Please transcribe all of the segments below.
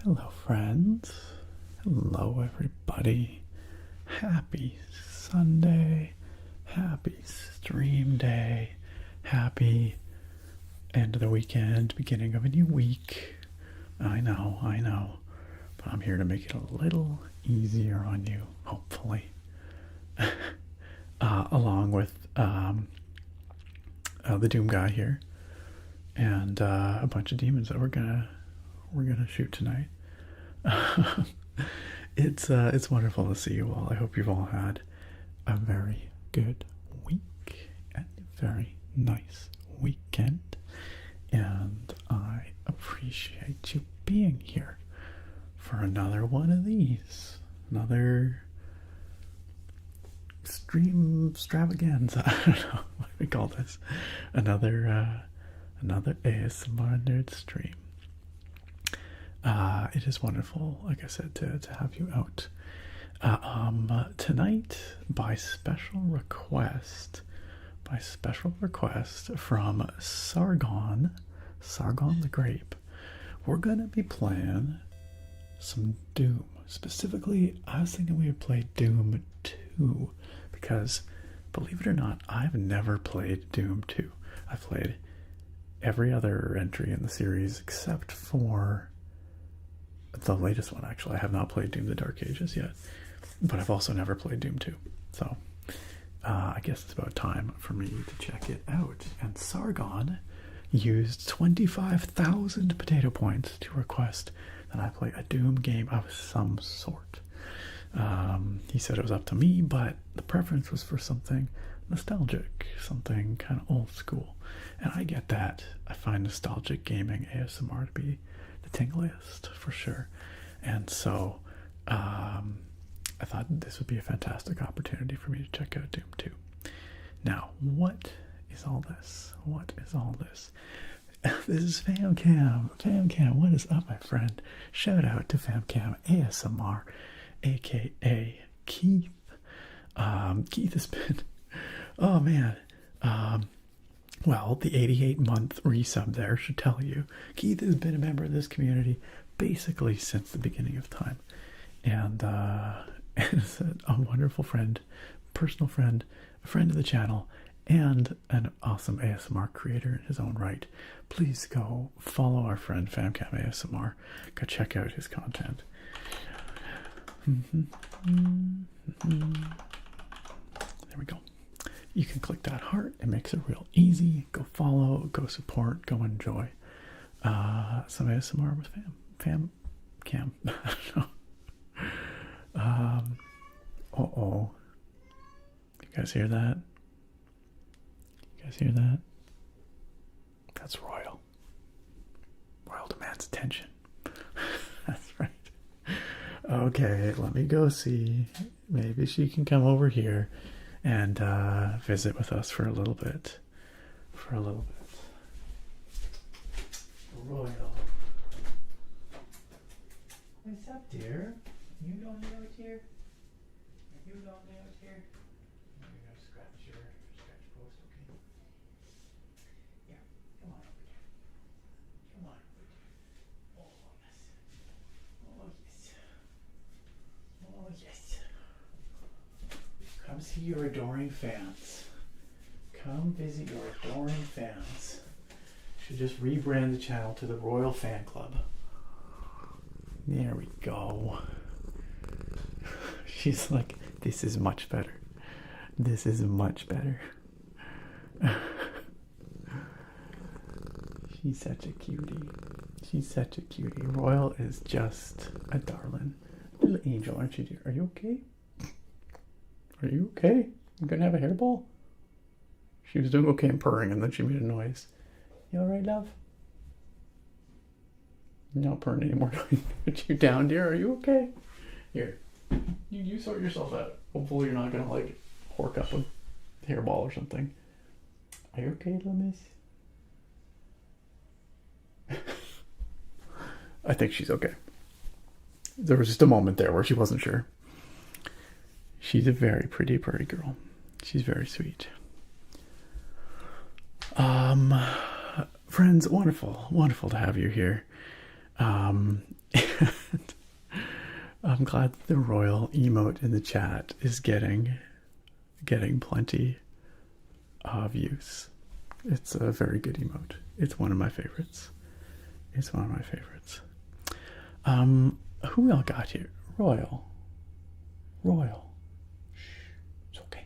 Hello, friends. Hello, everybody. Happy Sunday. Happy stream day. Happy end of the weekend, beginning of a new week. I know. But I'm here to make it a little easier on you, hopefully. Along with the Doom guy here and a bunch of demons that we're gonna shoot tonight. It's wonderful to see you all. I hope you've all had a very good week and a very nice weekend, and I appreciate you being here for another one of these, another stream extravaganza. I don't know what we call this. Another ASMR nerd stream. It is wonderful, like I said, to have you out. Tonight, by special request from Sargon the Grape, we're gonna be playing some Doom. Specifically, I was thinking we would play Doom 2, because, believe it or not, I've never played Doom 2. I've played every other entry in the series except for the latest one. Actually, I have not played Doom the Dark Ages yet, but I've also never played Doom 2. So I guess it's about time for me to check it out. And Sargon used 25,000 potato points to request that I play a Doom game of some sort. He said it was up to me, but the preference was for something nostalgic, something kind of old school. And I get that. I find nostalgic gaming ASMR to be the tingliest for sure. And so I thought this would be a fantastic opportunity for me to check out Doom 2. Now, what is all this? This is FamCam. FamCam, what is up, my friend? Shout out to FamCam ASMR, aka Keith. Keith has been, oh man, well, the 88-month resub there should tell you. Keith has been a member of this community basically since the beginning of time. And is a wonderful friend, personal friend, a friend of the channel, and an awesome ASMR creator in his own right. Please go follow our friend FamCam ASMR. Go check out his content. There we go. You can click that heart. It makes it real easy. Go follow, go support, go enjoy some ASMR with FamCam. I don't know. Uh-oh. You guys hear that? That's Royal. Royal demands attention. That's right. Okay, let me go see. Maybe she can come over here and visit with us for a little bit. Royal. What's up, dear? You don't know it here? You don't know it here? I'm gonna scratch your post, okay? Yeah, come on over here. Oh, yes. Come see your adoring fans. Come visit your adoring fans. Should just rebrand the channel to the Royal Fan Club. There we go. She's like, this is much better. She's such a cutie. Royal is just a darling. Little angel, aren't you, dear? Are you okay? You gonna have a hairball? She was doing okay and purring, and then she made a noise. You alright, love? You're not purring anymore. Put you down, dear. Are you okay? Here. You sort yourself out. Hopefully you're not gonna like hork up a hairball or something. Are you okay, little miss? I think she's okay. There was just a moment there where she wasn't sure. She's a very pretty girl. She's very sweet. Friends, wonderful to have you here. And I'm glad that the royal emote in the chat is getting plenty of use. It's a very good emote. It's one of my favorites. It's one of my favorites. Who we all got here? Royal. Shh, it's okay.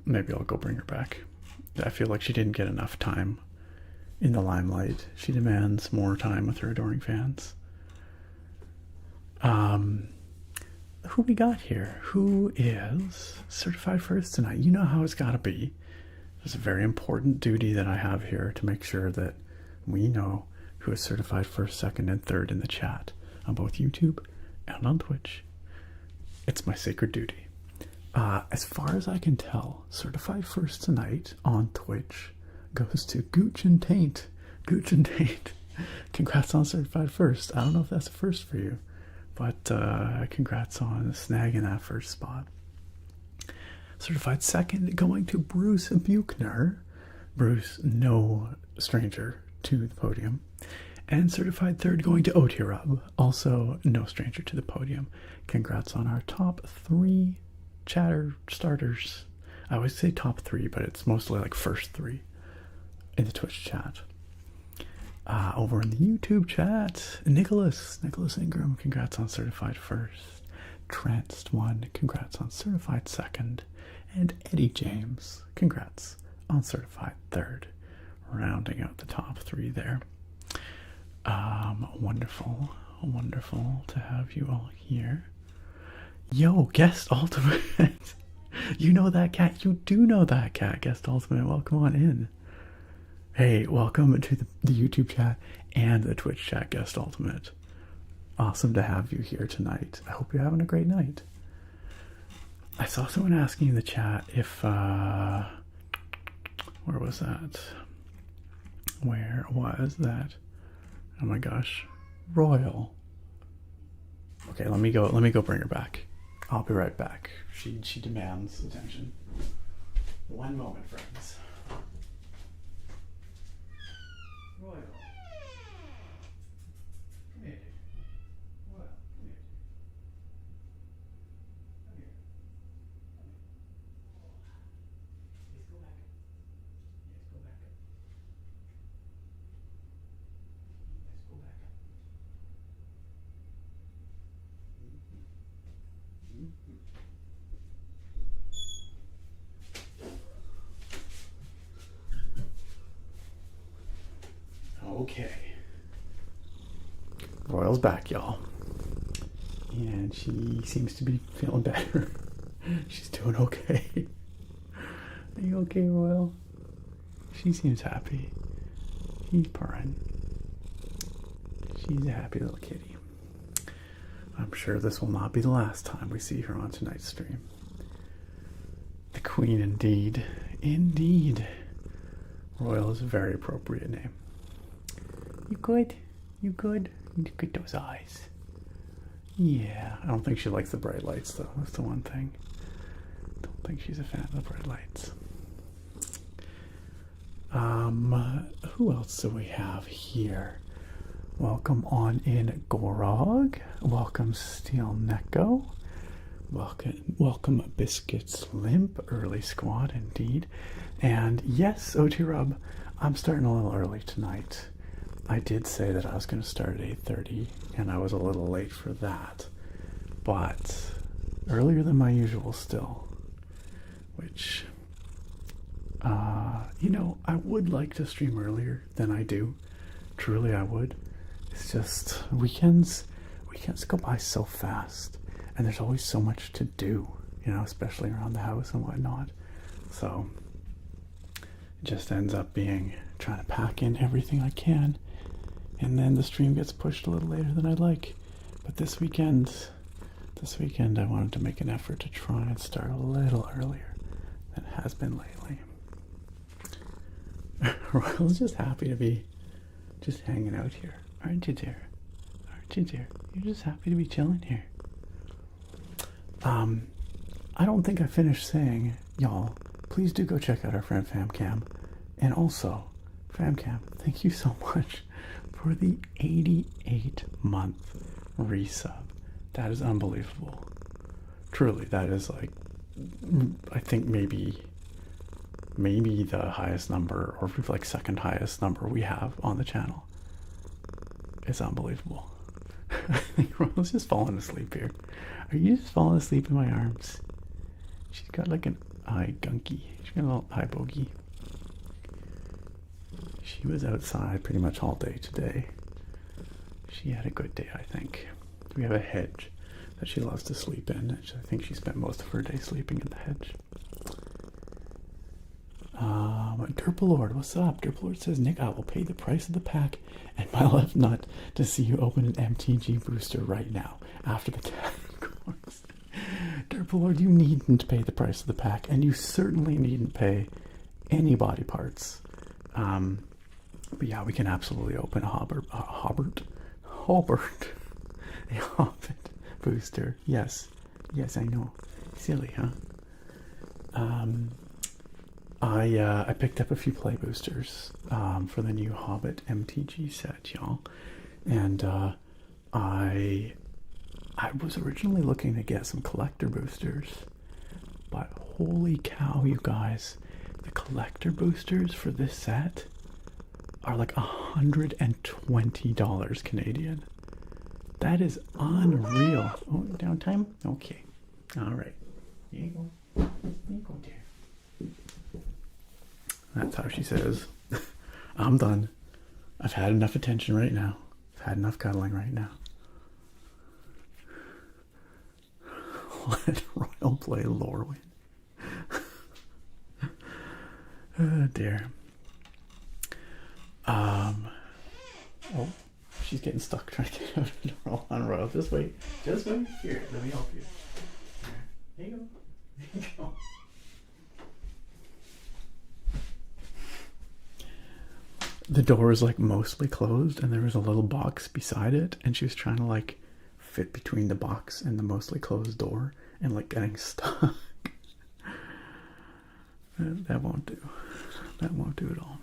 Maybe I'll go bring her back. I feel like she didn't get enough time in the limelight. She demands more time with her adoring fans. Who we got here? Who is certified first tonight? You know how it's got to be. There's a very important duty that I have here to make sure that we know who is certified first, second, and third in the chat on both YouTube and on Twitch. It's my sacred duty. As far as I can tell, certified first tonight on Twitch goes to Gooch and Taint. Gooch and Taint. Congrats on certified first. I don't know if that's a first for you, but congrats on snagging that first spot. Certified second going to Bruce Buchner. Bruce, no stranger to the podium. And certified third going to OTRub, also no stranger to the podium. Congrats on our top 3 chatter starters. I always say top 3, but it's mostly like first 3 in the Twitch chat. Over in the YouTube chat, Nicholas Ingram, congrats on certified first. Trans1, congrats on certified second. And Eddie James, congrats on certified third. Rounding out the top 3 there. Wonderful to have you all here. Yo, Guest Ultimate. You know that cat. You do know that cat, Guest Ultimate. Welcome on in. Hey, welcome to the YouTube chat and the Twitch chat, Guest Ultimate. Awesome to have you here tonight. I hope you're having a great night. I saw someone asking in the chat if, where was that? Where was that? Oh my gosh. Royal. Okay, let me go bring her back. I'll be right back. She demands attention. One moment, friends. Royal. Come here. Royal, come here. Come here. Let's go back. Let's go back. Let's go back. Okay. Royal's back, y'all. And she seems to be feeling better. She's doing okay. Are you okay, Royal? She seems happy. She's purring. She's a happy little kitty. I'm sure this will not be the last time we see her on tonight's stream. The Queen indeed. Indeed. Royal is a very appropriate name. You good? You good? Look at those eyes. Yeah, I don't think she likes the bright lights though. That's the one thing. Don't think she's a fan of the bright lights. Who else do we have here? Welcome on in Gorog. Welcome Steel Neko. Welcome Biscuits Limp. Early squad indeed. And yes, OT Rub, I'm starting a little early tonight. I did say that I was going to start at 8:30, and I was a little late for that. But earlier than my usual still. Which, you know, I would like to stream earlier than I do. Truly, I would. It's just weekends go by so fast, and there's always so much to do, you know, especially around the house and whatnot. So it just ends up being trying to pack in everything I can, and then the stream gets pushed a little later than I'd like. But this weekend I wanted to make an effort to try and start a little earlier than it has been lately. Royal's just happy to be just hanging out here. Aren't you, dear? Aren't you, dear? You're just happy to be chilling here. I don't think I finished saying, y'all, please do go check out our friend FamCam. And also, FamCam, thank you so much for the 88-month resub. That is unbelievable. Truly, that is like, I think maybe the highest number, or like second highest number we have on the channel. It's unbelievable. I think Royal's just falling asleep here. Are you just falling asleep in my arms? She's got like an eye gunky. She's got a little eye bogey. She was outside pretty much all day today. She had a good day, I think. We have a hedge that she loves to sleep in. I think she spent most of her day sleeping in the hedge. Derpalord, what's up? Derpalord says, Nick, I will pay the price of the pack and my left nut to see you open an MTG booster right now after the tag course. Derpalord, you needn't pay the price of the pack, and you certainly needn't pay any body parts. But yeah, we can absolutely open a Hobbit, a Hobbit booster. Yes, I know. Silly, huh? I picked up a few play boosters for the new Hobbit MTG set, y'all, and I was originally looking to get some collector boosters, but holy cow, you guys, the collector boosters for this set are like $120 Canadian. That is unreal. Oh, downtime? Okay. All right. Here you go. Here you go, dear. That's how she says, I'm done. I've had enough attention right now. I've had enough cuddling right now. Let Royal play Lorwyn. Oh dear. Oh, she's getting stuck trying to get out of the door on Royal. Just wait. Here, let me help you. Here you go. There you go. The door was like mostly closed, and there was a little box beside it, and she was trying to like fit between the box and the mostly closed door, and like getting stuck. That won't do. That won't do at all.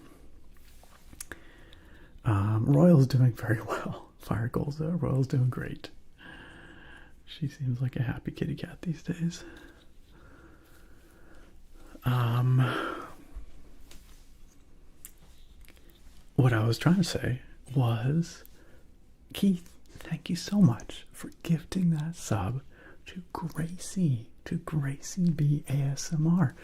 Royal's doing very well. Fire goals though. Royal's doing great. She seems like a happy kitty cat these days. What I was trying to say was, Keith, thank you so much for gifting that sub to Gracie B ASMR.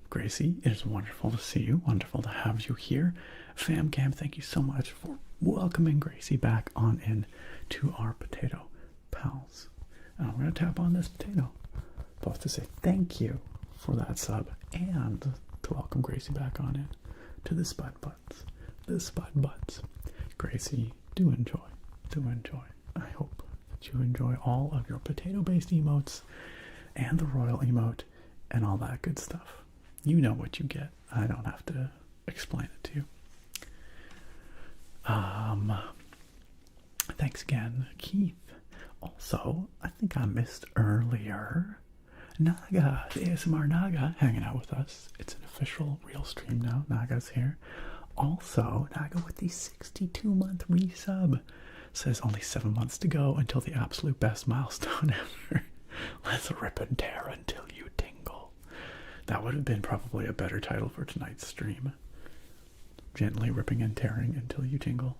Gracie, it is wonderful to see you, wonderful to have you here. FamCam, thank you so much for welcoming Gracie back on in to our potato pals. And I'm going to tap on this potato, both to say thank you for that sub and to welcome Gracie back on in to the Spud Butts. The Spud Butts. Gracie, do enjoy. I hope that you enjoy all of your potato-based emotes and the royal emote and all that good stuff. You know what you get. I don't have to explain it to you. Thanks again, Keith. Also, I think I missed earlier, Naga, the ASMR Naga, hanging out with us. It's an official real stream now. Naga's here. Also, Naga with the 62-month resub says only 7 months to go until the absolute best milestone ever. Let's rip and tear until you tingle. That would have been probably a better title for tonight's stream. Gently ripping and tearing until you tingle.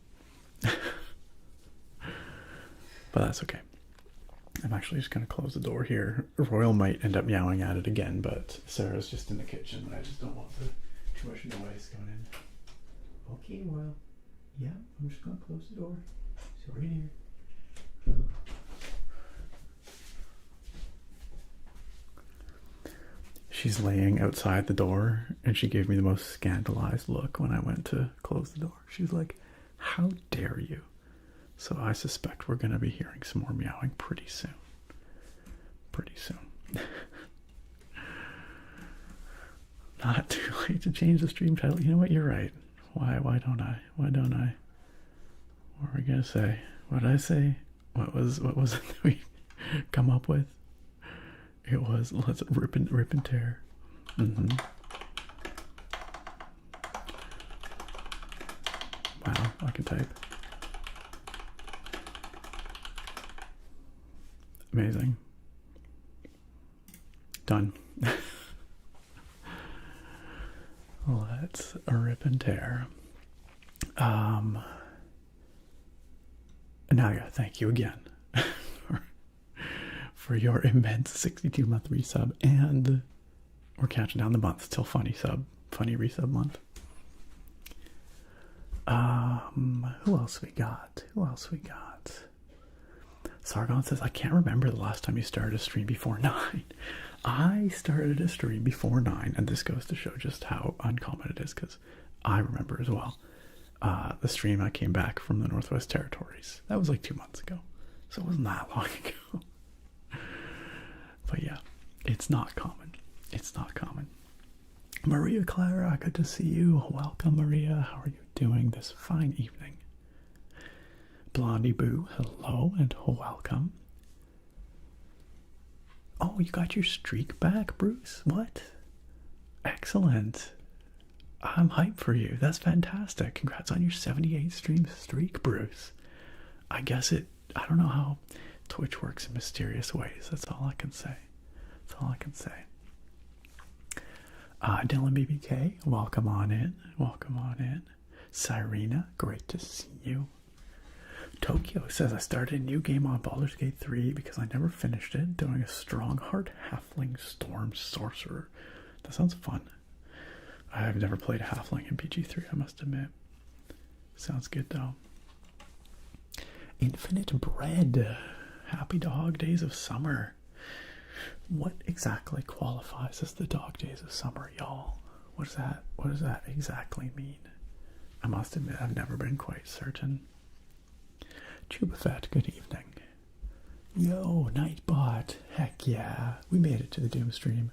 But that's okay. I'm actually just going to close the door here. Royal might end up meowing at it again, but Sarah's just in the kitchen, and I just don't want too much noise going in. Okay, well, yeah, I'm just going to close the door. So we're in here. She's laying outside the door, and she gave me the most scandalized look when I went to close the door. She's like, how dare you? So I suspect we're going to be hearing some more meowing pretty soon. Not too late to change the stream title. You know what? You're right. Why don't I? What were we going to say? What did I say? What was it that we come up with? It was, let's rip and tear. Wow, I can type. Amazing. Done. Let's rip and tear. Naga, thank you again for your immense 62-month resub, and we're counting down the months till funny resub month. Who else we got? Sargon says, I can't remember the last time you started a stream before 9. I started a stream before 9, and this goes to show just how uncommon it is, because I remember as well. The stream I came back from the Northwest Territories. That was like 2 months ago, so it wasn't that long ago. But yeah, it's not common. Maria Clara, good to see you. Welcome, Maria. How are you doing this fine evening? Blondie Boo, hello and welcome. Oh, you got your streak back, Bruce? What? Excellent. I'm hyped for you. That's fantastic. Congrats on your 78 stream streak, Bruce. I don't know how Twitch works in mysterious ways. That's all I can say. Dylan BBK, welcome on in. Cyrena, great to see you. Tokyo says, I started a new game on Baldur's Gate 3 because I never finished it, doing a Strongheart Halfling Storm Sorcerer. That sounds fun. I've never played a Halfling in PG3, I must admit. Sounds good though. Infinite Bread. Happy Dog Days of Summer. What exactly qualifies as the dog days of summer, y'all? What does that exactly mean? I must admit, I've never been quite certain. Chubafet, good evening. Yo, Nightbot. Heck yeah. We made it to the Doom stream.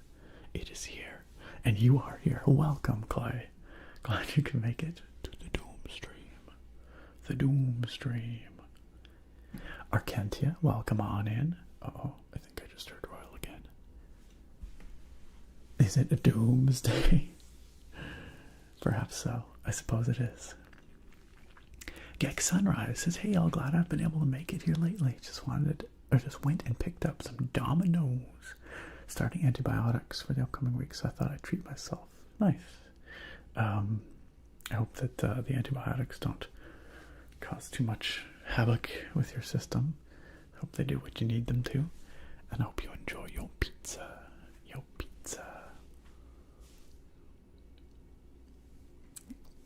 It is here. And you are here. Welcome, Clay. Glad you can make it to the Doom stream. The Doom stream. Arkentia, welcome on in. Uh-oh, I think I just heard Royal again. Is it a doomsday? Perhaps so. I suppose it is. Gex Sunrise says, hey, all glad I've been able to make it here lately. Just went and picked up some Dominoes. Starting antibiotics for the upcoming week, so I thought I'd treat myself. Nice. I hope that the antibiotics don't cause too much havoc with your system. I hope they do what you need them to. And I hope you enjoy your pizza.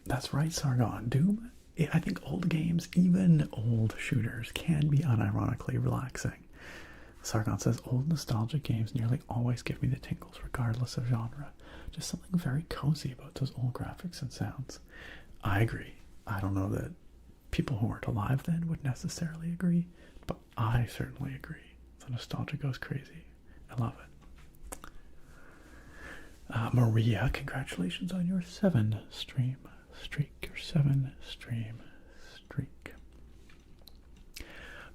That's right, Sargon. Doom, I think old games, even old shooters, can be unironically relaxing. Sargon says, old nostalgic games nearly always give me the tingles regardless of genre. Just something very cozy about those old graphics and sounds. I agree. I don't know that people who weren't alive then would necessarily agree, but I certainly agree. The nostalgia goes crazy. I love it. Maria, congratulations on your 7 stream streak. Your 7 stream streak.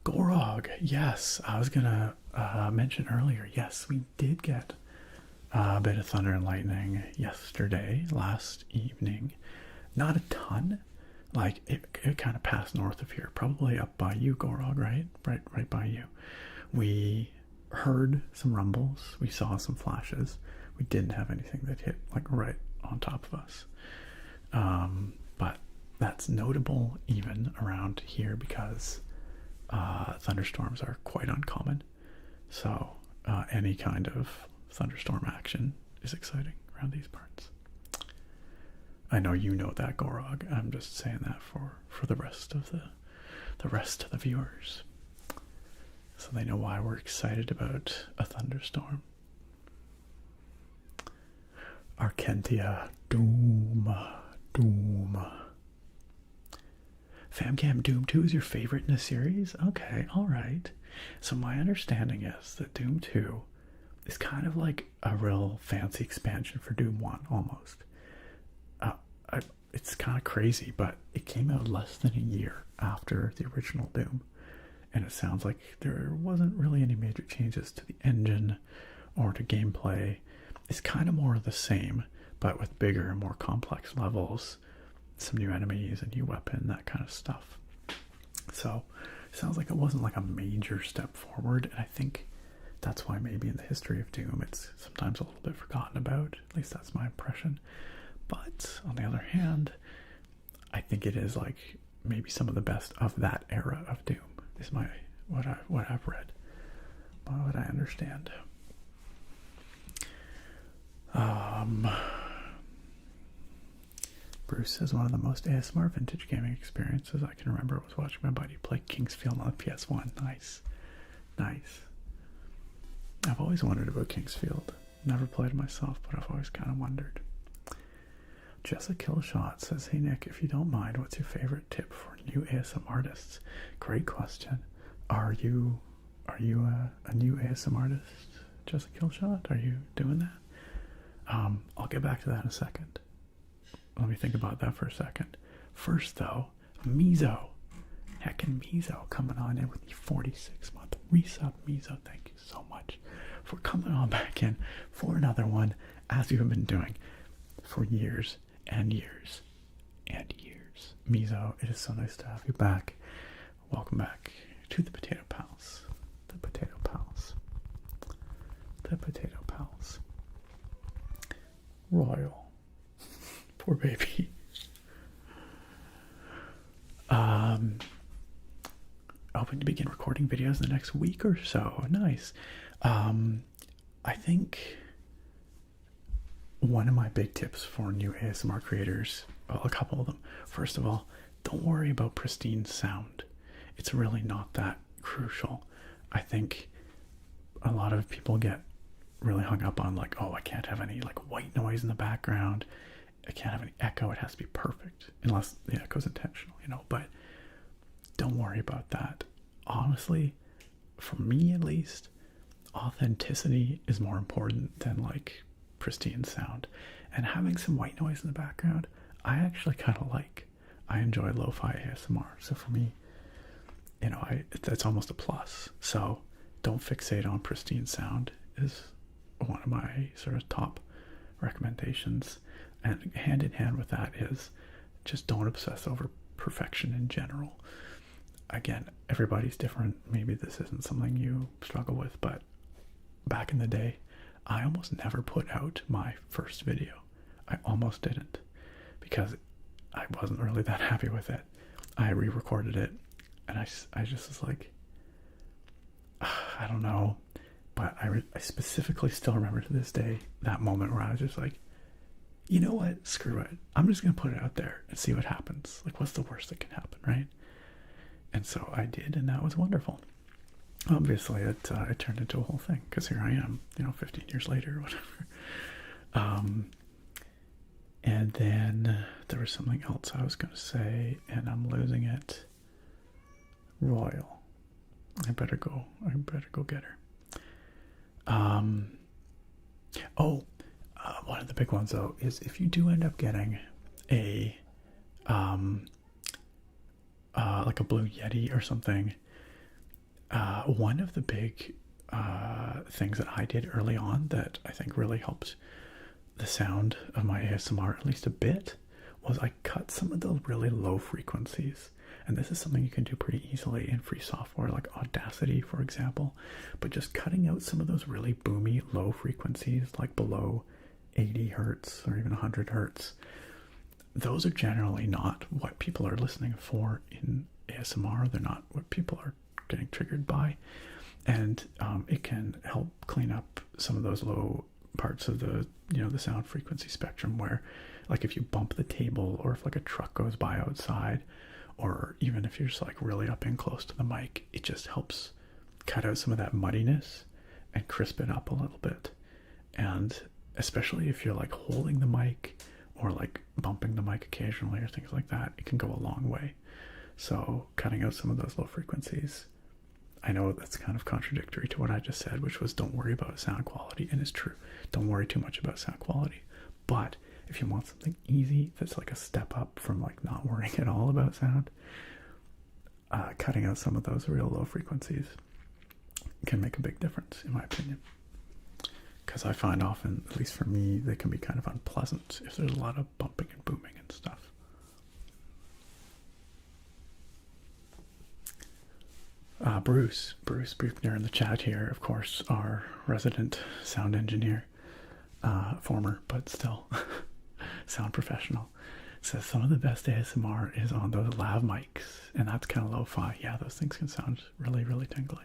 Gorog, yes, I was gonna mention earlier, yes, we did get a bit of thunder and lightning last evening. Not a ton, like it kind of passed north of here, probably up by you, Gorog, right by you. We heard some rumbles, we saw some flashes, we didn't have anything that hit like right on top of us. But that's notable even around here because thunderstorms are quite uncommon. So any kind of thunderstorm action is exciting around these parts. I know you know that, Gorog. I'm just saying that for the rest of the viewers, so they know why we're excited about a thunderstorm. Arkentia, Doom. Famcam, Doom 2 is your favorite in the series? Okay, alright. So my understanding is that Doom 2 is kind of like a real fancy expansion for Doom 1, almost. It's kind of crazy, but it came out less than a year after the original Doom. And it sounds like there wasn't really any major changes to the engine or to gameplay. It's kind of more of the same, but with bigger and more complex levels, some new enemies, a new weapon, that kind of stuff. So sounds like it wasn't like a major step forward, and I think that's why maybe in the history of Doom it's sometimes a little bit forgotten about. At least that's my impression. But on the other hand, I think it is like maybe some of the best of that era of Doom is what I've read, what I understand. Bruce says one of the most ASMR vintage gaming experiences I can remember was watching my buddy play Kingsfield on the PS1. Nice. I've always wondered about Kingsfield. Never played it myself, but I've always kind of wondered. Jessica Killshot says, hey Nick, if you don't mind, what's your favorite tip for new ASMR artists? Great question. Are you a new ASMR artist, Jessica Killshot? Are you doing that? I'll get back to that in a second. Let me think about that for a second. First though, Mizo. Heckin' Mizo coming on in with the 46-month resub. Mizo, thank you so much for coming on back in for another one, as you have been doing for years and years and years. Mizo, it is so nice to have you back. Welcome back to the Potato Pals. The Potato Pals. The Potato Pals. Royal. Poor baby. Hoping to begin recording videos in the next week or so. Nice. I think one of my big tips for new ASMR creators, well, a couple of them. First of all, don't worry about pristine sound. It's really not that crucial. I think a lot of people get really hung up on like, oh, I can't have any like white noise in the background. I can't have any echo. It has to be perfect, unless the echo is intentional, you know. But don't worry about that. Honestly, for me at least, authenticity is more important than like pristine sound. And having some white noise in the background, I actually kind of like. I enjoy lo-fi ASMR. So for me, you know, it's almost a plus. So don't fixate on pristine sound is one of my sort of top recommendations. And hand in hand with that is just don't obsess over perfection in general. Again, everybody's different. Maybe this isn't something you struggle with, but back in the day, I almost never put out my first video. I almost didn't because I wasn't really that happy with it. I re-recorded it and I just was like, I don't know, but I specifically still remember to this day that moment where I was just like, you know what, screw it. I'm just going to put it out there and see what happens. Like, what's the worst that can happen, right? And so I did, and that was wonderful. Obviously, it turned into a whole thing, because here I am, 15 years later or whatever. And then there was something else I was going to say, and I'm losing it. Royal. I better go get her. One of the big ones, though, is if you do end up getting a like a Blue Yeti or something, one of the big things that I did early on that I think really helped the sound of my ASMR at least a bit was I cut some of the really low frequencies. And this is something you can do pretty easily in free software like Audacity, for example. But just cutting out some of those really boomy low frequencies, like below 80 hertz or even 100 hertz. Those are generally not what people are listening for in ASMR. They're not what people are getting triggered by. And it can help clean up some of those low parts of the, the sound frequency spectrum where, like, if you bump the table or if like a truck goes by outside, or even if you're just like really up in close to the mic, it just helps cut out some of that muddiness and crisp it up a little bit. And especially if you're like holding the mic or like bumping the mic occasionally or things like that, it can go a long way. So cutting out some of those low frequencies, I know that's kind of contradictory to what I just said, which was don't worry about sound quality, and it's true. Don't worry too much about sound quality. But if you want something easy that's like a step up from like not worrying at all about sound, cutting out some of those real low frequencies can make a big difference, in my opinion. Because I find often, at least for me, they can be kind of unpleasant if there's a lot of bumping and booming and stuff. Bruce Buchner in the chat here, of course, our resident sound engineer, former, but still sound professional, says some of the best ASMR is on those lav mics, and that's kind of lo-fi. Yeah, those things can sound really, really tingly.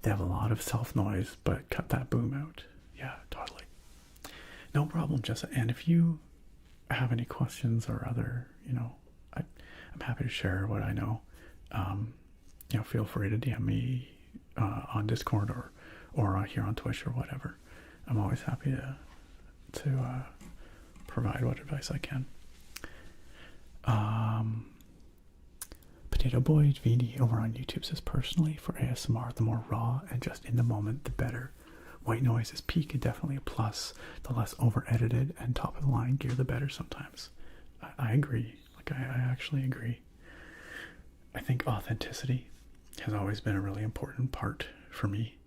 They have a lot of self noise, but cut that boom out. Yeah, totally. No problem, Jessa. And if you have any questions or other, I'm happy to share what I know. Feel free to DM me on Discord or here on Twitch or whatever. I'm always happy to provide what advice I can. Potato Boy VD over on YouTube says, personally, for ASMR, the more raw and just in the moment, the better. White noise is peak and definitely a plus. The less over-edited and top-of-the-line gear, the better sometimes. I agree. I actually agree. I think authenticity has always been a really important part for me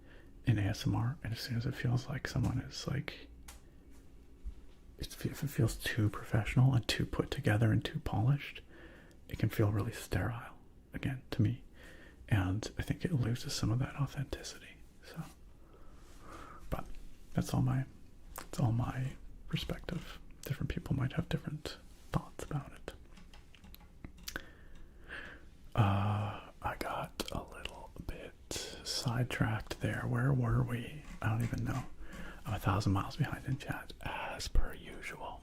in ASMR. And as soon as it feels like someone is if it feels too professional and too put together and too polished, it can feel really sterile, again, to me. And I think it loses some of that authenticity. So, but that's all my perspective. Different people might have different thoughts about it. I got a little bit sidetracked there. Where were we? I don't even know. I'm 1,000 miles behind in chat, as per usual.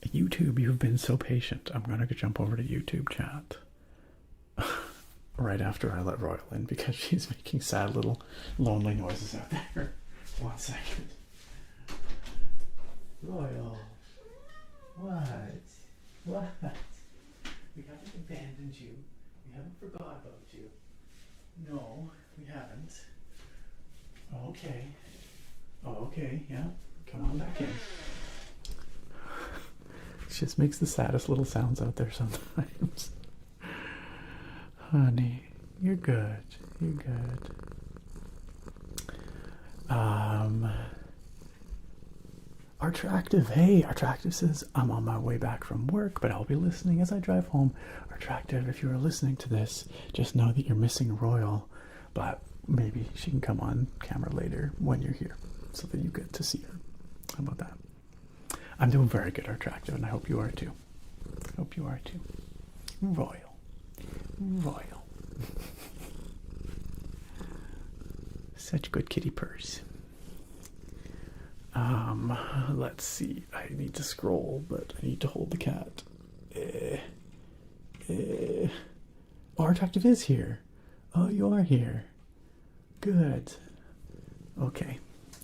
YouTube, you've been so patient. I'm going to jump over to YouTube chat right after I let Royal in because she's making sad little lonely noises out there. 1 second. Royal. What? We haven't abandoned you. We haven't forgot about you. No, we haven't. Okay. Oh, okay, yeah. Come on back in. She just makes the saddest little sounds out there sometimes. Honey, you're good. You're good. Artractive, hey, Artractive says, I'm on my way back from work, but I'll be listening as I drive home. Artractive, if you are listening to this, just know that you're missing Royal, but maybe she can come on camera later when you're here so that you get to see her. How about that? I'm doing very good, Artractive, and I hope you are too. Hope you are too. Royal. Such good kitty purrs. Let's see. I need to scroll, but I need to hold the cat. Oh, Artractive is here. Oh, you are here. Good. Okay.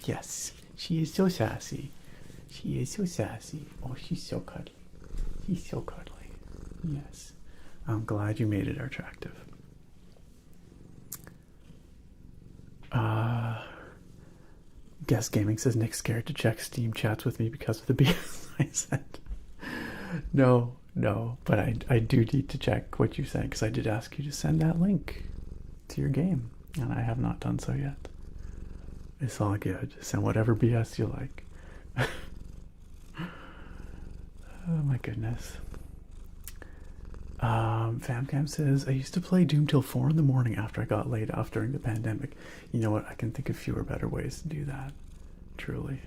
Yes. She is so sassy. She is so sassy. Oh, she's so cuddly. He's so cuddly. Yes. I'm glad you made it Artractive. Guest Gaming says Nick's scared to check Steam chats with me because of the BS I sent. No, but I do need to check what you sent because I did ask you to send that link to your game, and I have not done so yet. It's all good. Send whatever BS you like. Oh my goodness. Famcam says, I used to play Doom till 4 in the morning after I got laid off during the pandemic. You know what? I can think of fewer better ways to do that. Truly.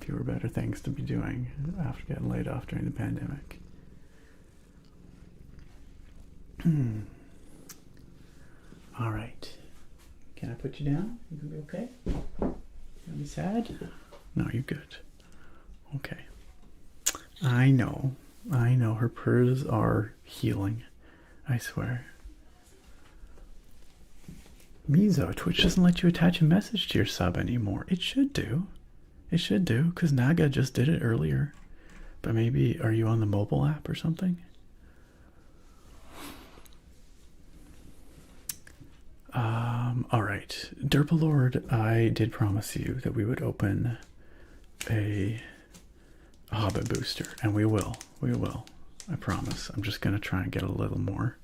Fewer better things to be doing after getting laid off during the pandemic. All right. Can I put you down? You gonna be okay? You gonna be sad? No, you're good. Okay. I know. Her purrs are healing. I swear. Mizo, Twitch doesn't let you attach a message to your sub anymore. It should do. It should do, because Naga just did it earlier. But maybe, are you on the mobile app or something? Alright. Derpalord, I did promise you that we would open a Hobbit booster, and we will. We will. I promise. I'm just going to try and get a little more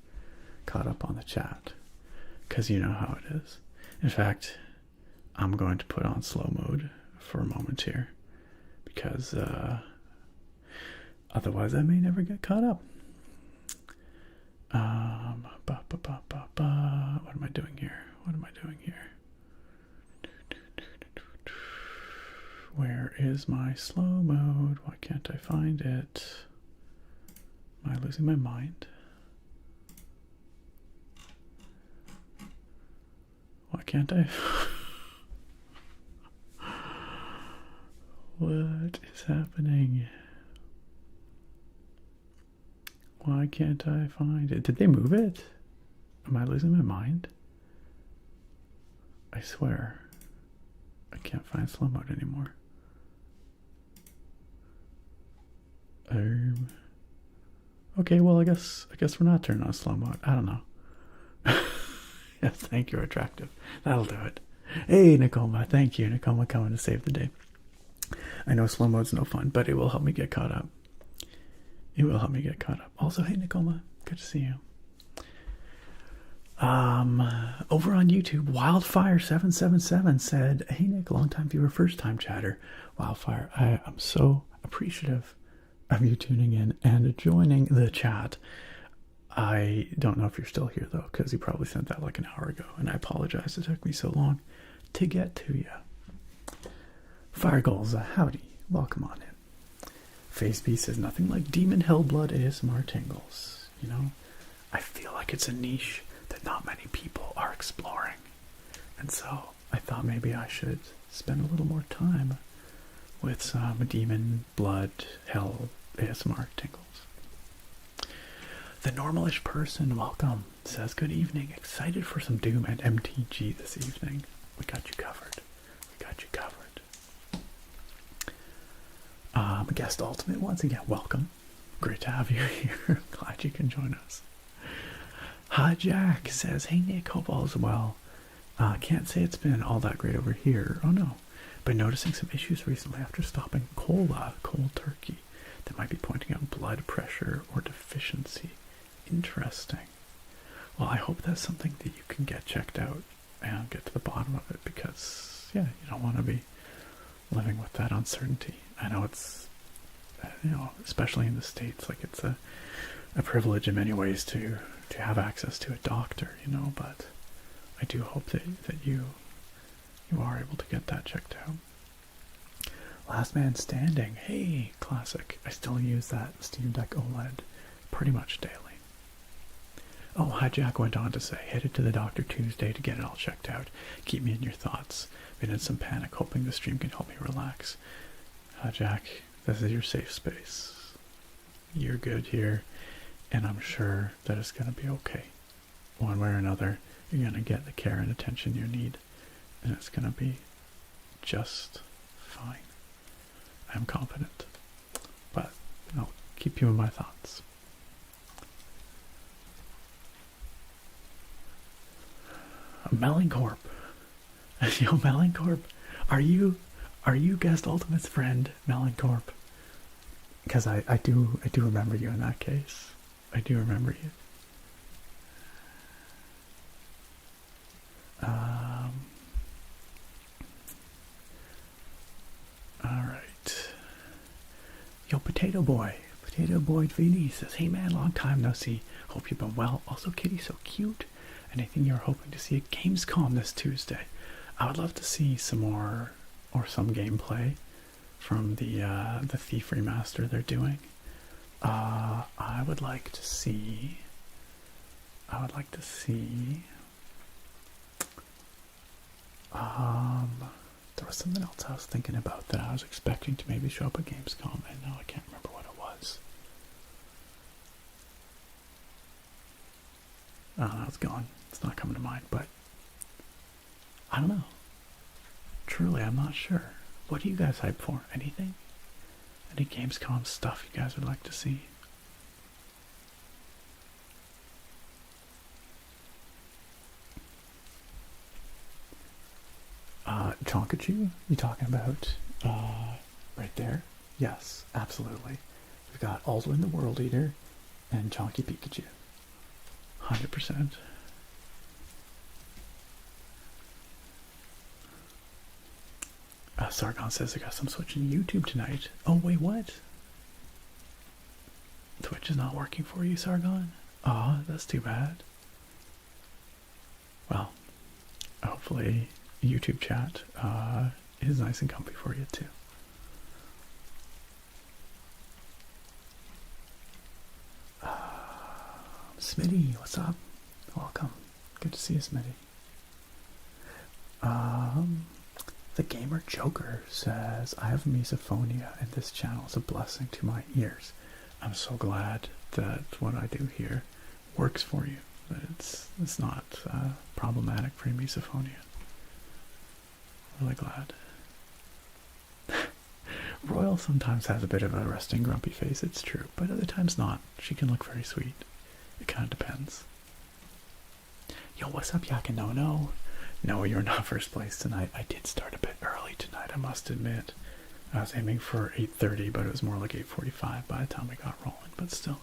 caught up on the chat, because you know how it is. In fact, I'm going to put on slow mode for a moment here, because otherwise I may never get caught up. is my slow mode? Why can't I find it? Am I losing my mind? Why can't I? What is happening? Why can't I find it? Did they move it? Am I losing my mind? I swear. I can't find slow mode anymore. Okay, well I guess we're not turning on slow mode. I don't know. Yes, thank you, Attractive. That'll do it. Hey Nicoma, thank you, Nicoma, coming to save the day. I know slow mode's no fun, but it will help me get caught up. It will help me get caught up. Also, hey Nicoma, good to see you. Over on YouTube, Wildfire777 said, "Hey Nick, long time viewer, first time chatter." Wildfire, I'm so appreciative of you tuning in and joining the chat. I don't know if you're still here though, because you probably sent that like an hour ago, and I apologize it took me so long to get to you. Fire Goals, howdy, welcome on in. FaceB says, "Nothing like Demon Hellblood ASMR tingles." You know, I feel like it's a niche that not many people are exploring, and so I thought maybe I should spend a little more time with some Demon Blood Hell ASMR tingles. The Normalish Person, welcome, says, "Good evening, excited for some Doom and MTG this evening." We got you covered. We got you covered. Guest Ultimate, once again, welcome. Great to have you here. Glad you can join us. Hi Jack says, "Hey Nick, hope all is well. Can't say it's been all that great over here. Oh no. Been noticing some issues recently after stopping cold turkey that might be pointing out blood pressure or deficiency. Interesting. Well, I hope that's something that you can get checked out and get to the bottom of it, because yeah, you don't want to be living with that uncertainty. I know it's, you know, especially in the States, like it's a privilege in many ways to have access to a doctor, you know, but I do hope that you are able to get that checked out. Last Man Standing, hey, classic. I still use that Steam Deck OLED pretty much daily. Oh, Hi Jack went on to say, "Headed to the doctor Tuesday to get it all checked out. Keep me in your thoughts. Been in some panic, hoping the stream can help me relax." Hi Jack, this is your safe space. You're good here, and I'm sure that it's going to be okay. One way or another, you're going to get the care and attention you need, and it's going to be just fine. I'm confident, but I'll keep you in my thoughts. Melancorp. Yo, Melancorp, are you Guest Ultimate's friend, Melancorp? Because I do remember you in that case. I do remember you. Alright. Yo, Potato Boy VD says, "Hey man, long time no see. Hope you've been well. Also, Kitty's so cute. Anything you're hoping to see at Gamescom this Tuesday?" I would love to see some more, or some gameplay from the Thief remaster they're doing. I would like to see. There was something else I was thinking about that I was expecting to maybe show up at Gamescom, and now I can't remember what it was. Oh, it's gone. It's not coming to mind, but I don't know. Truly, I'm not sure. What are you guys hyped for? Anything? Any Gamescom stuff you guys would like to see? Chonkachu? You talking about right there? Yes, absolutely. We've got Alduin the World Eater and Chonky Pikachu. 100%. Sargon says, "I guess I'm switching to YouTube tonight." Oh, wait, what? Twitch is not working for you, Sargon? Aw, that's too bad. Well, hopefully YouTube chat is nice and comfy for you too. Smitty, what's up? Welcome. Good to see you, Smitty. The Gamer Joker says, I have misophonia and this channel is a blessing to my ears. I'm so glad that what I do here works for you. That it's not problematic for your misophonia. Really glad. Royal sometimes has a bit of a resting grumpy face, it's true, but other times not. She can look very sweet. It kind of depends. Yo, what's up, Yakinono? No, you're not first place tonight. I did start a bit early tonight, I must admit. I was aiming for 8:30, but it was more like 8:45 by the time we got rolling, but still.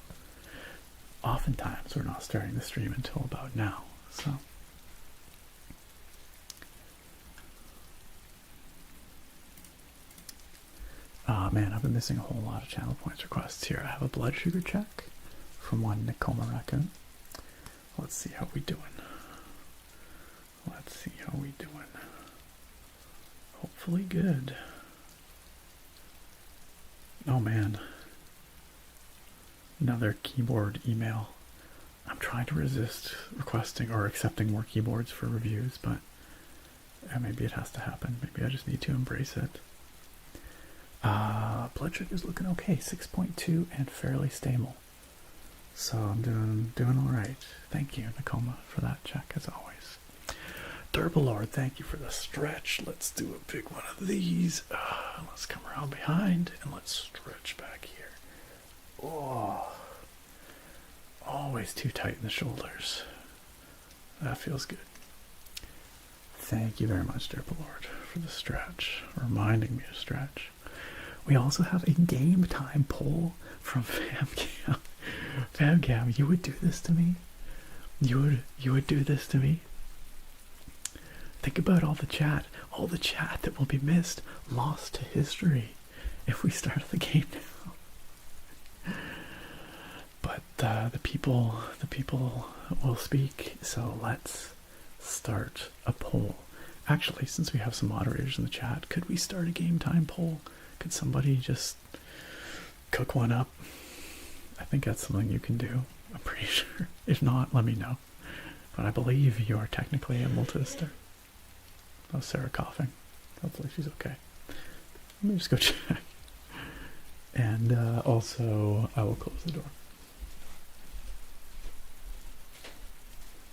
Oftentimes, we're not starting the stream until about now, so. Man, I've been missing a whole lot of channel points requests here. I have a blood sugar check from one Nicoma Raccoon. Let's see how we doing. Let's see how we doing. Hopefully good. Oh man. Another keyboard email. I'm trying to resist requesting or accepting more keyboards for reviews, but maybe it has to happen. Maybe I just need to embrace it. Blood sugar's looking okay, 6.2 and fairly stable. So I'm doing all right. Thank you, Nicoma, for that check as always. Durbalord, thank you for the stretch. Let's do a big one of these. Let's come around behind and let's stretch back here. Oh, always too tight in the shoulders. That feels good. Thank you very much, Durbalord, for the stretch, reminding me to stretch. We also have a game time poll from FamCam. FamCam, you would do this to me? You would do this to me? Think about all the chat that will be missed, lost to history, if we start the game now. But the people will speak, so let's start a poll. Actually, since we have some moderators in the chat, could we start a game time poll? Could somebody just cook one up? I think that's something you can do. I'm pretty sure. If not, let me know. But I believe you are technically able to start. Oh, Sarah coughing. Hopefully she's okay. Let me just go check. And also, I will close the door.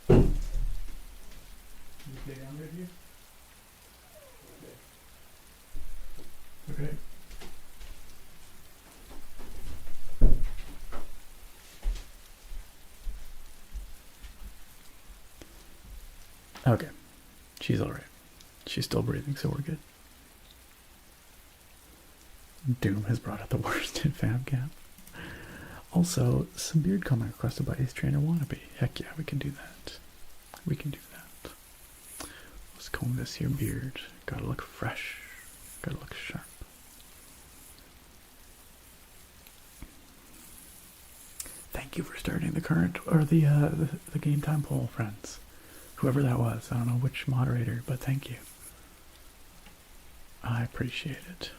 Can you stay down right here? Okay. Okay. She's alright. She's still breathing, so we're good. Doom has brought out the worst in FamCam. Also, some beard combing requested by Ace Trainer Wannabe. Heck yeah, we can do that. We can do that. Let's comb this here beard. Gotta look fresh. Gotta look sharp. Thank you for starting the current, or the game time poll, friends. Whoever that was, I don't know which moderator, but thank you. I appreciate it.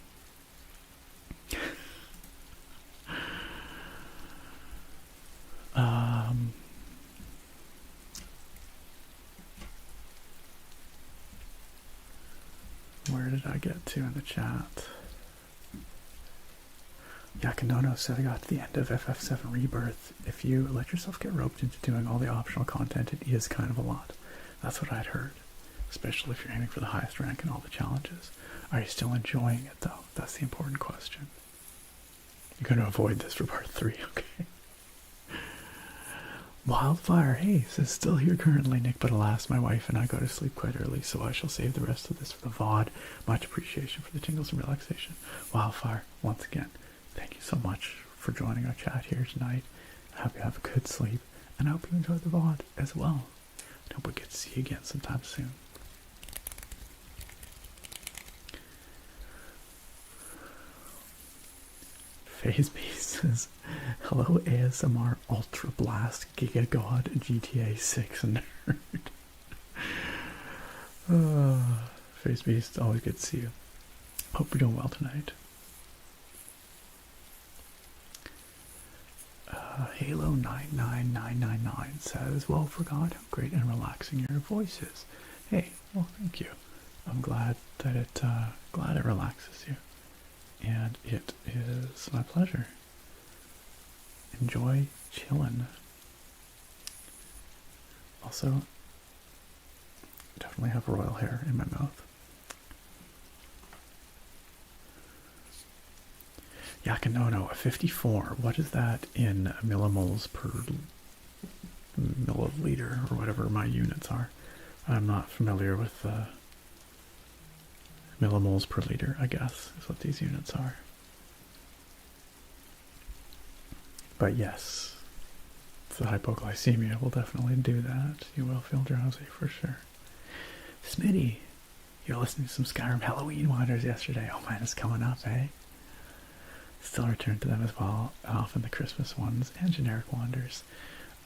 Where did I get to in the chat? Yakinono said I got to the end of FF7 Rebirth. If you let yourself get roped into doing all the optional content, it is kind of a lot. That's what I'd heard. Especially if you're aiming for the highest rank in all the challenges. Are you still enjoying it though? That's the important question. You're going to avoid this for part 3, okay? Wildfire, hey, says still here currently, Nick, but alas, my wife and I go to sleep quite early, so I shall save the rest of this for the VOD. Much appreciation for the tingles and relaxation. Wildfire, once again, thank you so much for joining our chat here tonight. I hope you have a good sleep, and I hope you enjoy the VOD as well. I hope we get to see you again sometime soon. FaZe says, hello ASMR Ultra Blast Giga God GTA 6 nerd. FaZe Beast, always good to see you. Hope you're doing well tonight. Halo 99999 says, well, forgot how great and relaxing your voice is. Hey, well, thank you. I'm glad that it relaxes you. And it is my pleasure. Enjoy chillin'. Also, definitely have royal hair in my mouth. Yakinono, a 54. What is that in millimoles per milliliter, or whatever my units are? I'm not familiar with millimoles per liter, I guess, is what these units are. But yes, the hypoglycemia will definitely do that. You will feel drowsy for sure. Smitty, you're listening to some Skyrim Halloween Wonders yesterday. Oh man, it's coming up, eh? Still return to them as well, often the Christmas ones and generic wanders.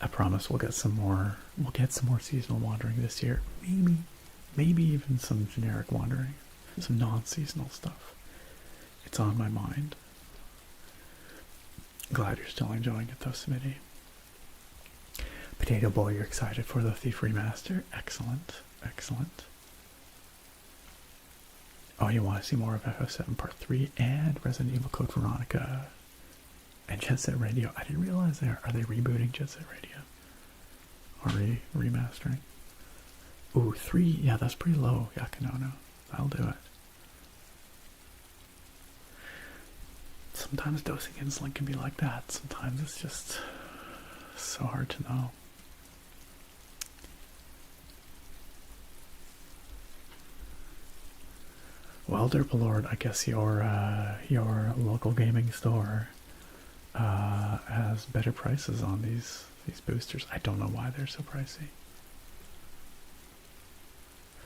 I promise we'll get some more. We'll get some more seasonal wandering this year. Maybe even some generic wandering, some non-seasonal stuff. It's on my mind. Glad you're still enjoying it though, Smitty. Potato Boy, you're excited for the Thief Remaster? Excellent, excellent. Oh, you want to see more of FF7 Part 3 and Resident Evil Code Veronica and Jet Set Radio. I didn't realize are they rebooting Jet Set Radio? Or remastering? Ooh, 3, yeah, that's pretty low, Yakinono. That'll do it. Sometimes dosing insulin can be like that. Sometimes it's just so hard to know. Well, Derpalord, I guess your local gaming store has better prices on these boosters. I don't know why they're so pricey.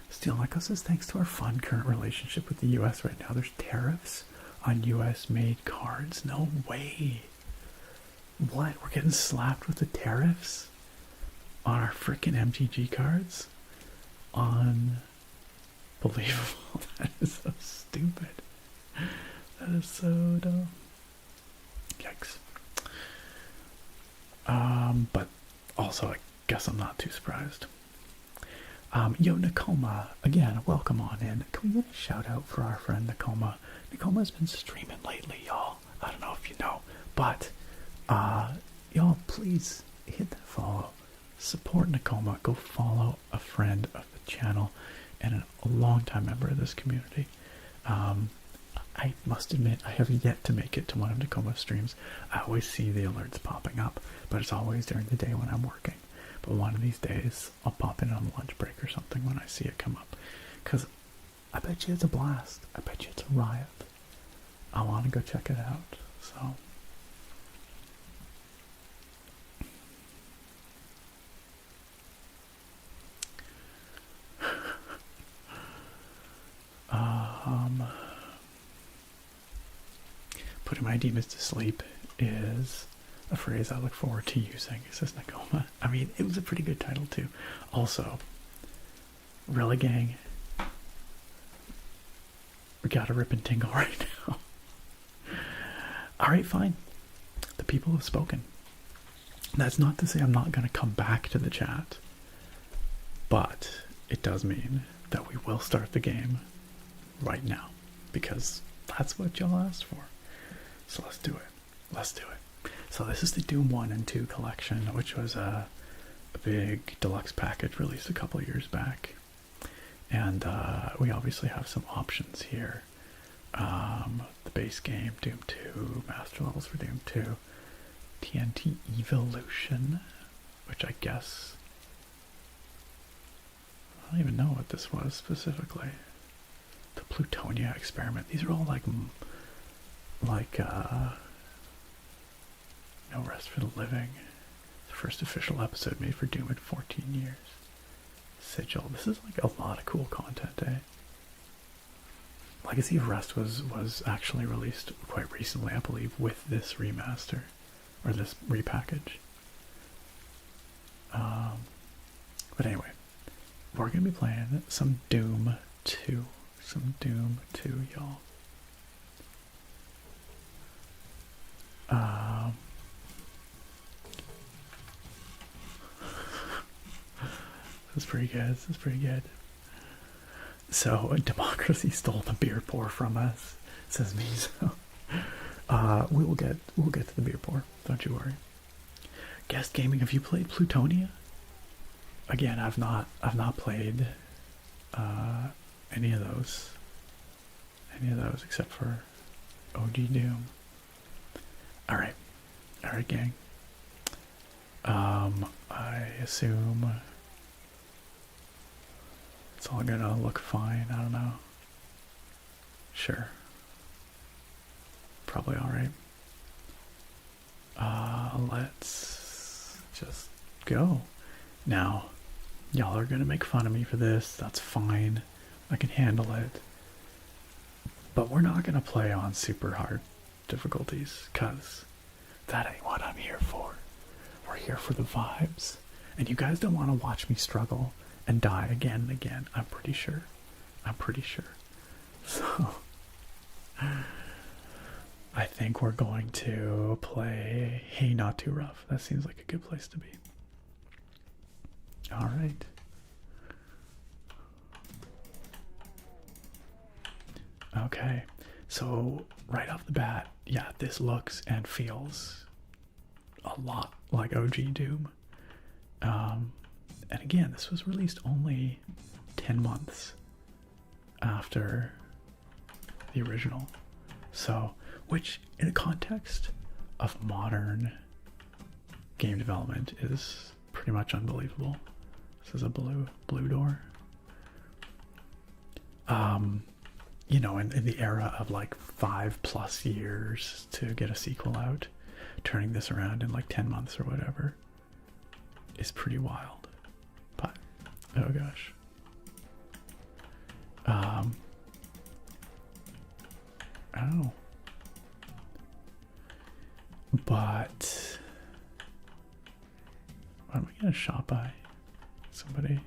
Steel Echo says, thanks to our fun current relationship with the US right now, there's tariffs on US made cards. No way. What? We're getting slapped with the tariffs on our frickin' MTG cards? Unbelievable. That is so stupid. That is so dumb. Yikes. But also, I guess I'm not too surprised. Yo, Nakoma, again, welcome on in. Can we get a shout out for our friend Nakoma? Nakoma's been streaming lately, y'all. I don't know if you know, but y'all, please hit that follow. Support Nakoma. Go follow a friend of the channel and a longtime member of this community. I must admit, I have yet to make it to one of Nakoma's streams. I always see the alerts popping up, but it's always during the day when I'm working. But one of these days, I'll pop in on lunch break or something when I see it come up. Because I bet you it's a blast. I bet you it's a riot. I want to go check it out. So... putting my demons to sleep is a phrase I look forward to using, says Nakoma. I mean, it was a pretty good title too. Also, really gang, we got a rip and tingle right now. Alright, fine. The people have spoken. That's not to say I'm not going to come back to the chat, but it does mean that we will start the game right now, because that's what y'all asked for. So let's do it. Let's do it. So this is the Doom 1 and 2 collection, which was a big deluxe package released a couple years back. And we obviously have some options here. The base game, Doom 2, Master Levels for Doom 2, TNT Evolution, which I guess... I don't even know what this was specifically. The Plutonia Experiment. These are all like No Rest for the Living. The first official episode made for Doom in 14 years. Sigil. This is like a lot of cool content, eh? Legacy of Rest was actually released quite recently, I believe, with this remaster. Or this repackage. But anyway. We're going to be playing some Doom 2. Some Doom 2, y'all. That's pretty good. That's pretty good. So democracy stole the beer pour from us, says me. So we'll get to the beer pour. Don't you worry. Guest gaming. Have you played Plutonia? Again, I've not played any of those. Any of those except for OG Doom. All right, gang. I assume it's all gonna look fine. I don't know. Sure. Probably all right. Let's just go. Now, y'all are gonna make fun of me for this. That's fine. I can handle it. But we're not gonna play on super hard difficulties, cause that ain't what I'm here for. We're here for the vibes. And you guys don't want to watch me struggle and die again and again. I'm pretty sure. So I think we're going to play Hey Not Too Rough. That seems like a good place to be. Alright. Okay. So right off the bat, yeah, this looks and feels a lot like OG Doom. And again, this was released only 10 months after the original. So, which in the context of modern game development is pretty much unbelievable. This is a blue door. You know, in the era of like 5+ years to get a sequel out, turning this around in like 10 months or whatever is pretty wild. But oh gosh. Oh. But what am I gonna shop by? Somebody?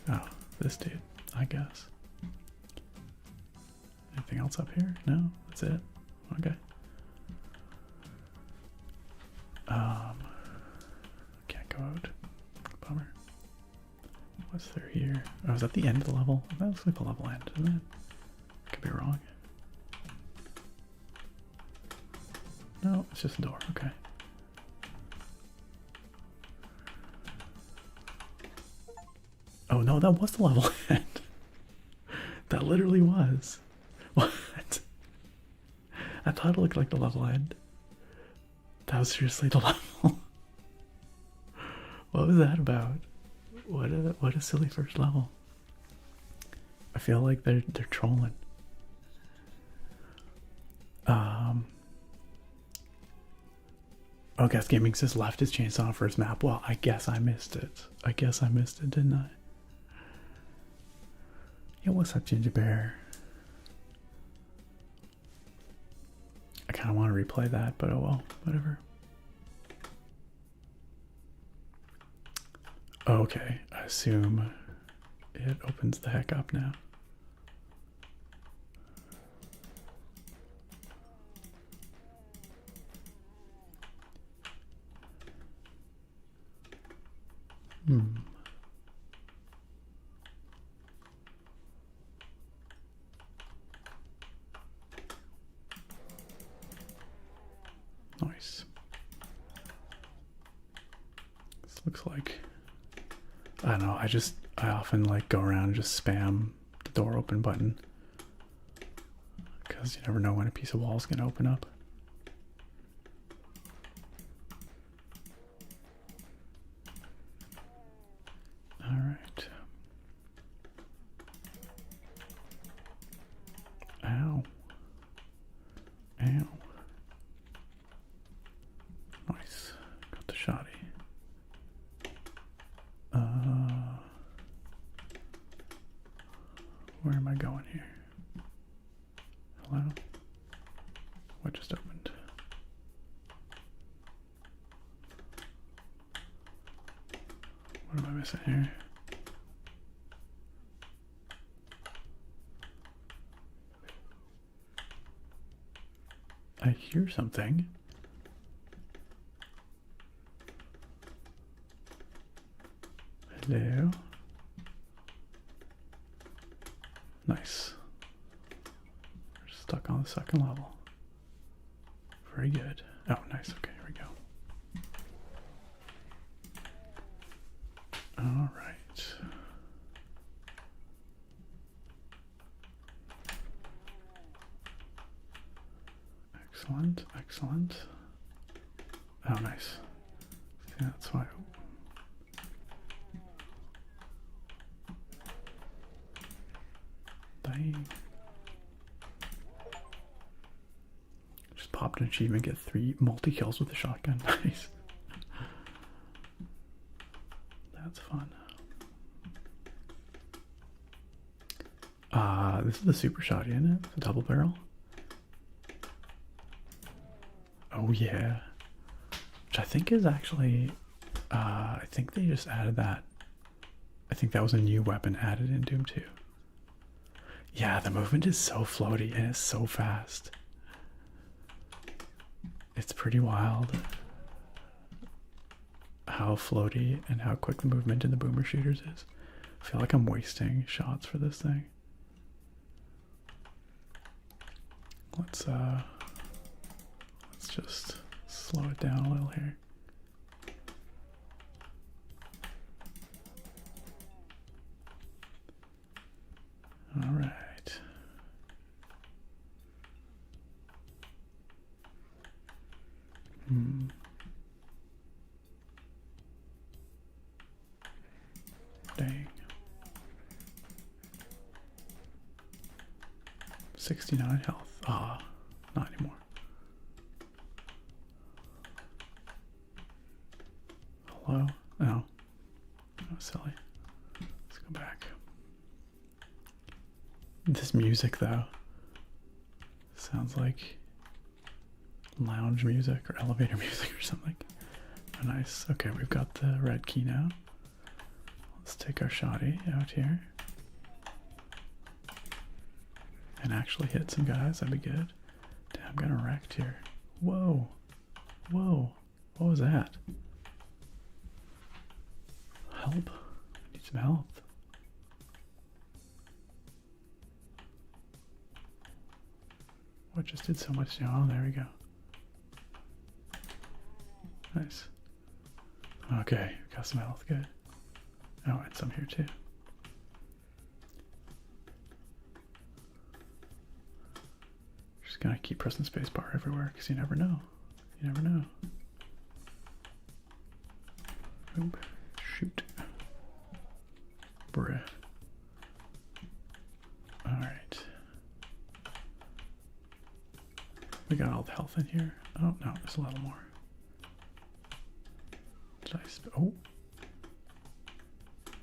Oh, this dude, I guess. Anything else up here? No, that's it. Okay. Can't go out. Bummer. What's there here? Oh, is that the end of the level? That looks like the level end, isn't it? Could be wrong. No, it's just a door. Okay. Oh no, that was the level end. That literally was. What? I thought it looked like the level end. That was seriously the level. What was that about? What a silly first level. I feel like they're trolling. Oh, Guest Gaming says left his chainsaw for his map. Well, I guess I missed it. Didn't I? Yo, what's up, Ginger Bear? I kind of want to replay that, but oh well, whatever. Okay, I assume it opens the heck up now. Nice. This looks like, I don't know, I often like go around and just spam the door open button because you never know when a piece of wall is going to open up. All right. Ow. Ow. Nice. Got the shoddy. Where am I going here? Hello? What just opened? What am I missing here? I hear something. Hello. Nice. We're stuck on the second level. Very good. Oh, nice. Okay, here we go. All right. Excellent, excellent. Oh, nice. See, that's why. Dang. Just popped an achievement, get 3 multi-kills with the shotgun. Nice. That's fun. This is the super shotty, isn't it? The double barrel. Oh yeah. Which I think is actually, I think they just added that. I think that was a new weapon added in Doom 2. Yeah, the movement is so floaty and it's so fast. It's pretty wild how floaty and how quick the movement in the boomer shooters is. I feel like I'm wasting shots for this thing. Let's just slow it down a little here. All right. Dang. 69 health. Ah, not anymore. Hello? No. Oh, silly. Let's go back. This music, though, sounds like lounge music or elevator music or something. Oh, nice. Okay, we've got the red key now. Let's take our shotty out here and actually hit some guys. That'd be good. Damn, I'm getting wrecked here. Whoa. Whoa. What was that? Help. Need some help. What just did so much? Oh, there we go. Nice. Okay, got some health. Good. Oh, and some here too. Just gonna keep pressing spacebar everywhere because you never know. You never know. Oop. Shoot. Bruh. Alright. We got all the health in here. Oh, no, there's a little more. Did I oh.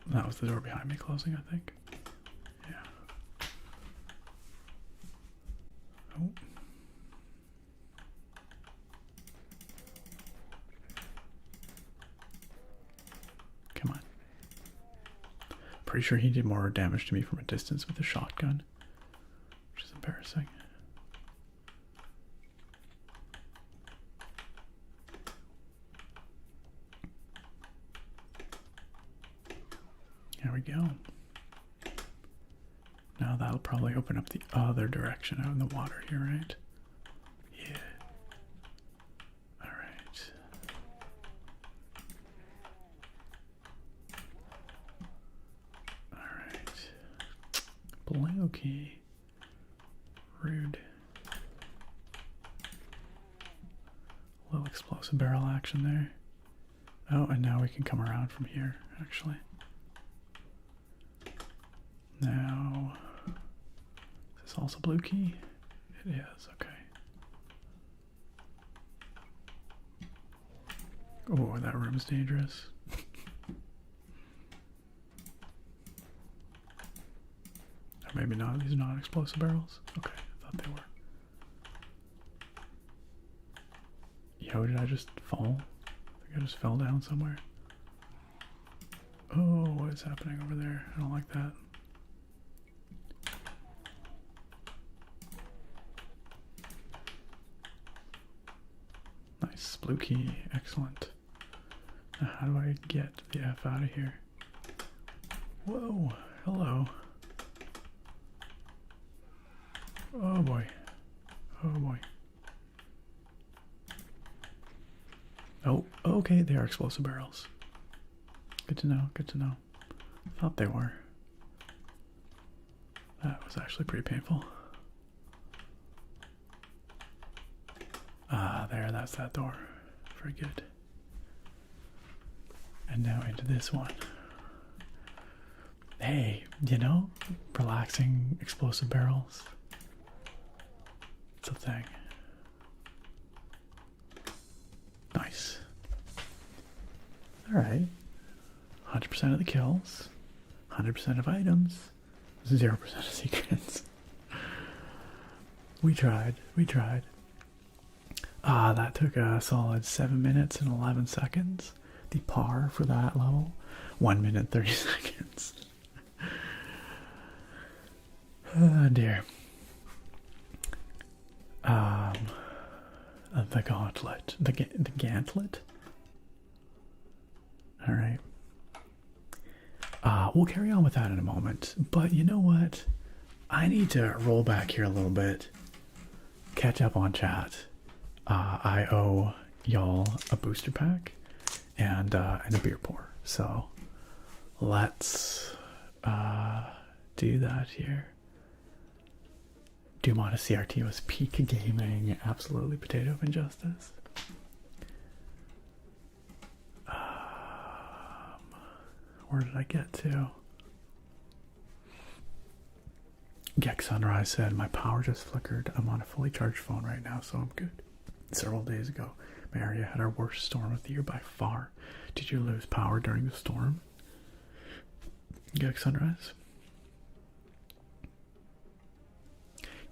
That was the door behind me closing, I think. Yeah. Oh. Come on. Pretty sure he did more damage to me from a distance with a shotgun, which is embarrassing. There we go. Now that'll probably open up the other direction out in the water here, right? Yeah. Alright. Alright. Blue key. Rude. A little explosive barrel action there. Oh, and now we can come around from here, actually. Now, is this also blue key? It is, okay. Oh, that room's dangerous. Or maybe not, these are not explosive barrels. Okay, I thought they were. Yo, did I just fall? I think I just fell down somewhere. Oh, what is happening over there? I don't like that. Nice, blue key, excellent. Now how do I get the F out of here? Whoa, hello. Oh boy. Oh boy. Oh, okay, they are explosive barrels. Good to know, good to know. Thought they were. That was actually pretty painful. Ah, there, that's that door. Very good. And now into this one. Hey, you know, relaxing explosive barrels. It's a thing. Nice. Alright. 100% of the kills. 100% of items. 0% of secrets. We tried. We tried. Ah, that took a solid 7 minutes and 11 seconds. The par for that level. 1 minute 30 seconds. Oh dear. The gauntlet. The gauntlet? Alright. We'll carry on with that in a moment. But you know what? I need to roll back here a little bit. Catch up on chat. I owe y'all a booster pack and a beer pour. So let's do that here. Doom on a CRT was peak gaming. Absolutely potato of injustice. Where did I get to? Gex Sunrise said, my power just flickered. I'm on a fully charged phone right now, so I'm good. Several days ago, my area had our worst storm of the year by far. Did you lose power during the storm? Gex Sunrise.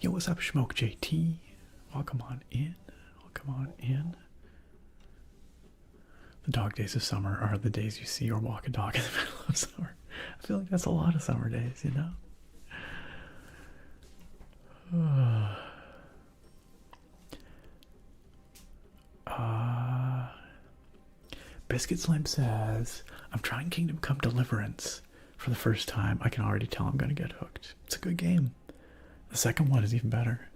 Yo, what's up, Smoke JT? Welcome on in. Welcome on in. The dog days of summer are the days you see or walk a dog in the middle of summer. I feel like that's a lot of summer days, you know? Biscuit Slim says, I'm trying Kingdom Come Deliverance for the first time. I can already tell I'm going to get hooked. It's a good game. The second one is even better.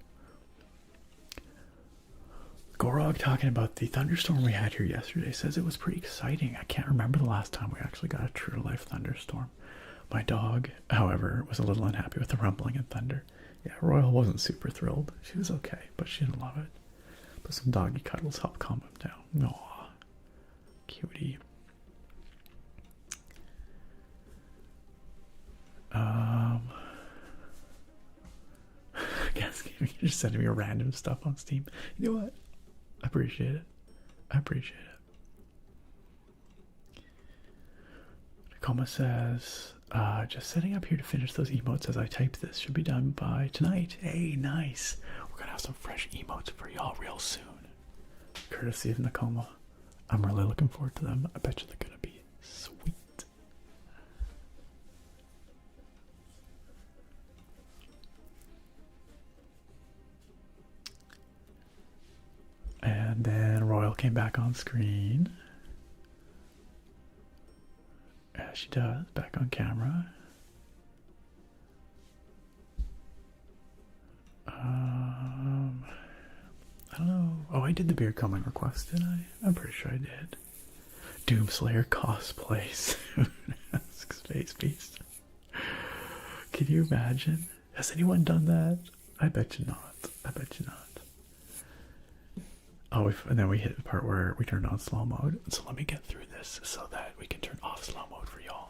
Gorog, talking about the thunderstorm we had here yesterday, says it was pretty exciting. I can't remember the last time we actually got a true life thunderstorm. My dog, however, was a little unhappy with the rumbling and thunder. Yeah, Royal wasn't super thrilled. She was okay, but she didn't love it. But some doggy cuddles helped calm him down. Aww. Cutie. I guess you're just sending me random stuff on Steam. You know what? I appreciate it. I appreciate it. Nakoma says, just setting up here to finish those emotes as I type this. Should be done by tonight. Hey, nice. We're gonna have some fresh emotes for y'all real soon. Courtesy of Nakoma. I'm really looking forward to them. I bet you they're gonna be sweet. And then Royal came back on screen. As she does, back on camera. I don't know. Oh, I did the beer coming request, didn't I? I'm pretty sure I did. Doomslayer cosplay soon. Space Beast. Can you imagine? Has anyone done that? I bet you not. I bet you not. Oh, and then we hit the part where we turned on slow mode. So let me get through this so that we can turn off slow mode for y'all.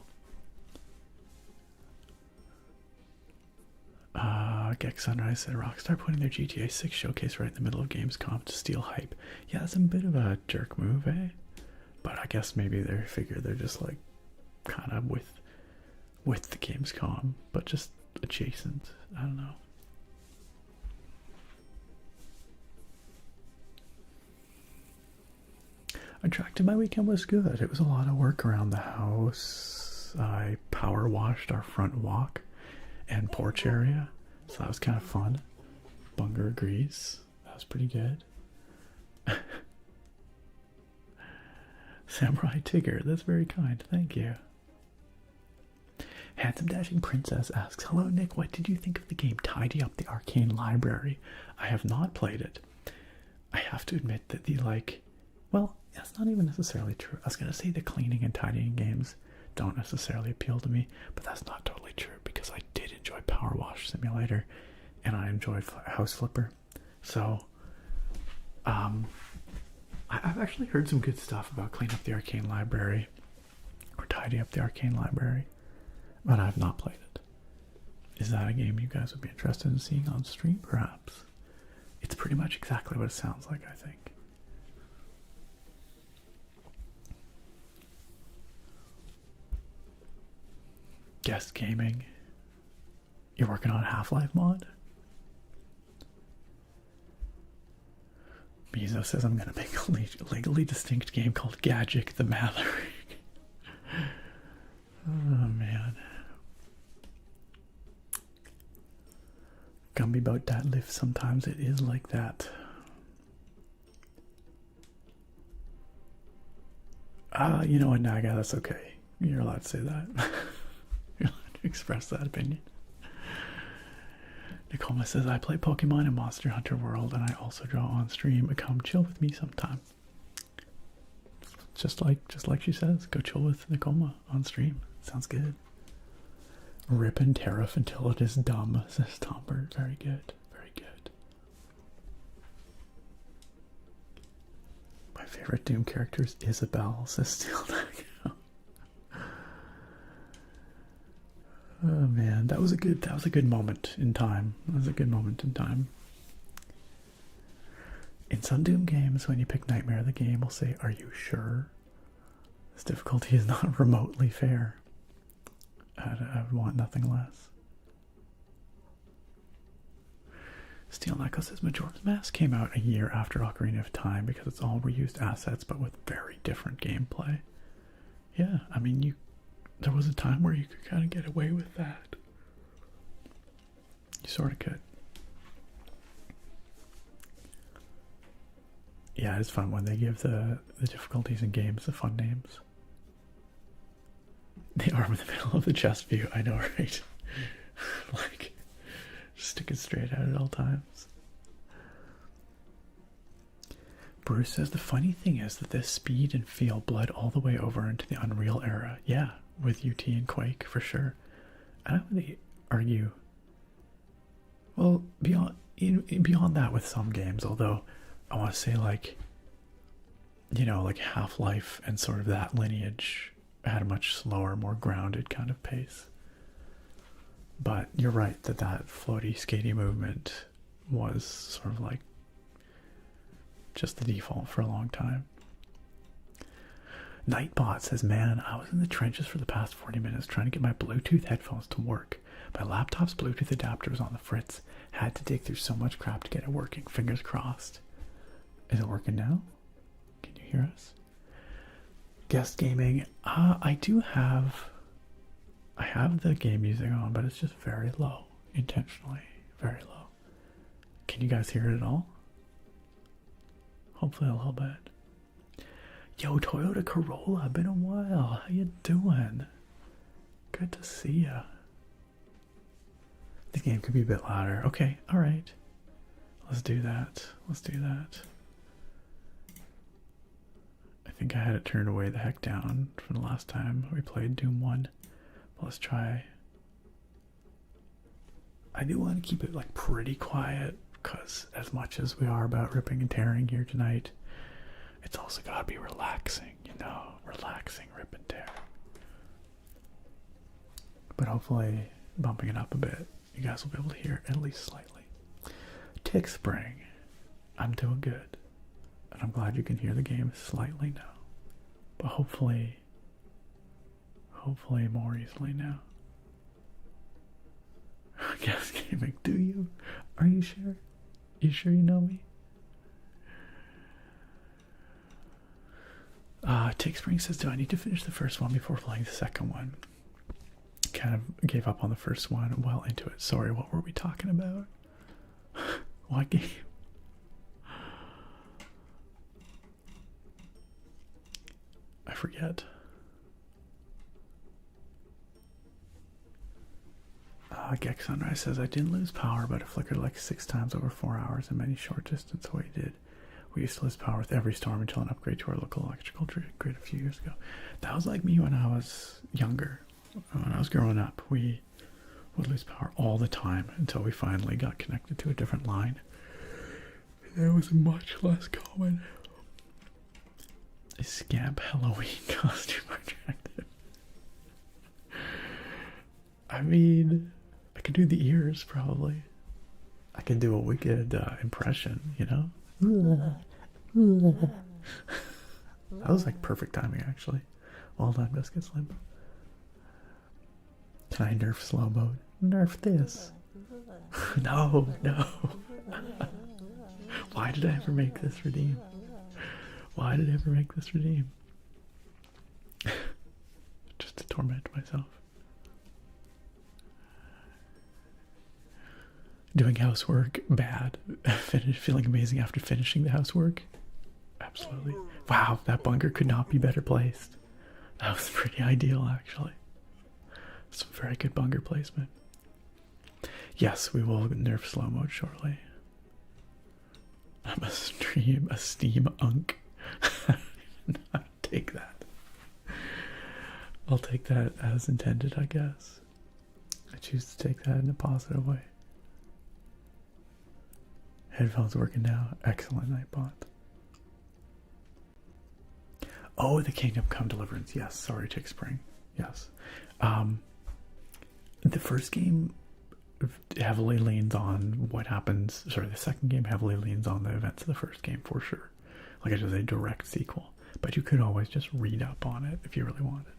Gex Sunrise said Rockstar putting their GTA 6 showcase right in the middle of Gamescom to steal hype. Yeah, that's a bit of a jerk move, eh? But I guess maybe they figure they're just like kind of with the Gamescom, but just adjacent. I don't know. I tracked it. My weekend was good. It was a lot of work around the house. I power washed our front walk and porch area, so that was kind of fun. Bunger agrees. That was pretty good. Samurai Tigger, that's very kind. Thank you. Handsome Dashing Princess asks, hello Nick, what did you think of the game Tidy Up the Arcane Library? I have not played it. I have to admit that well, that's not even necessarily true. I was going to say the cleaning and tidying games don't necessarily appeal to me, but that's not totally true because I did enjoy Power Wash Simulator and I enjoyed House Flipper. So, I've actually heard some good stuff about Clean Up the Arcane Library or Tidy Up the Arcane Library, but I have not played it. Is that a game you guys would be interested in seeing on stream, perhaps? It's pretty much exactly what it sounds like, I think. Guest Gaming. You're working on a Half-Life mod? Mizo says I'm gonna make a legally distinct game called Gadget the Mathering. Oh man. Gumby about that lift, sometimes it is like that. You know what, Naga, that's okay. You're allowed to say that. You're allowed to express that opinion. Nicole says, I play Pokemon in Monster Hunter World and I also draw on stream. Come chill with me sometime. Just like she says, go chill with Nicole on stream. Sounds good. Rip and Tariff until it is dumb, says Tombert. Very good. Very good. My favorite Doom character is Isabelle, says Steel. Oh man, that was a good moment in time. That was a good moment in time. In some Doom games, when you pick Nightmare, the game will say, "Are you sure?" This difficulty is not remotely fair. I would want nothing less. Steel Echo says Majora's Mask came out a year after Ocarina of Time because it's all reused assets but with very different gameplay. Yeah, I mean, there was a time where you could kind of get away with that. You sort of could. Yeah, it's fun when they give the difficulties in games the fun names. The arm in the middle of the chest view, I know, right? Like, stick it straight out at all times. Bruce says the funny thing is that this speed and feel bled all the way over into the Unreal era. Yeah, with UT and Quake, for sure. I don't really argue. Well, beyond that with some games, although I want to say, like, you know, like Half-Life and sort of that lineage had a much slower, more grounded kind of pace. But you're right that floaty, skatey movement was sort of like just the default for a long time. Nightbot says, man, I was in the trenches for the past 40 minutes trying to get my Bluetooth headphones to work. My laptop's Bluetooth adapter was on the fritz. Had to dig through so much crap to get it working. Fingers crossed. Is it working now? Can you hear us? Guest Gaming. I have the game music on, but it's just very low. Intentionally. Very low. Can you guys hear it at all? Hopefully a little bit. Yo, Toyota Corolla, been a while. How you doing? Good to see ya. The game could be a bit louder. Okay, alright. Let's do that. Let's do that. I think I had it turned way the heck down from the last time we played Doom 1. But let's try. I do want to keep it like pretty quiet, because as much as we are about ripping and tearing here tonight, it's also got to be relaxing, you know, relaxing rip and tear. But hopefully bumping it up a bit, you guys will be able to hear at least slightly. Tick Spring, I'm doing good. And I'm glad you can hear the game slightly now. But hopefully more easily now. Guess Gaming, do you? Are you sure? You sure you know me? Tick Spring says, do I need to finish the first one before playing the second one? Kind of gave up on the first one well into it. Sorry, what were we talking about? What game? I forget. Gex Sunrise says, I didn't lose power, but it flickered like 6 times over 4 hours and many short distance away did. We used to lose power with every storm until an upgrade to our local electrical grid a few years ago. That was like me when I was younger. When I was growing up, we would lose power all the time until we finally got connected to a different line. It was much less common. A scamp Halloween costume attractive. I mean, I could do the ears probably. I could do a wicked impression, you know? That was like perfect timing actually. Well done, Biscuit Slim. Can I nerf slow mode? Nerf this. No, no. Why did I ever make this redeem? Why did I ever make this redeem? Just to torment myself. Doing housework, bad. Feeling amazing after finishing the housework. Absolutely. Wow, that bunker could not be better placed. That was pretty ideal, actually. Some very good bunker placement. Yes, we will nerf slow mode shortly. I'm a steam unk. I'll take that. I'll take that as intended, I guess. I choose to take that in a positive way. Headphones working now. Excellent, Nightbot. Oh, the Kingdom Come Deliverance. Yes, sorry, Tick Spring. Yes. The first game heavily leans on what happens. Sorry, the second game heavily leans on the events of the first game for sure. Like it is a direct sequel. But you could always just read up on it if you really wanted.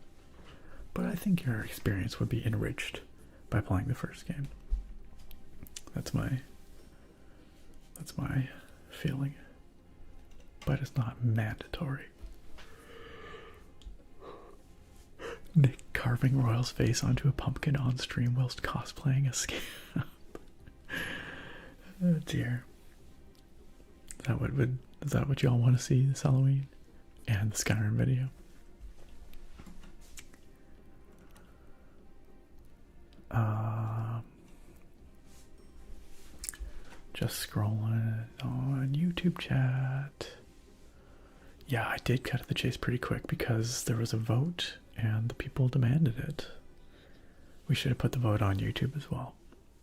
But I think your experience would be enriched by playing the first game. That's my feeling. But it's not mandatory. Nick carving Royal's face onto a pumpkin on stream whilst cosplaying a scamp. Oh dear. Is that what y'all want to see this Halloween? And the Skyrim video. Just scrolling on YouTube chat. Yeah, I did cut to the chase pretty quick because there was a vote and the people demanded it. We should have put the vote on YouTube as well.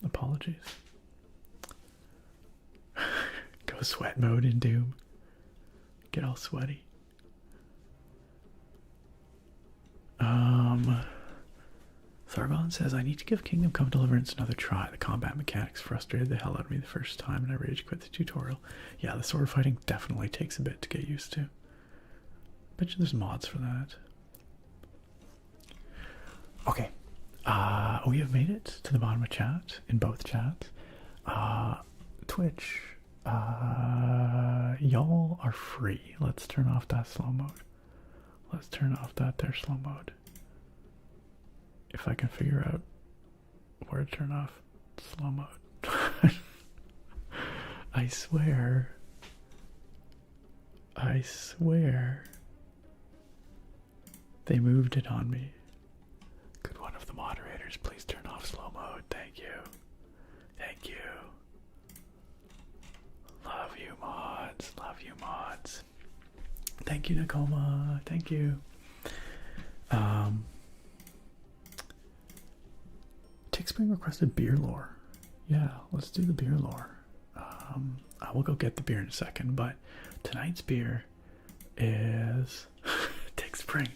Apologies. Go sweat mode in Doom. Get all sweaty. Sargon says, I need to give Kingdom Come Deliverance another try. The combat mechanics frustrated the hell out of me the first time and I rage quit the tutorial. Yeah, the sword fighting definitely takes a bit to get used to. Bet you there's mods for that. Okay. We have made it to the bottom of chat, in both chats. Twitch. Y'all are free. Let's turn off that slow mode. Let's turn off that there slow mode. If I can figure out where to turn off slow mode. I swear. They moved it on me. Could one of the moderators please turn off slow mode? Thank you. Thank you. Love you, mods. Love you, mods. Thank you, Nakoma. Thank you. Tick Spring requested beer lore. Yeah, let's do the beer lore. I will go get the beer in a second, but tonight's beer is Tick Spring.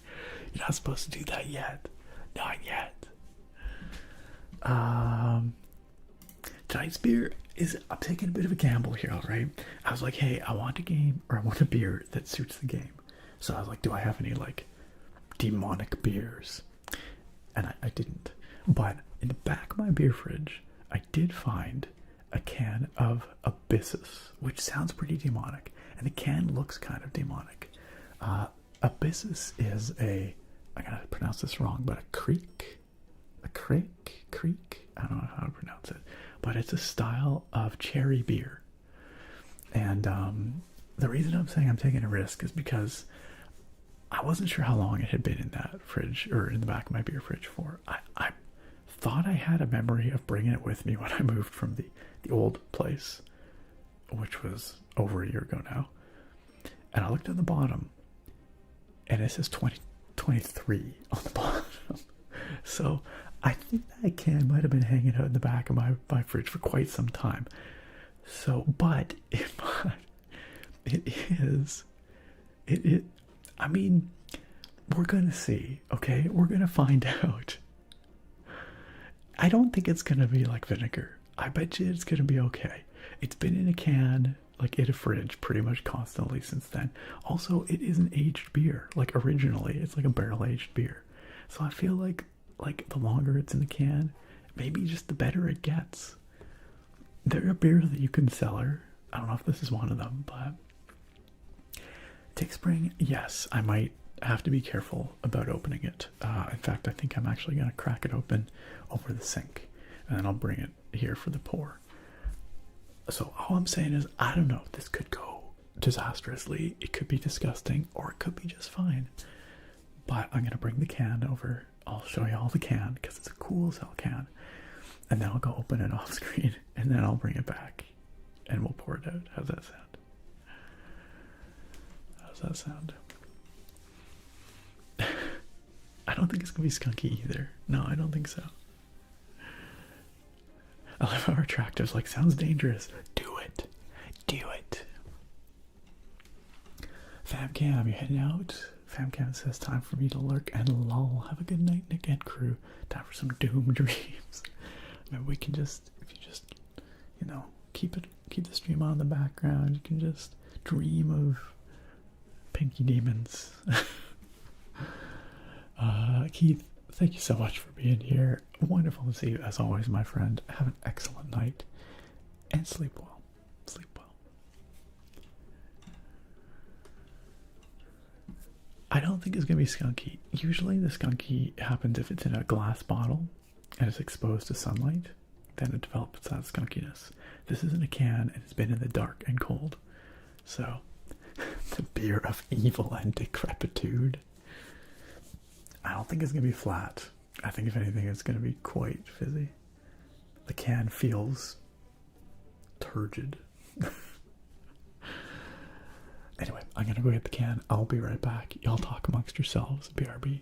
You're not supposed to do that yet. Not yet. Tonight's beer is, I'm taking a bit of a gamble here, alright? I was like, hey, I want a beer that suits the game. So I was like, do I have any like demonic beers? And I didn't. But in the back of my beer fridge, I did find a can of Abyssus, which sounds pretty demonic. And the can looks kind of demonic. Abyssus is I'm gonna pronounce this wrong, but a creek. I don't know how to pronounce it. But it's a style of cherry beer. And the reason I'm saying I'm taking a risk is because I wasn't sure how long it had been in that fridge, or in the back of my beer fridge for. I thought I had a memory of bringing it with me when I moved from the old place, which was over a year ago now. And I looked at the bottom, and it says 2023 on the bottom. So I think that can might have been hanging out in the back of my fridge for quite some time. So, but I mean, we're gonna see, okay? We're gonna find out. I don't think it's gonna be like vinegar. I bet you it's gonna be okay. It's been in a can, like in a fridge, pretty much constantly since then. Also, it is an aged beer. Like originally, it's like a barrel-aged beer. So I feel like the longer it's in the can, maybe just the better it gets. There are beers that you can cellar. I don't know if this is one of them, but Tick Spring, yes, I might have to be careful about opening it. In fact, I think I'm actually going to crack it open over the sink, and then I'll bring it here for the pour. So all I'm saying is, I don't know, this could go disastrously, it could be disgusting, or it could be just fine. But I'm going to bring the can over. I'll show you all the can, because it's a cool as hell can. And then I'll go open it off screen, and then I'll bring it back, and we'll pour it out. How's that sound? How's that sound? I don't think it's going to be skunky either. No, I don't think so. I love how our Attractive's like, sounds dangerous. Do it. Do it. Famcam, you heading out? Famcam says, time for me to lurk and lull. Have a good night, Nick and crew. Time for some doom dreams. Maybe we can just, if you just, you know, keep the stream on in the background, you can just dream of pinky demons. Keith, thank you so much for being here. Wonderful to see you as always, my friend. Have an excellent night and sleep well. Sleep well. I don't think it's gonna be skunky. Usually the skunky happens if it's in a glass bottle and it's exposed to sunlight, then it develops that skunkiness. This is in a can and it's been in the dark and cold. So, the beer of evil and decrepitude. I don't think it's going to be flat. I think if anything it's going to be quite fizzy. The can feels turgid. Anyway, I'm going to go get the can. I'll be right back. Y'all talk amongst yourselves. BRB.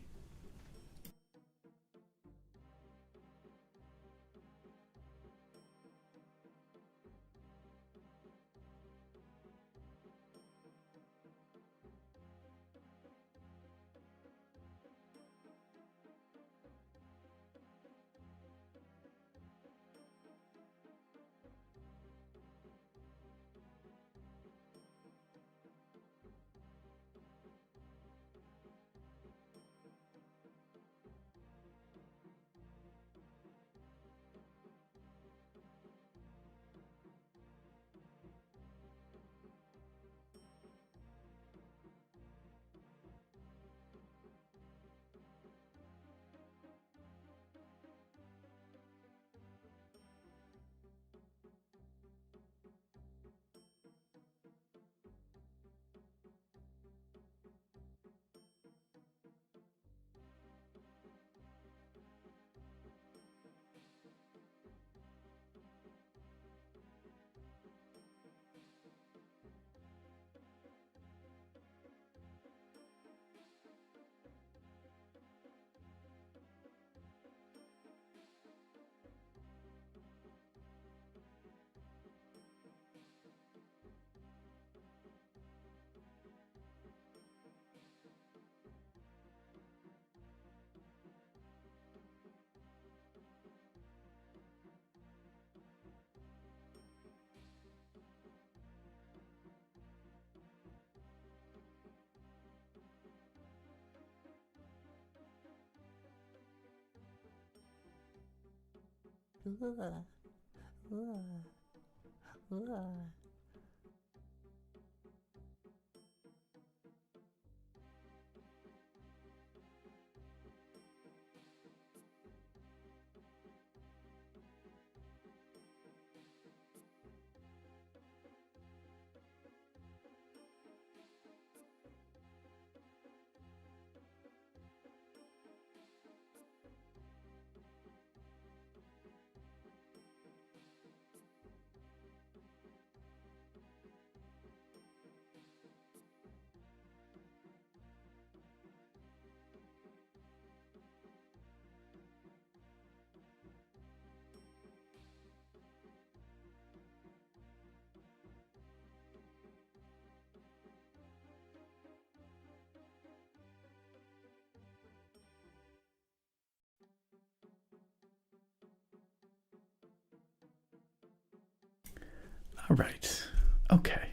All right. Okay.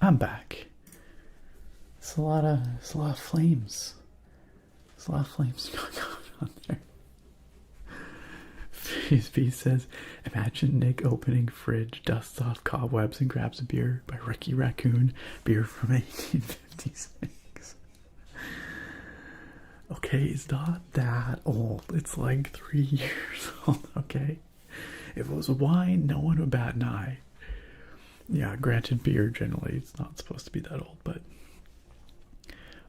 I'm back. It's a lot of flames. There's a lot of flames going on there. B says, imagine Nick opening fridge, dusts off cobwebs, and grabs a beer by Ricky Raccoon, beer from 1856. Okay, it's not that old. It's like 3 years old, okay? If it was wine, no one would bat an eye. Yeah, granted, beer generally, it's not supposed to be that old, but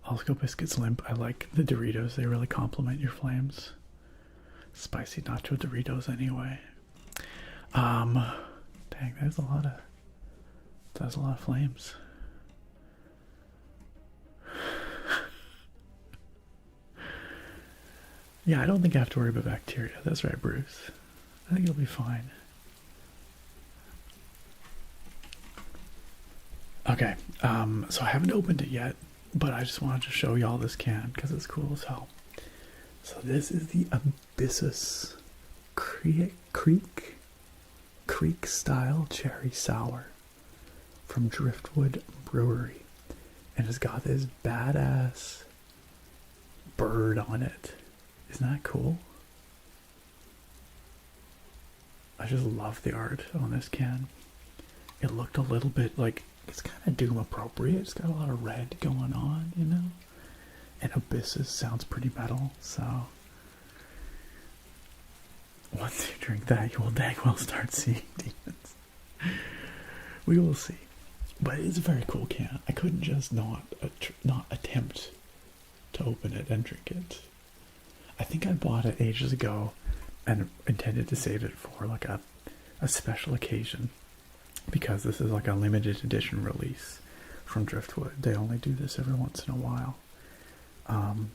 Osco Biscuits Limp, I like the Doritos. They really complement your flames. Spicy nacho Doritos anyway. Dang, that's a lot of flames. Yeah, I don't think I have to worry about bacteria. That's right, Bruce. I think it'll be fine. Okay, so I haven't opened it yet, but I just wanted to show y'all this can because it's cool as hell. So this is the Abyssus Creek style cherry sour from Driftwood Brewery, and it's got this badass bird on it. Isn't that cool? I just love the art on this can. It looked a little bit like, it's kind of Doom appropriate. It's got a lot of red going on, you know? And Abyssus sounds pretty metal, so once you drink that, you will dang well start seeing demons. We will see. But it's a very cool can. I couldn't just not attempt to open it and drink it. I think I bought it ages ago and intended to save it for like a special occasion, because this is like a limited edition release from Driftwood. They only do this every once in a while. And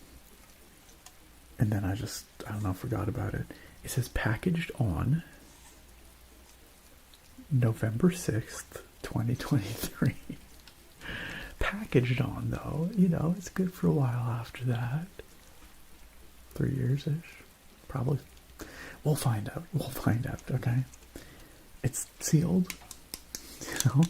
then I don't know, forgot about it. It says packaged on November 6th, 2023. Packaged on, though, you know, it's good for a while after that. 3 years-ish, probably. We'll find out. We'll find out, okay? It's sealed, you know?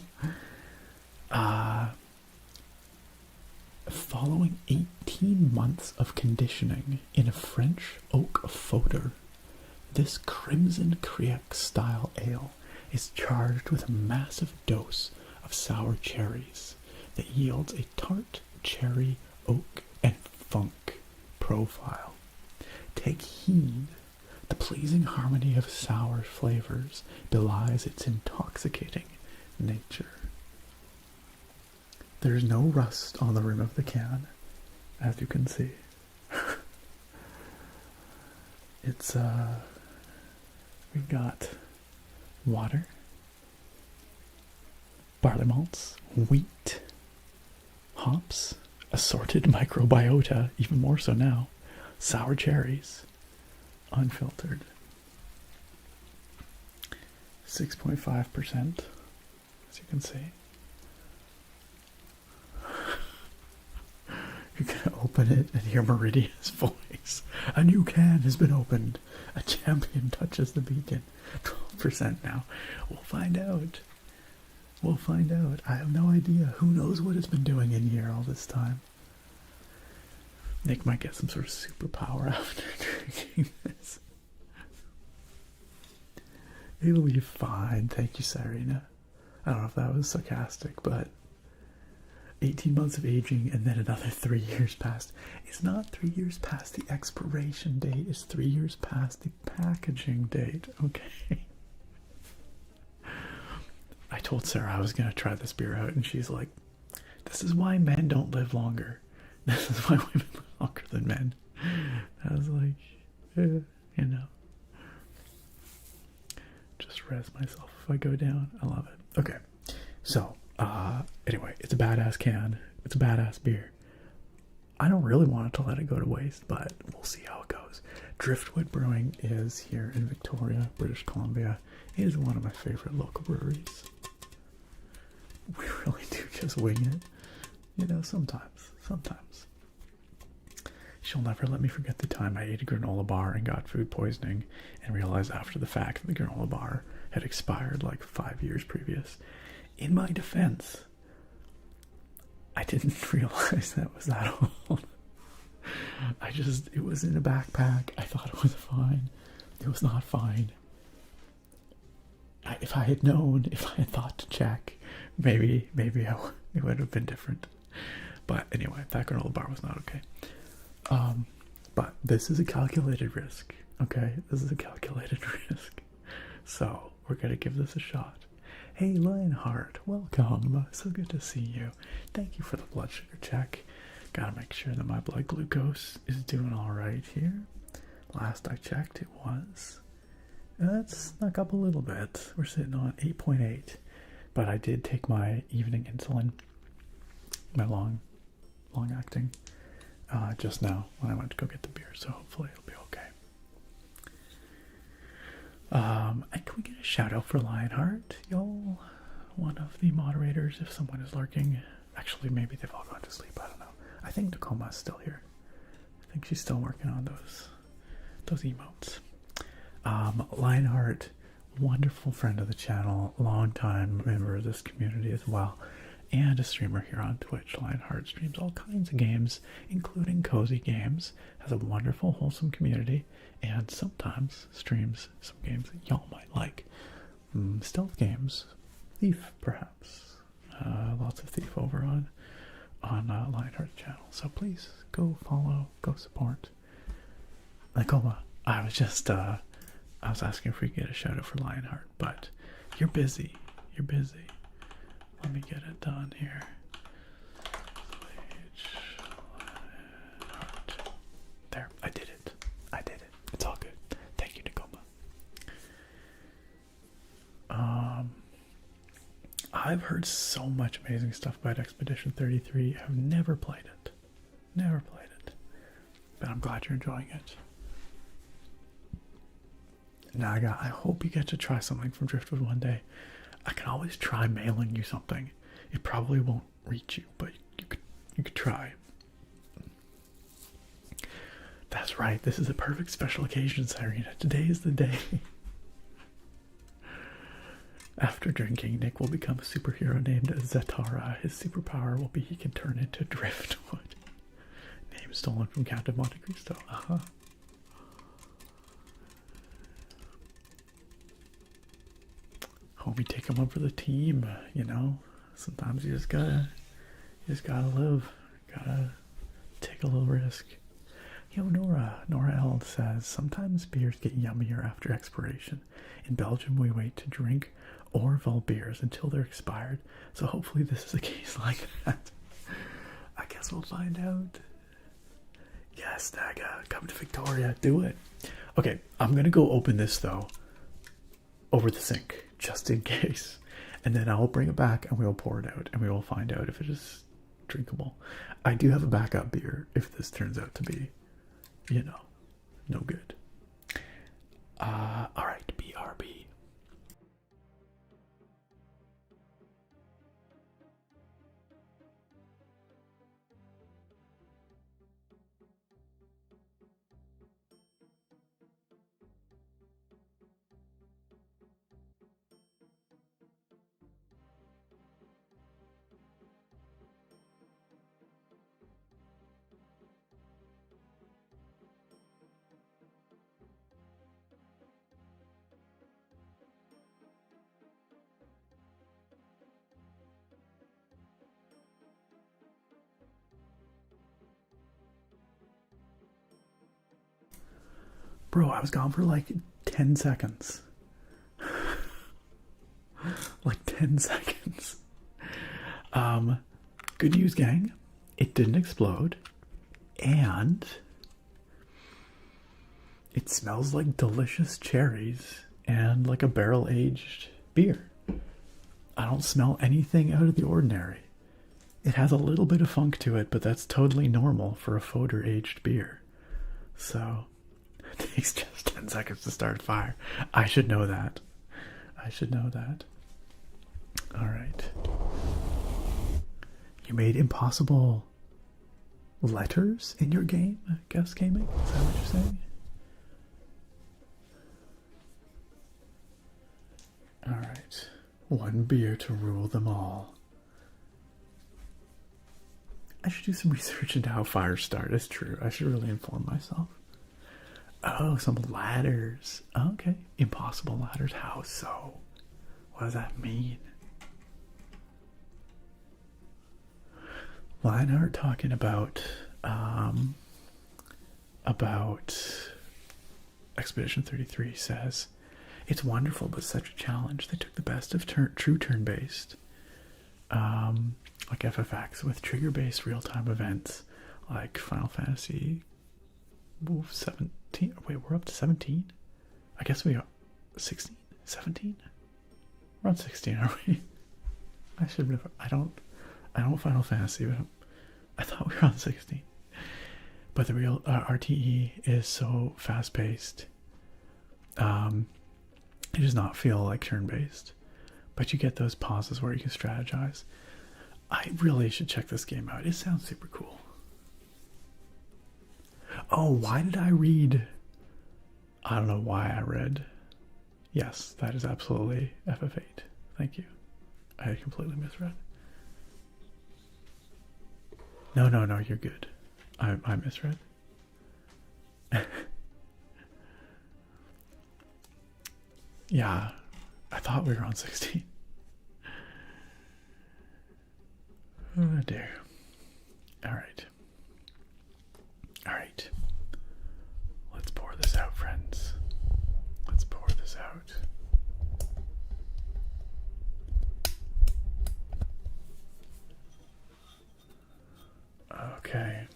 Following 18 months of conditioning in a French oak fodder, this Crimson Creek style ale is charged with a massive dose of sour cherries that yields a tart cherry, oak, and funk profile. Take heed, the pleasing harmony of sour flavors belies its intoxicating nature. There's no rust on the rim of the can, as you can see. It's, we've got water, barley malts, wheat, hops, assorted microbiota, even more so now, sour cherries, unfiltered, 6.5%, as you can see. You're gonna open it and hear Meridian's voice. A new can has been opened. A champion touches the beacon. 12% now. We'll find out. We'll find out. I have no idea. Who knows what it's been doing in here all this time? Nick might get some sort of superpower after drinking this. It'll be fine. Thank you, Sarina. I don't know if that was sarcastic, but 18 months of aging and then another 3 years past. It's not 3 years past the expiration date. It's 3 years past the packaging date. Okay. I told Sarah I was going to try this beer out, and she's like, this is why men don't live longer. This is why women live longer than men. I was like, you know. Just rest myself if I go down. I love it. Okay. So, anyway, it's a badass can. It's a badass beer. I don't really want it to let it go to waste, but we'll see how it goes. Driftwood Brewing is here in Victoria, British Columbia. It is one of my favorite local breweries. We really do just wing it. You know, sometimes. She'll never let me forget the time I ate a granola bar and got food poisoning and realized after the fact that the granola bar had expired like 5 years previous. In my defense, I didn't realize that was that old. It was in a backpack. I thought it was fine. It was not fine. If I had known, if I had thought to check, maybe it would have been different. But anyway, that granola bar was not okay. But this is a calculated risk, okay? This is a calculated risk. So we're gonna give this a shot. Hey, Lionheart, welcome. So good to see you. Thank you for the blood sugar check. Gotta make sure that my blood glucose is doing all right here. Last I checked, it was. It's snuck up a little bit. We're sitting on 8.8, but I did take my evening insulin, my long-acting, just now when I went to go get the beer. So hopefully it'll be okay. And can we get a shout out for Lionheart, y'all? One of the moderators, if someone is lurking. Actually, maybe they've all gone to sleep. I don't know. I think Tacoma's still here. I think she's still working on those emotes. Lionheart, wonderful friend of the channel, long-time member of this community as well, and a streamer here on Twitch. Lionheart streams all kinds of games, including cozy games, has a wonderful, wholesome community, and sometimes streams some games that y'all might like. Stealth games, Thief, perhaps. Lots of Thief over on Lionheart's channel. So please go follow, go support. Nakoma, I was just I was asking if we could get a shout out for Lionheart, but you're busy. You're busy. Let me get it done here. There, I did it. I did it. It's all good. Thank you, Nakoma. I've heard so much amazing stuff about Expedition 33. I've never played it. Never played it. But I'm glad you're enjoying it. Naga, I hope you get to try something from Driftwood one day. I can always try mailing you something. It probably won't reach you, but you could try. That's right, this is a perfect special occasion, Cyrena. Today is the day. After drinking, Nick will become a superhero named Zetara. His superpower will be he can turn into driftwood. Name stolen from Count of Monte Cristo. Homie, take him up for the team, you know? Sometimes you just gotta live. Gotta take a little risk. Yo, Nora L says, sometimes beers get yummier after expiration. In Belgium, we wait to drink Orval beers until they're expired. So hopefully this is a case like that. I guess we'll find out. Yes, Naga, come to Victoria, do it. Okay, I'm gonna go open this though, over the sink, just in case. And then I'll bring it back and we'll pour it out and we will find out if it is drinkable. I do have a backup beer if this turns out to be, you know, no good. Alright, BRB. Bro, I was gone for like 10 seconds. Like 10 seconds. Good news, gang. It didn't explode. And it smells like delicious cherries and like a barrel-aged beer. I don't smell anything out of the ordinary. It has a little bit of funk to it, but that's totally normal for a Foder-aged beer. So it takes just 10 seconds to start a fire. I should know that. I should know that. Alright. You made impossible letters in your game, Guess Gaming? Is that what you're saying? Alright. One beer to rule them all. I should do some research into how fires start. It's true. I should really inform myself. Oh, some ladders. Okay. Impossible ladders. How so? What does that mean? Lionheart talking about Expedition 33 says, it's wonderful but such a challenge. They took the best of true turn-based, like FFX, with trigger-based real-time events like Final Fantasy 17. Wait, we're up to 17? I guess we are 16? 17? We're on 16, are we? I should have. I don't Final Fantasy, but I thought we were on 16. But the real RTE is so fast-paced. It does not feel like turn-based, but you get those pauses where you can strategize. I really should check this game out. It sounds super cool. Oh, why did I read? I don't know why I read. Yes, that is absolutely FF8. Thank you. I completely misread. No, you're good. I misread. Yeah, I thought we were on 16. Oh dear. Alright. Alright. Let's pour this out, friends. Let's pour this out. Okay.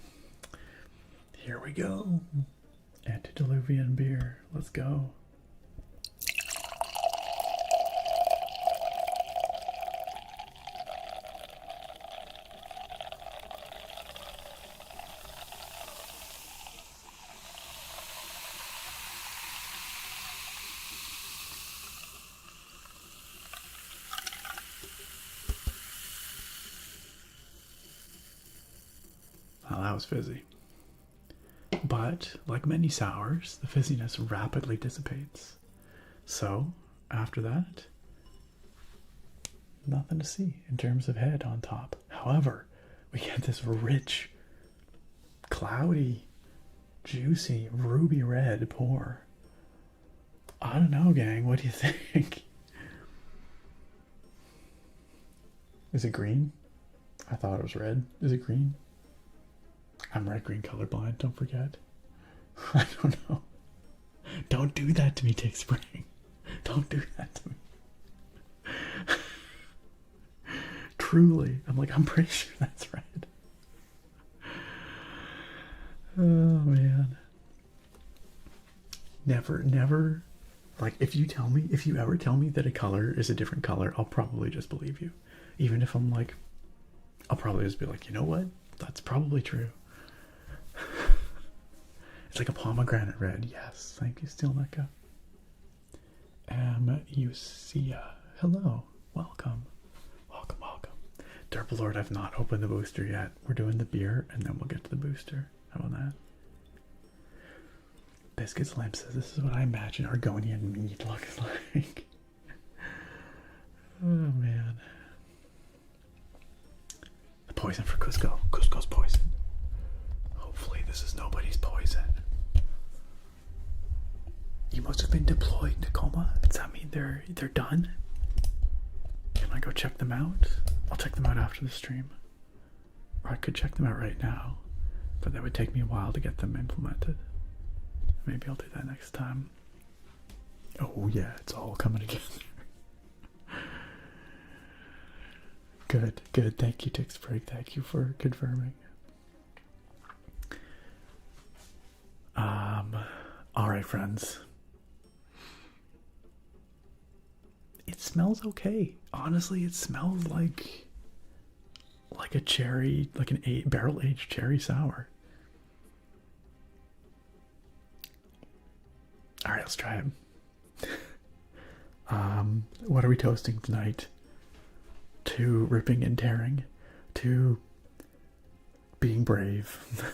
Here we go. Antediluvian beer. Let's go. Well, that was fizzy. But, like many sours, the fizziness rapidly dissipates. So, after that, nothing to see in terms of head on top. However, we get this rich, cloudy, juicy, ruby red pour. I don't know, gang. What do you think? Is it green? I thought it was red. Is it green? I'm red-green colorblind, don't forget. I don't know. Don't do that to me, Take Spring. Don't do that to me. Truly. I'm pretty sure that's red. Oh, man. Never. Like, if you ever tell me that a color is a different color, I'll probably just believe you. Even if I'm like, I'll probably just be like, you know what? That's probably true. It's like a pomegranate red. Yes. Thank you, Steel Mecca. Ucia. Hello. Welcome. Welcome. Derpal Lord, I've not opened the booster yet. We're doing the beer and then we'll get to the booster. How about that? Biscuits Lamp says this is what I imagine Argonian mead looks like. Oh man. The poison for Cusco. Cusco's poison. Hopefully this is nobody's poison. You must have been deployed, Tacoma. Does that mean they're done? Can I go check them out? I'll check them out after the stream. Or I could check them out right now. But that would take me a while to get them implemented. Maybe I'll do that next time. Oh yeah, it's all coming together. Good. Thank you, Tixbreak. Thank you for confirming. Alright, friends. It smells okay. Honestly, it smells like a cherry, like an barrel-aged cherry sour. Alright, let's try it. What are we toasting tonight? To ripping and tearing. To being brave.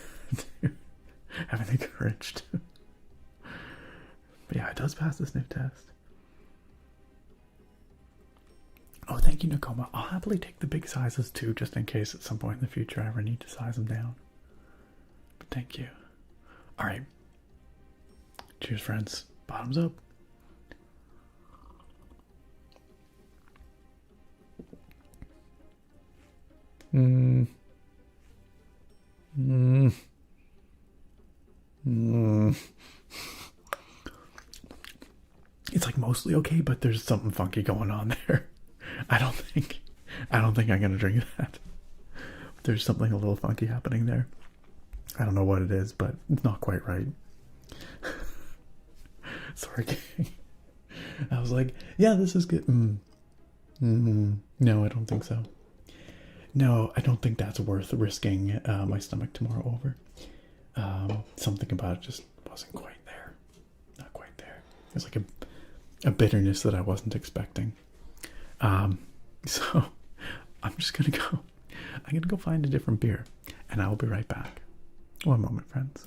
To having the courage to. But yeah, it does pass the sniff test. Oh, thank you, Nakoma. I'll happily take the big sizes too, just in case at some point in the future I ever need to size them down. But thank you. All right. Cheers, friends. Bottoms up. It's like mostly okay, but there's something funky going on there. I don't think I'm gonna drink that. There's something a little funky happening there. I don't know what it is, but it's not quite right. Sorry, gang. I was like, yeah, this is good. No, I don't think so. No, I don't think that's worth risking my stomach tomorrow over. Something about it just wasn't quite there. Not quite there. It was like a bitterness that I wasn't expecting. So I'm just gonna go. I'm gonna go find a different beer, and I will be right back. One moment, friends.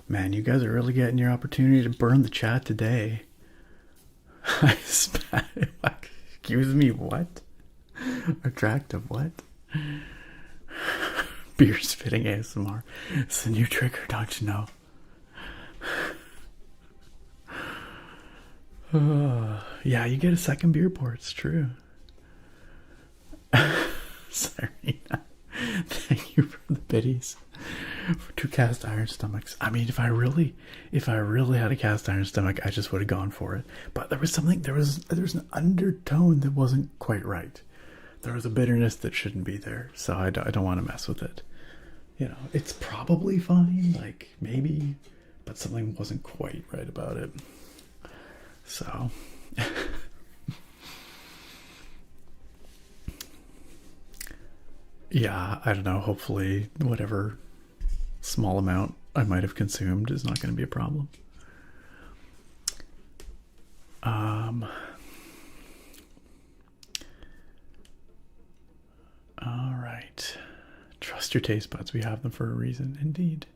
Man, you guys are really getting your opportunity to burn the chat today. I spat. Excuse me, what? Attractive what? Beer spitting ASMR. It's a new trigger, don't you know? Yeah, you get a second beer pour, it's true. Serena, thank you for the biddies. For 2 cast iron stomachs. I mean, if I really had a cast iron stomach, I just would have gone for it. But there was an undertone that wasn't quite right. There was a bitterness that shouldn't be there, so I don't want to mess with it. You know, it's probably fine, like maybe, but something wasn't quite right about it. So. Yeah, I don't know. Hopefully, whatever small amount I might have consumed is not going to be a problem. All right. Trust your taste buds. We have them for a reason, indeed.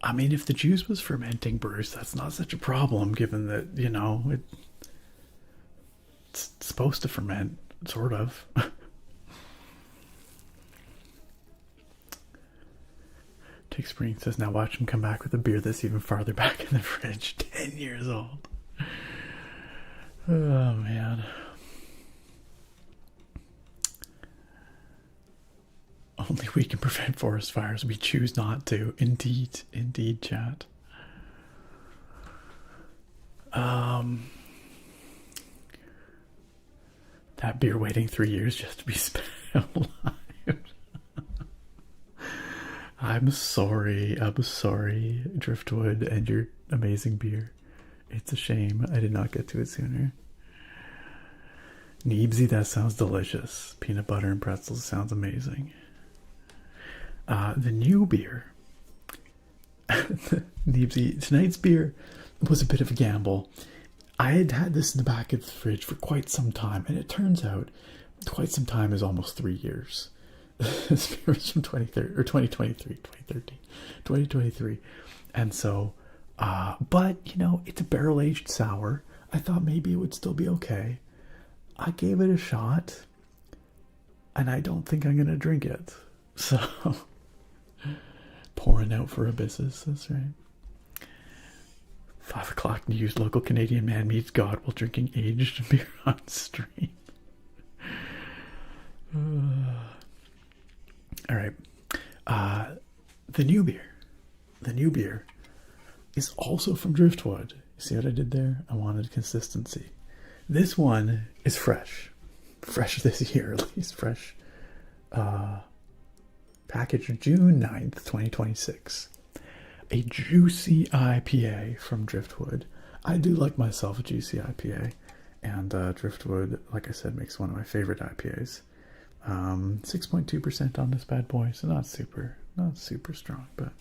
I mean, if the juice was fermenting, Bruce, that's not such a problem, given that, you know, it's supposed to ferment, sort of. Take Spring says, now watch him come back with a beer that's even farther back in the fridge. 10 years old. Oh, man. Only we can prevent forest fires. We choose not to. Indeed, chat. Um, that beer waiting 3 years just to be spent alive. I'm sorry, Driftwood, and your amazing beer. It's a shame I did not get to it sooner. Neebsy, that sounds delicious. Peanut butter and pretzels sounds amazing. The new beer. Neebsy, tonight's beer was a bit of a gamble. I had this in the back of the fridge for quite some time, and it turns out quite some time is almost 3 years. This beer is from 2023. And so, but, you know, it's a barrel-aged sour. I thought maybe it would still be okay. I gave it a shot, and I don't think I'm going to drink it. So, pouring out for abysses, that's right. 5 o'clock news, local Canadian man meets God while drinking aged beer on stream. All right. The new beer is also from Driftwood. See what I did there? I wanted consistency. This one is fresh this year, at least fresh. Packaged June 9th, 2026. A juicy IPA from Driftwood. I do like myself a juicy IPA, and Driftwood, like I said, makes one of my favorite IPAs. 6.2% on this bad boy, so not super strong, but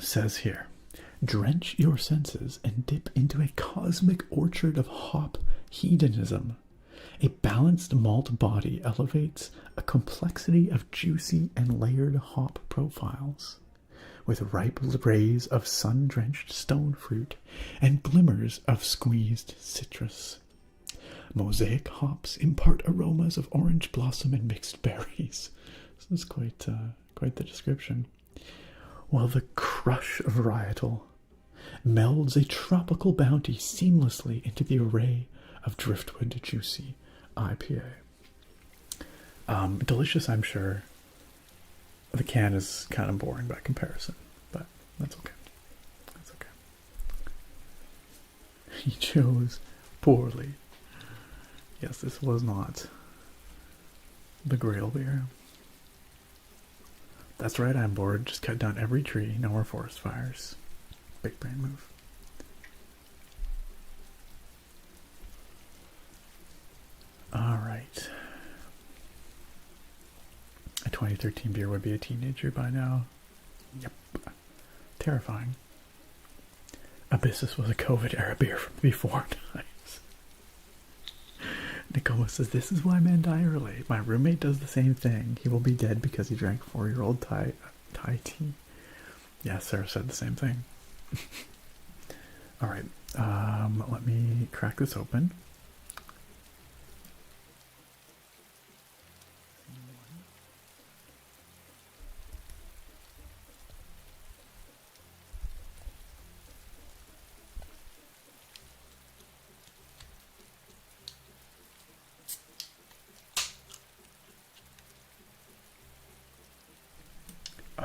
says here, drench your senses and dip into a cosmic orchard of hop hedonism. A balanced malt body elevates a complexity of juicy and layered hop profiles, with ripe rays of sun-drenched stone fruit and glimmers of squeezed citrus. Mosaic hops impart aromas of orange blossom and mixed berries. This is quite the description. While the crush of varietal melds a tropical bounty seamlessly into the array of Driftwood juicy IPA. Delicious, I'm sure. The can is kind of boring by comparison, but that's okay. That's okay. He chose poorly. Yes, this was not the Grail beer. That's right, I'm bored. Just cut down every tree. No more forest fires. Big brain move. All right. A 2013 beer would be a teenager by now. Yep. Terrifying. Abyssus was a COVID era beer from before times. Nicoma says, this is why men die early. My roommate does the same thing. He will be dead because he drank 4-year-old Thai tea. Yeah, Sarah said the same thing. All right. Let me crack this open.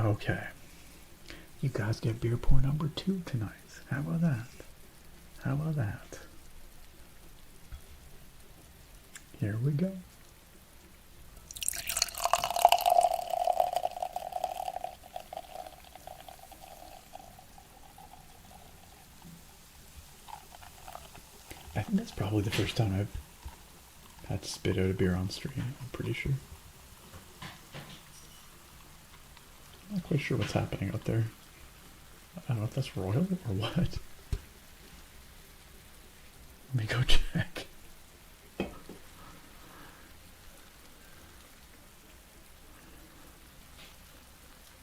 Okay. You guys get beer pour number 2 tonight. How about that? How about that? Here we go. I think that's probably the first time I've had to spit out a beer on stream. I'm pretty sure. I'm not quite sure what's happening out there. I don't know if that's royal or what. Let me go check.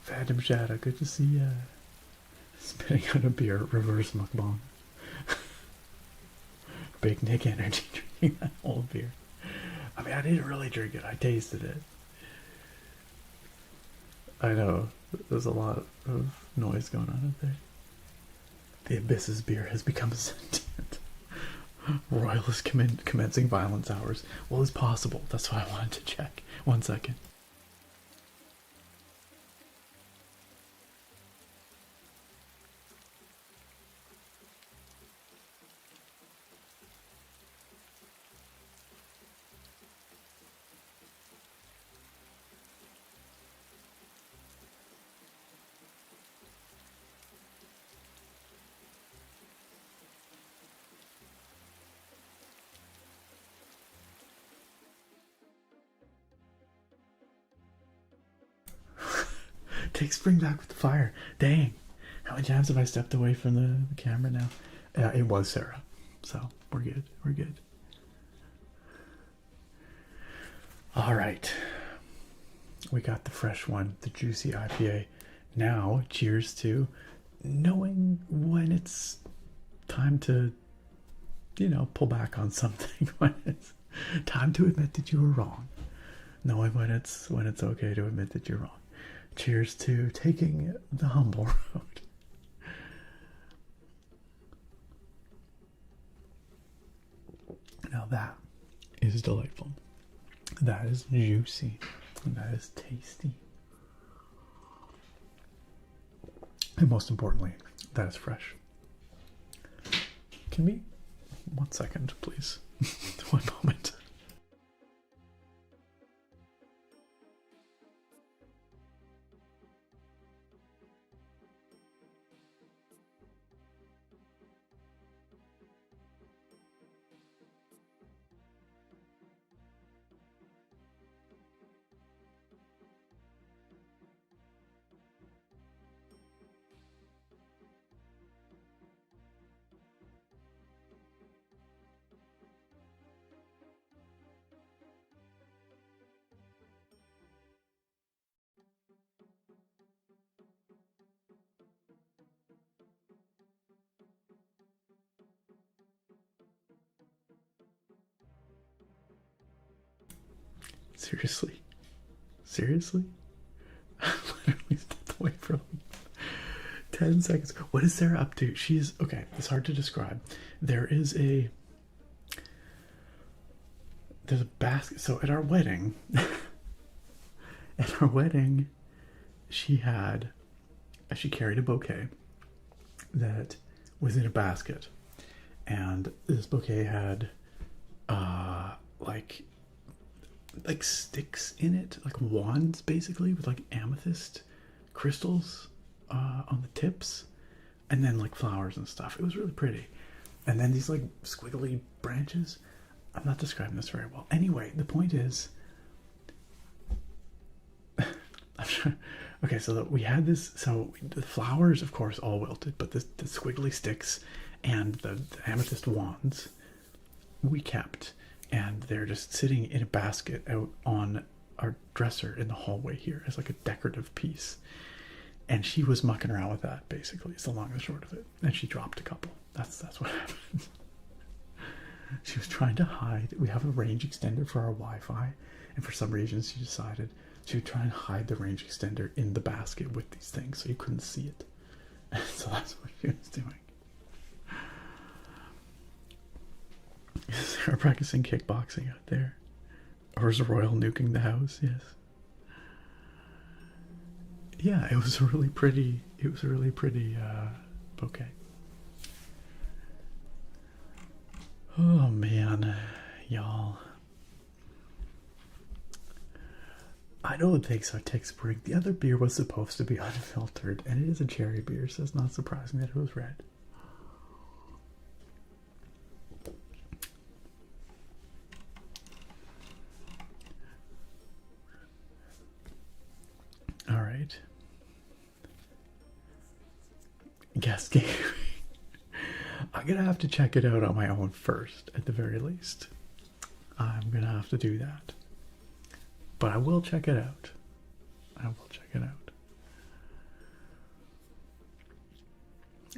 Phantom Shadow, good to see ya. Spitting out a beer, reverse mukbang. Big Nick energy drinking that old beer. I mean, I didn't really drink it, I tasted it. I know, there's a lot of noise going on out there. The Abyss's beer has become sentient. Royalist commencing violence hours. Well, it's possible. That's why I wanted to check. 1 second. Take spring back with the fire. Dang. How many times have I stepped away from the camera now? It was Sarah. So we're good. We're good. All right. We got the fresh one, the juicy IPA. Now, cheers to knowing when it's time to, you know, pull back on something. When it's time to admit that you were wrong. Knowing when it's okay to admit that you're wrong. Cheers to taking the humble road. Now that is delightful. That is juicy. And that is tasty. And most importantly, that is fresh. Can we, 1 second, please? 1 moment. Seriously? Seriously? I literally stepped away from 10 seconds. What is Sarah up to? She's, okay, it's hard to describe. There's a basket. So at our wedding, she carried a bouquet that was in a basket. And this bouquet had, like sticks in it, like wands basically, with like amethyst crystals on the tips, and then like flowers and stuff. It was really pretty. And then these like squiggly branches. I'm not describing this very well. Anyway, the point is, okay, so we had this, so the flowers of course all wilted, but the squiggly sticks and the amethyst wands we kept. And they're just sitting in a basket out on our dresser in the hallway here as like a decorative piece. And she was mucking around with that, basically. It's the long and short of it. And she dropped a couple. That's what happened. She was trying to hide. We have a range extender for our Wi-Fi. And for some reason she decided she would try and hide the range extender in the basket with these things so you couldn't see it. And so that's what she was doing. Is Sarah practicing kickboxing out there? Or is Royal nuking the house? Yes. Yeah, it was a really pretty bouquet. Oh man, y'all. I don't think so. Take spring. The other beer was supposed to be unfiltered, and it is a cherry beer, so it's not surprising that it was red. All right. Guest game. I'm gonna have to check it out on my own first, at the very least. I'm gonna have to do that. But I will check it out. I will check it out.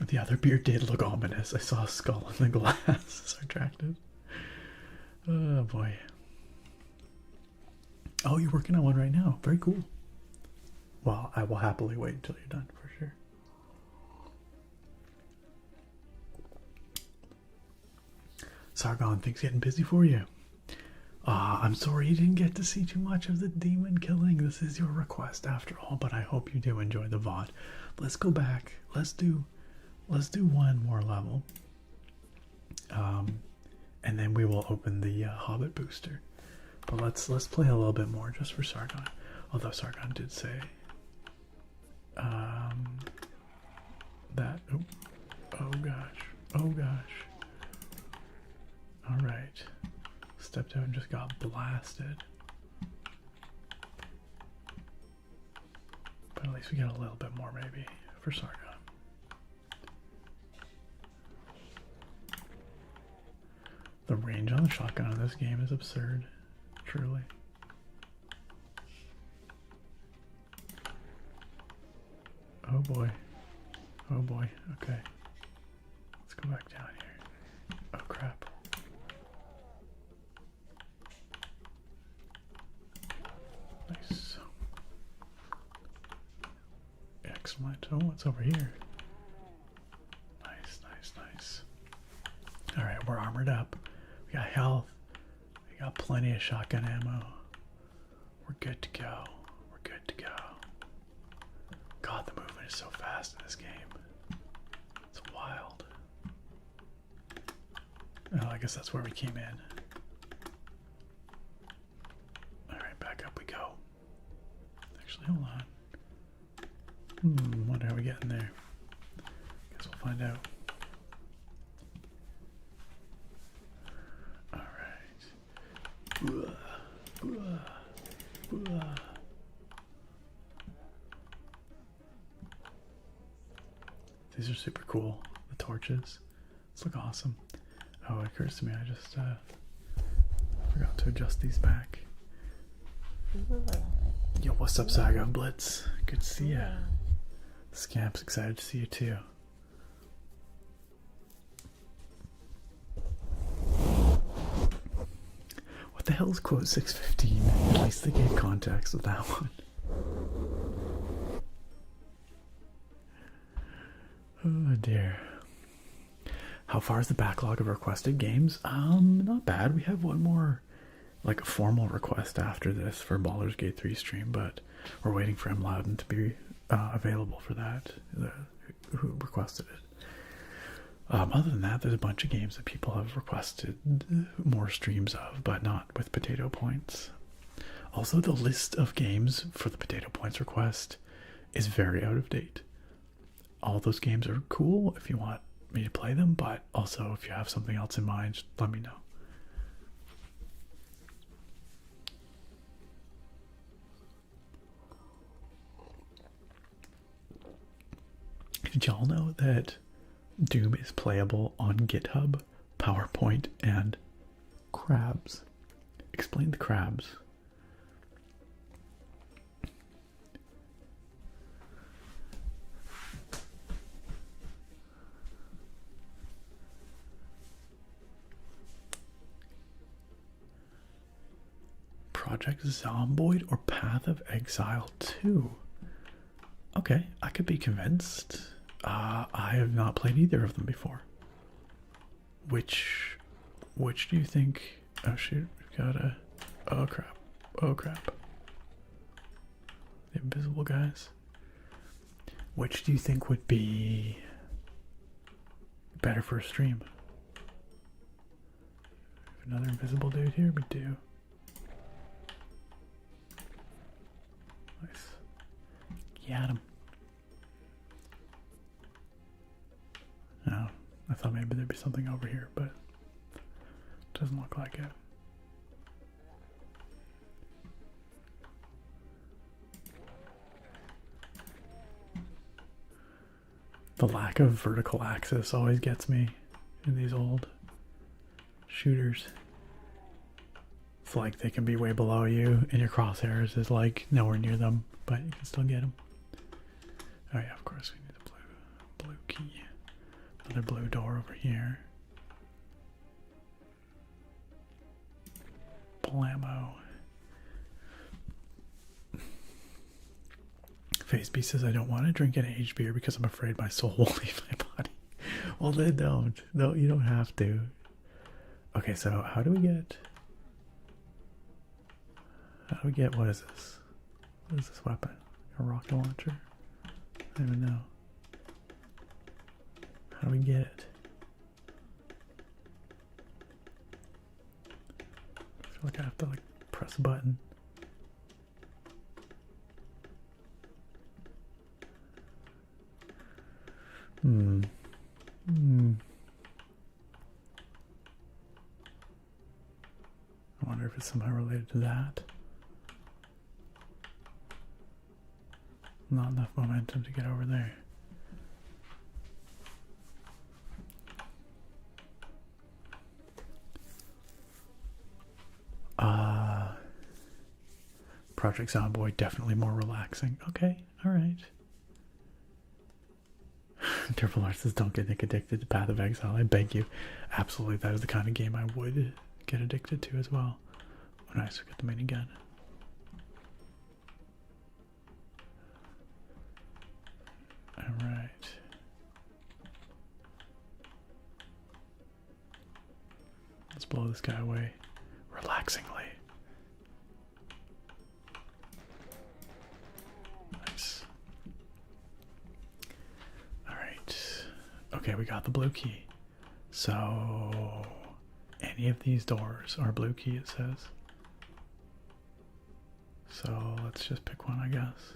The other beer did look ominous. I saw a skull in the glass. Subtracted. Oh boy. Oh, you're working on one right now. Very cool. Well, I will happily wait until you're done, for sure. Sargon, things getting busy for you. I'm sorry you didn't get to see too much of the demon killing. This is your request after all, but I hope you do enjoy the VOD. Let's go back. Let's do one more level. And then we will open the Hobbit booster. But let's play a little bit more just for Sargon. Although Sargon did say that, oh gosh. All right, stepped out and just got blasted. But at least we get a little bit more maybe for Sargon. The range on the shotgun in this game is absurd, truly. Oh boy. Oh boy. Okay. Let's go back down here. Oh crap. Nice. Excellent. Oh, what's over here? Nice, nice, nice. Alright, we're armored up. We got health. We got plenty of shotgun ammo. We're good to go. We're good to go. God, the movement is so fast in this game. It's wild. Oh, I guess that's where we came in. Alright, back up we go. Actually, hold on. Wonder how we get in there. Guess we'll find out. Alright. These are super cool. The torches. These look awesome. Oh, it occurs to me I just forgot to adjust these back. Yo, what's up, Saigon Blitz? Good to see ya. Scamp's excited to see you too. What the hell is quote 615? At least they gave context with that one. Oh dear. How far is the backlog of requested games? Not bad. We have one more, like, a formal request after this for Baldur's Gate 3 stream, but we're waiting for M. Loudon to be available for that, who requested it. Other than that, there's a bunch of games that people have requested more streams of, but not with potato points. Also, the list of games for the potato points request is very out of date. All those games are cool if you want me to play them, but also if you have something else in mind, just let me know. Did y'all know that Doom is playable on GitHub, PowerPoint, and crabs? Explain the crabs. Project Zomboid or Path of Exile 2? Okay, I could be convinced. I have not played either of them before. Which do you think? Oh shoot, we've got a... Oh crap. Oh crap. The invisible guys. Which do you think would be better for a stream? Another invisible dude here? We do. Nice. Got him. Oh, I thought maybe there'd be something over here, but it doesn't look like it. The lack of vertical axis always gets me in these old shooters. It's like they can be way below you and your crosshairs is like nowhere near them, but you can still get them. Oh yeah, of course we need the blue key. Another blue door over here. Blammo. FaceB says I don't want to drink an aged beer because I'm afraid my soul will leave my body. Well then don't. No, you don't have to. Okay, so how do we get... what is this? What is this weapon? A rocket launcher? I don't even know. How do we get it? I feel like I have to like press a button. I wonder if it's somehow related to that. Not enough momentum to get over there. Project Zomboid, definitely more relaxing. Okay, alright. Triple R says, don't get Nick addicted to Path of Exile. I beg you. Absolutely, that is the kind of game I would get addicted to as well. Oh, nice, we got the main again. Alright. Let's blow this guy away relaxingly. Nice. Alright. Okay, we got the blue key. So, any of these doors are blue key, it says. So, let's just pick one, I guess.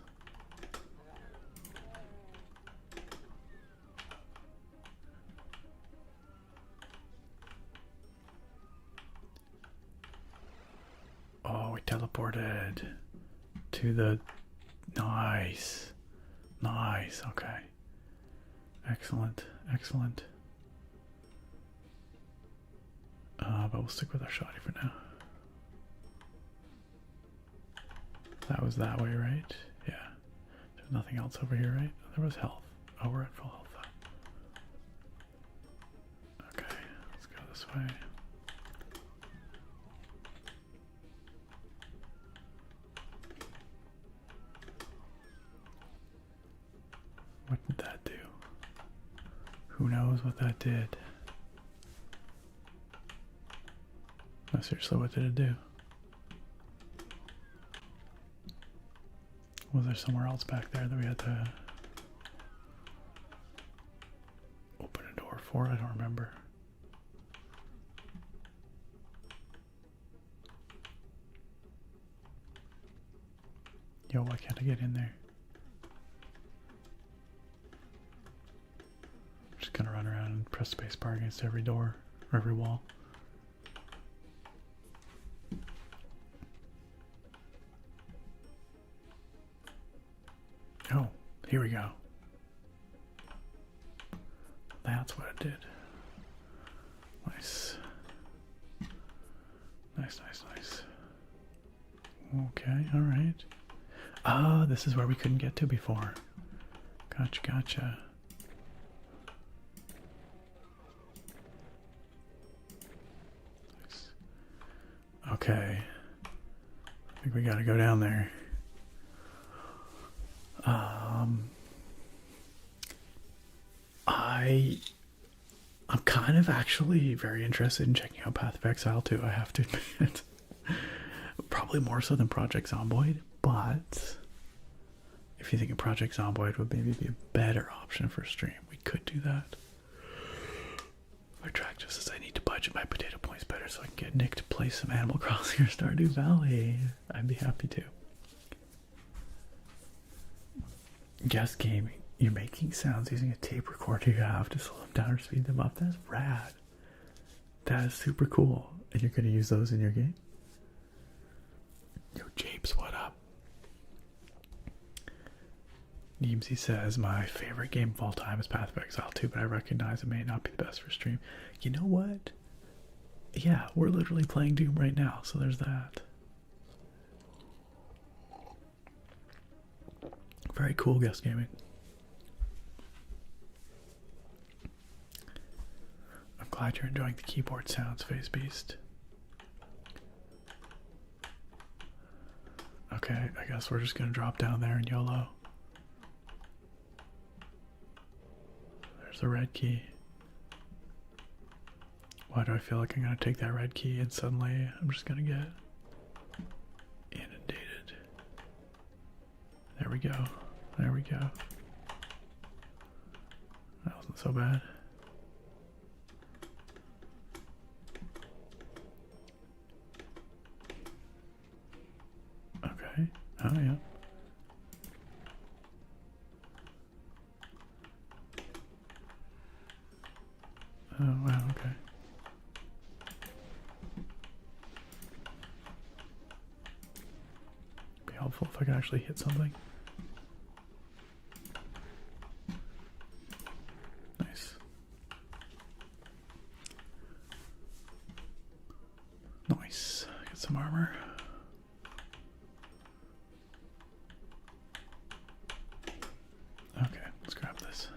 Oh, we teleported to the... Nice. Nice, okay. Excellent, excellent. But we'll stick with our shoddy for now. That was that way, right? Yeah. There's nothing else over here, right? There was health. Oh, we're at full health. Okay, let's go this way. What did that do? Who knows what that did? No, seriously, what did it do? Was there somewhere else back there that we had to open a door for? I don't remember. Yo, why can't I get in there? I'm just gonna run around and press spacebar against every door or every wall. Oh, here we go. That's what it did. Nice. Nice, nice, nice. Okay, alright. Ah, this is where we couldn't get to before. Gotcha, gotcha. Nice. Okay. I think we gotta go down there. I'm kind of actually very interested in checking out Path of Exile too, I have to admit. Probably more so than Project Zomboid, but if you think a Project Zomboid would maybe be a better option for stream, we could do that. My track just says I need to budget my potato points better so I can get Nick to play some Animal Crossing or Stardew Valley. I'd be happy to. Guest gaming. You're making sounds using a tape recorder you have to slow them down or speed them up. That's rad. That is super cool. And you're going to use those in your game? Yo, Japes, what up? Neemsy says, my favorite game of all time is Path of Exile 2, but I recognize it may not be the best for stream. You know what? Yeah, we're literally playing Doom right now, so there's that. Very cool guest gaming. I'm glad you're enjoying the keyboard sounds, Face Beast. Okay, I guess we're just gonna drop down there and YOLO. There's the red key. Why do I feel like I'm gonna take that red key and suddenly I'm just gonna get inundated? There we go. There we go. That wasn't so bad. Okay. Oh, yeah. Oh, wow, okay. Be helpful if I could actually hit something. some armor. Okay, let's grab this.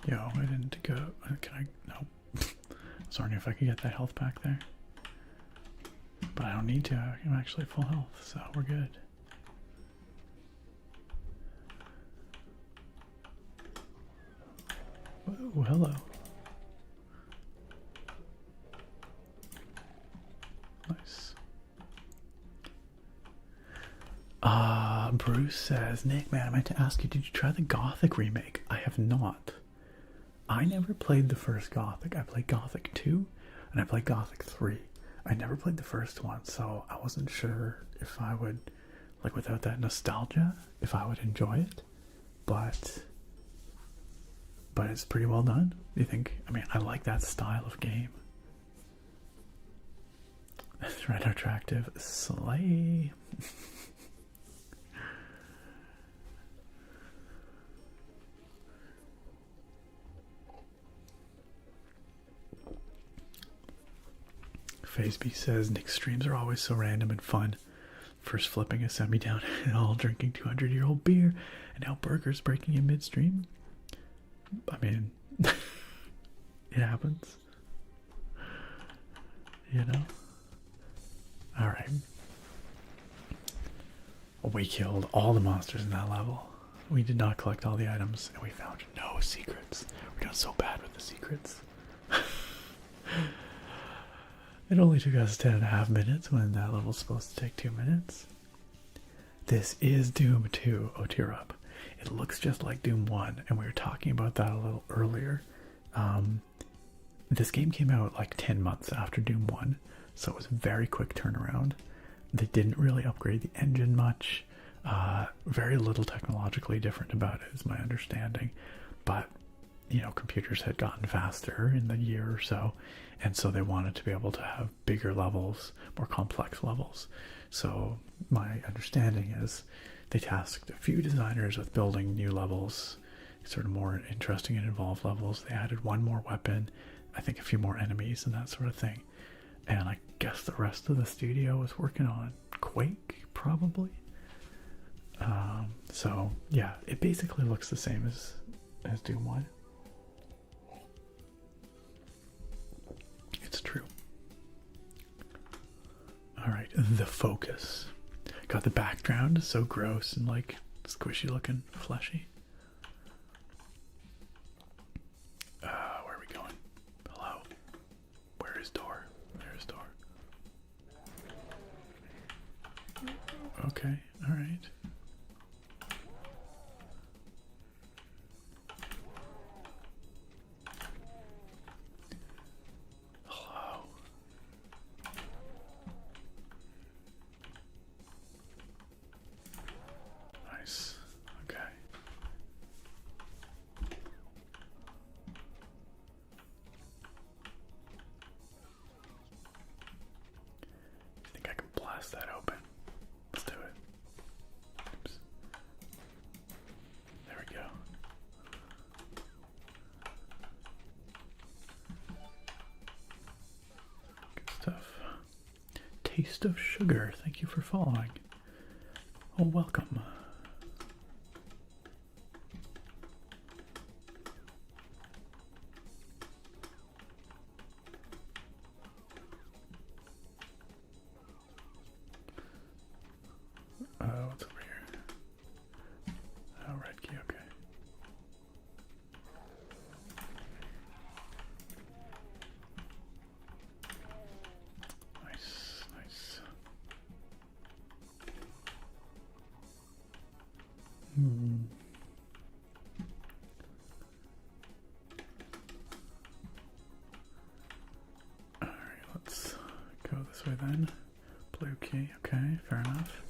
Yo, I didn't go. Can I? No. I was wondering if I could get that health back there. But I don't need to. I'm actually full health, so we're good. Whoa, hello. Nice. Bruce says, Nick, man, I meant to ask you, did you try the Gothic remake? I have not. I never played the first Gothic. I played Gothic 2 and I played Gothic 3. I never played the first one, so I wasn't sure if I would, like, without that nostalgia, if I would enjoy it. But it's pretty well done. Do you think? I mean, I like that style of game. That's right, attractive. Slay. FazeB says, Nick's streams are always so random and fun. First flipping a semi down and all drinking 200-year-old beer, and now burgers breaking in midstream. I mean, it happens. You know? Alright. We killed all the monsters in that level. We did not collect all the items, and we found no secrets. We're doing so bad with the secrets. It only took us 10.5 minutes when that level's supposed to take 2 minutes. This is Doom 2, Otirub. It looks just like Doom 1, and we were talking about that a little earlier. This game came out like 10 months after Doom 1, so it was a very quick turnaround. They didn't really upgrade the engine much. Very little technologically different about it, is my understanding. But, you know, computers had gotten faster in the year or so, and so they wanted to be able to have bigger levels, more complex levels. So my understanding is they tasked a few designers with building new levels, sort of more interesting and involved levels. They added one more weapon, I think a few more enemies and that sort of thing. And I guess the rest of the studio was working on Quake, probably. So yeah, it basically looks the same as Doom 1. It's true. Alright, the focus. Got the background, so gross and like squishy looking, fleshy. Where are we going? Hello? Where is door? There's door. Okay, alright. That open. Let's do it. Oops. There we go. Good stuff. Taste of Sugar. Thank you for following. Oh, welcome. What's over here? Oh, red key, okay. Nice, nice. Alright, let's go this way then. Blue key, okay, fair enough.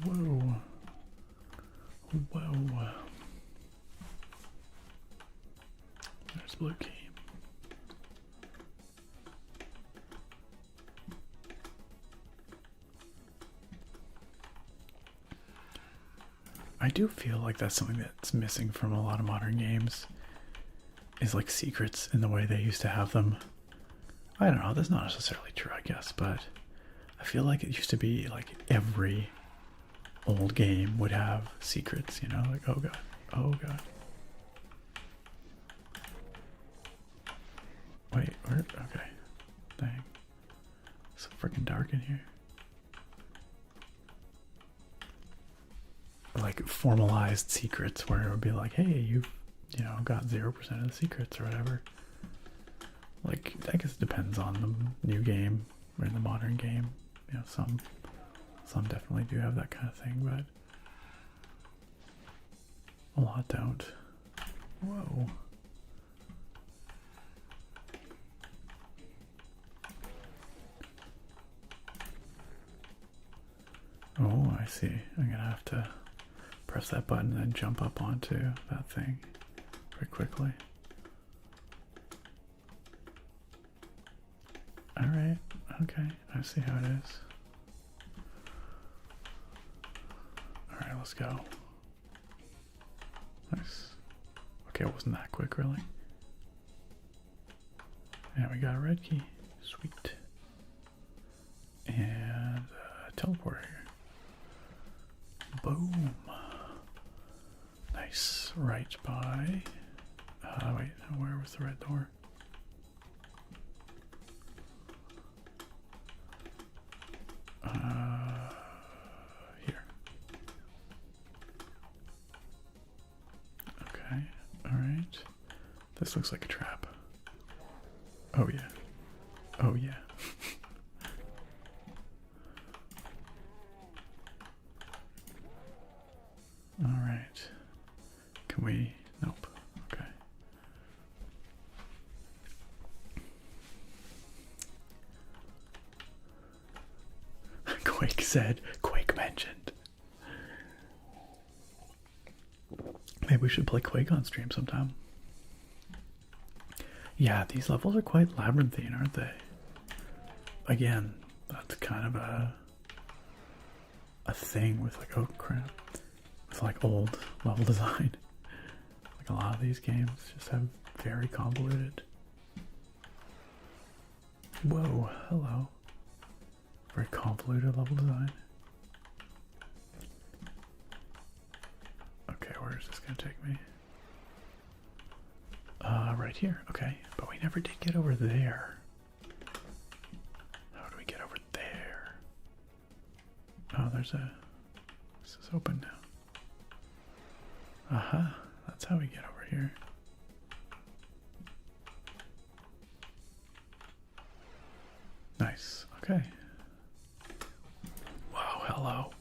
Whoa. Whoa. There's blue key. I do feel like that's something that's missing from a lot of modern games, is like secrets in the way they used to have them. I don't know, that's not necessarily true, I guess, but I feel like it used to be like every old game would have secrets, you know, like, oh god, oh god. Wait, where? Okay. Dang. It's so freaking dark in here. Like formalized secrets where it would be like, hey, you've, you know, got 0% of the secrets or whatever. Like, I guess it depends on the new game or in the modern game. You know, some definitely do have that kind of thing, but a lot don't. Whoa. Oh, I see. I'm gonna have to press that button and then jump up onto that thing very quickly. Alright, okay, I see how it is. Alright, let's go. Nice. Okay, it wasn't that quick, really. And we got a red key. Sweet. And a teleporter here. Boom. Nice. Right by... wait, where was the red door? Here. Okay, alright. This looks like a trap. Oh yeah. Oh yeah. Alright. Can we... Nope. Okay. Quake said. Quake mentioned. Maybe we should play Quake on stream sometime. Yeah, these levels are quite labyrinthine, aren't they? Again, that's kind of a thing with like, oh crap, with like old level design. Like a lot of these games just have very convoluted. Whoa, hello. Very convoluted level design. Okay, where is this gonna take me? Right here, okay. But we never did get over there. How do we get over there? Oh, there's a... This is open now. Uh-huh, that's how we get over here. Nice, okay. Wow, hello.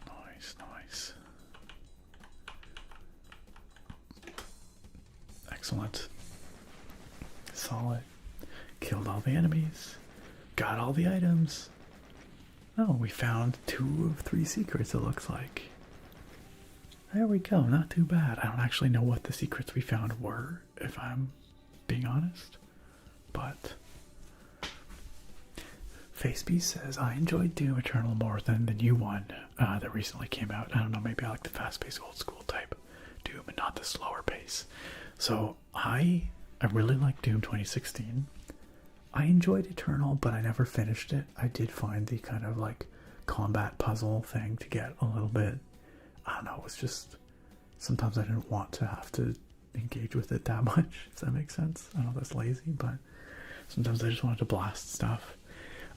Nice, nice. Excellent. Solid. Killed all the enemies. Got all the items. Oh, we found 2 of 3 secrets, it looks like. There we go, not too bad. I don't actually know what the secrets we found were, if I'm being honest. But FaceB says, I enjoyed Doom Eternal more than the new one that recently came out. I don't know, maybe I like the fast-paced old school type Doom and not the slower pace. So I really like Doom 2016. I enjoyed Eternal, but I never finished it. I did find the kind of like combat puzzle thing to get a little bit, I don't know, it was just, sometimes I didn't want to have to engage with it that much, if that makes sense. I know that's lazy, but sometimes I just wanted to blast stuff.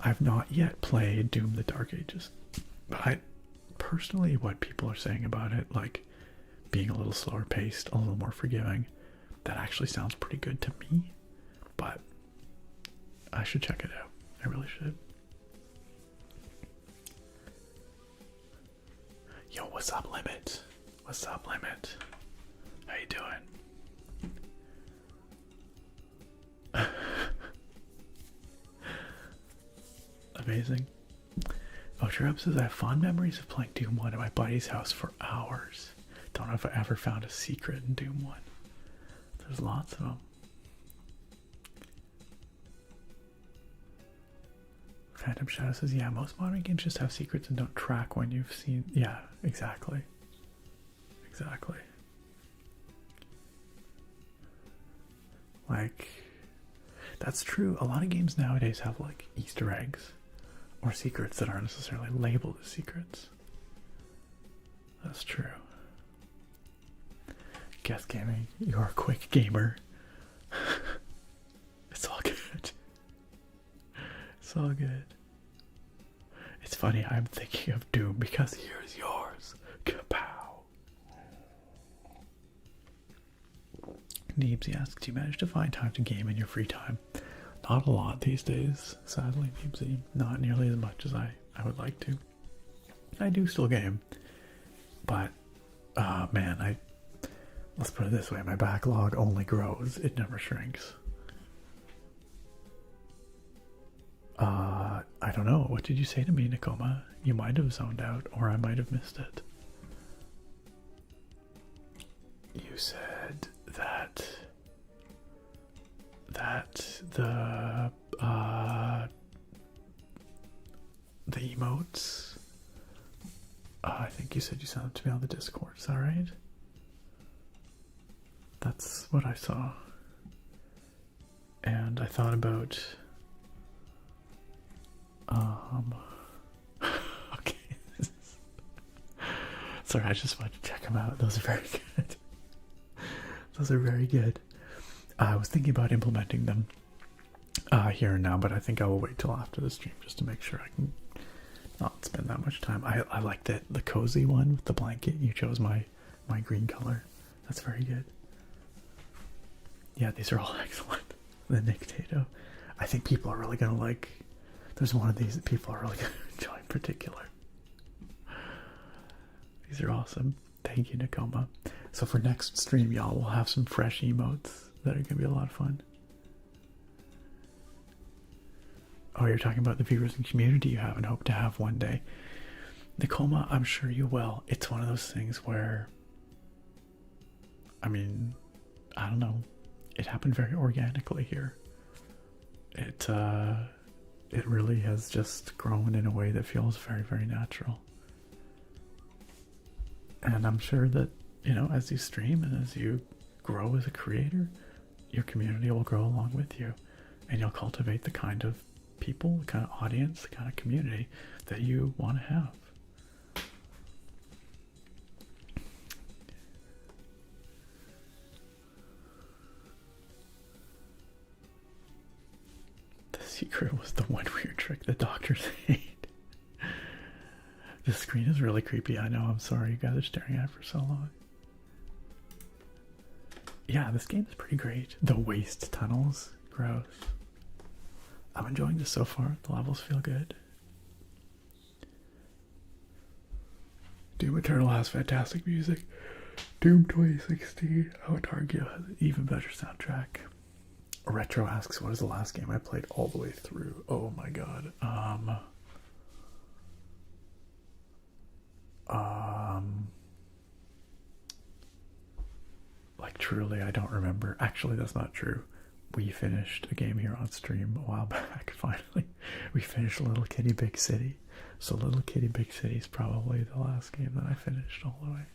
I've not yet played Doom the Dark Ages, but I personally, what people are saying about it, like being a little slower paced, a little more forgiving, that actually sounds pretty good to me, but I should check it out. I really should. Yo, what's up, Limit? What's up, Limit? How you doing? Amazing. Oh, Trap says I have fond memories of playing Doom 1 at my buddy's house for hours. Don't know if I ever found a secret in Doom 1. There's lots of them. Phantom Shadow says, yeah, most modern games just have secrets and don't track when you've seen. Yeah, exactly. Exactly. Like, that's true. A lot of games nowadays have like Easter eggs or secrets that aren't necessarily labeled as secrets. That's true. Guess Gaming, you're a quick gamer. It's all good. It's all good. It's funny, I'm thinking of Doom because here's yours. Kapow. Neebsy asks, do you manage to find time to game in your free time? Not a lot these days, sadly, Neebsy. Not nearly as much as I would like to. I do still game. But, man, let's put it this way, my backlog only grows, it never shrinks. I don't know, what did you say to me, Nakoma? You might have zoned out, or I might have missed it. You said that the emotes, I think you said you sent them to me on the Discord, is that right? That's what I saw. And I thought about okay. Sorry, I just wanted to check them out. Those are very good. Those are very good. I was thinking about implementing them here and now, but I think I will wait till after the stream just to make sure I can not spend that much time. I like that the cozy one with the blanket. You chose my green color. That's very good. Yeah, these are all excellent. The Nick Tato. I think people are really gonna like. There's one of these that people are really gonna enjoy in particular. These are awesome. Thank you, Nakoma. So for next stream, y'all, we'll have some fresh emotes that are gonna be a lot of fun. Oh, you're talking about the viewers and community you have and hope to have one day. Nakoma, I'm sure you will. It's one of those things where, I mean, I don't know. It happened very organically here. It really has just grown in a way that feels very, very natural. And I'm sure that, you know, as you stream and as you grow as a creator, your community will grow along with you. And you'll cultivate the kind of people, the kind of audience, the kind of community that you want to have. The secret was the one weird trick the doctors hate. The screen is really creepy. I know, I'm sorry you guys are staring at it for so long. Yeah, this game is pretty great. The waste tunnels, gross. I'm enjoying this so far. The levels feel good. Doom Eternal has fantastic music. Doom 2016, I would argue, has an even better soundtrack. Retro asks, what is the last game I played all the way through? Oh my god. Like truly, I don't remember. Actually, that's not true. We finished a game here on stream a while back, finally. We finished Little Kitty Big City. So Little Kitty Big City is probably the last game that I finished all the way.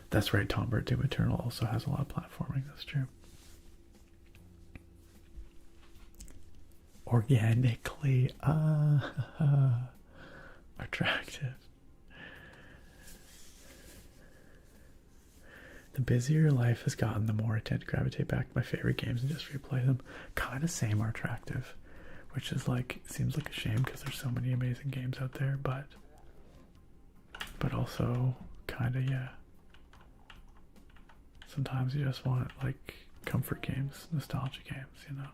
That's right, Tombert. Doom Eternal also has a lot of platforming, that's true. Organically attractive. The busier life has gotten, the more I tend to gravitate back to my favorite games and just replay them. Kind of same are attractive, which is like, seems like a shame because there's so many amazing games out there, but also kind of, yeah. Sometimes you just want like comfort games, nostalgia games, you know.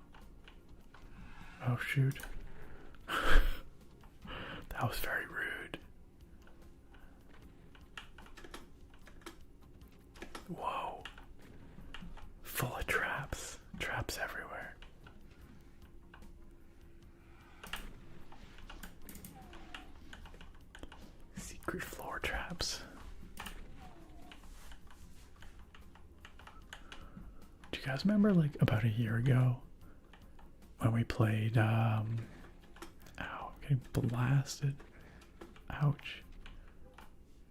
Oh shoot. That was very rude. Whoa. Full of traps. Traps everywhere. Secret floor traps. Do you guys remember like about a year ago when we played, ow, getting blasted. Ouch.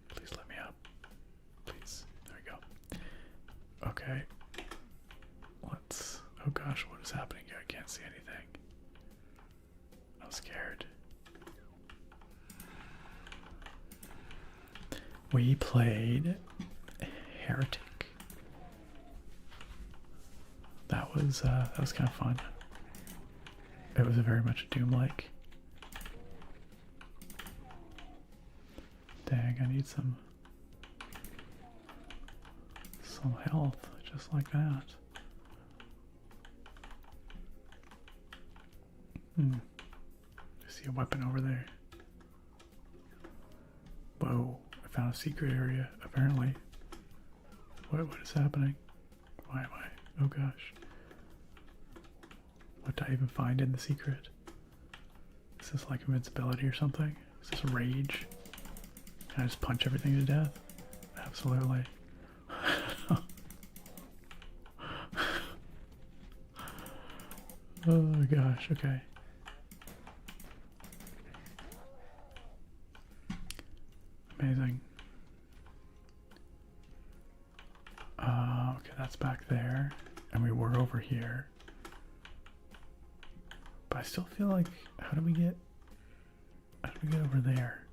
Please let me up. Please. There we go. Okay. Let's, oh gosh, what is happening here? I can't see anything. I'm scared. We played Heretic. That was kind of fun. It was very much Doom-like. Dang, I need some health, just like that. I see a weapon over there. Whoa, I found a secret area, apparently. What is happening? Why am I? Oh gosh. What did I even find in the secret? Is this like invincibility or something? Is this rage? Can I just punch everything to death? Absolutely. Oh gosh, okay. Amazing. Okay, that's back there. And we were over here. But I still feel like, how do we get over there?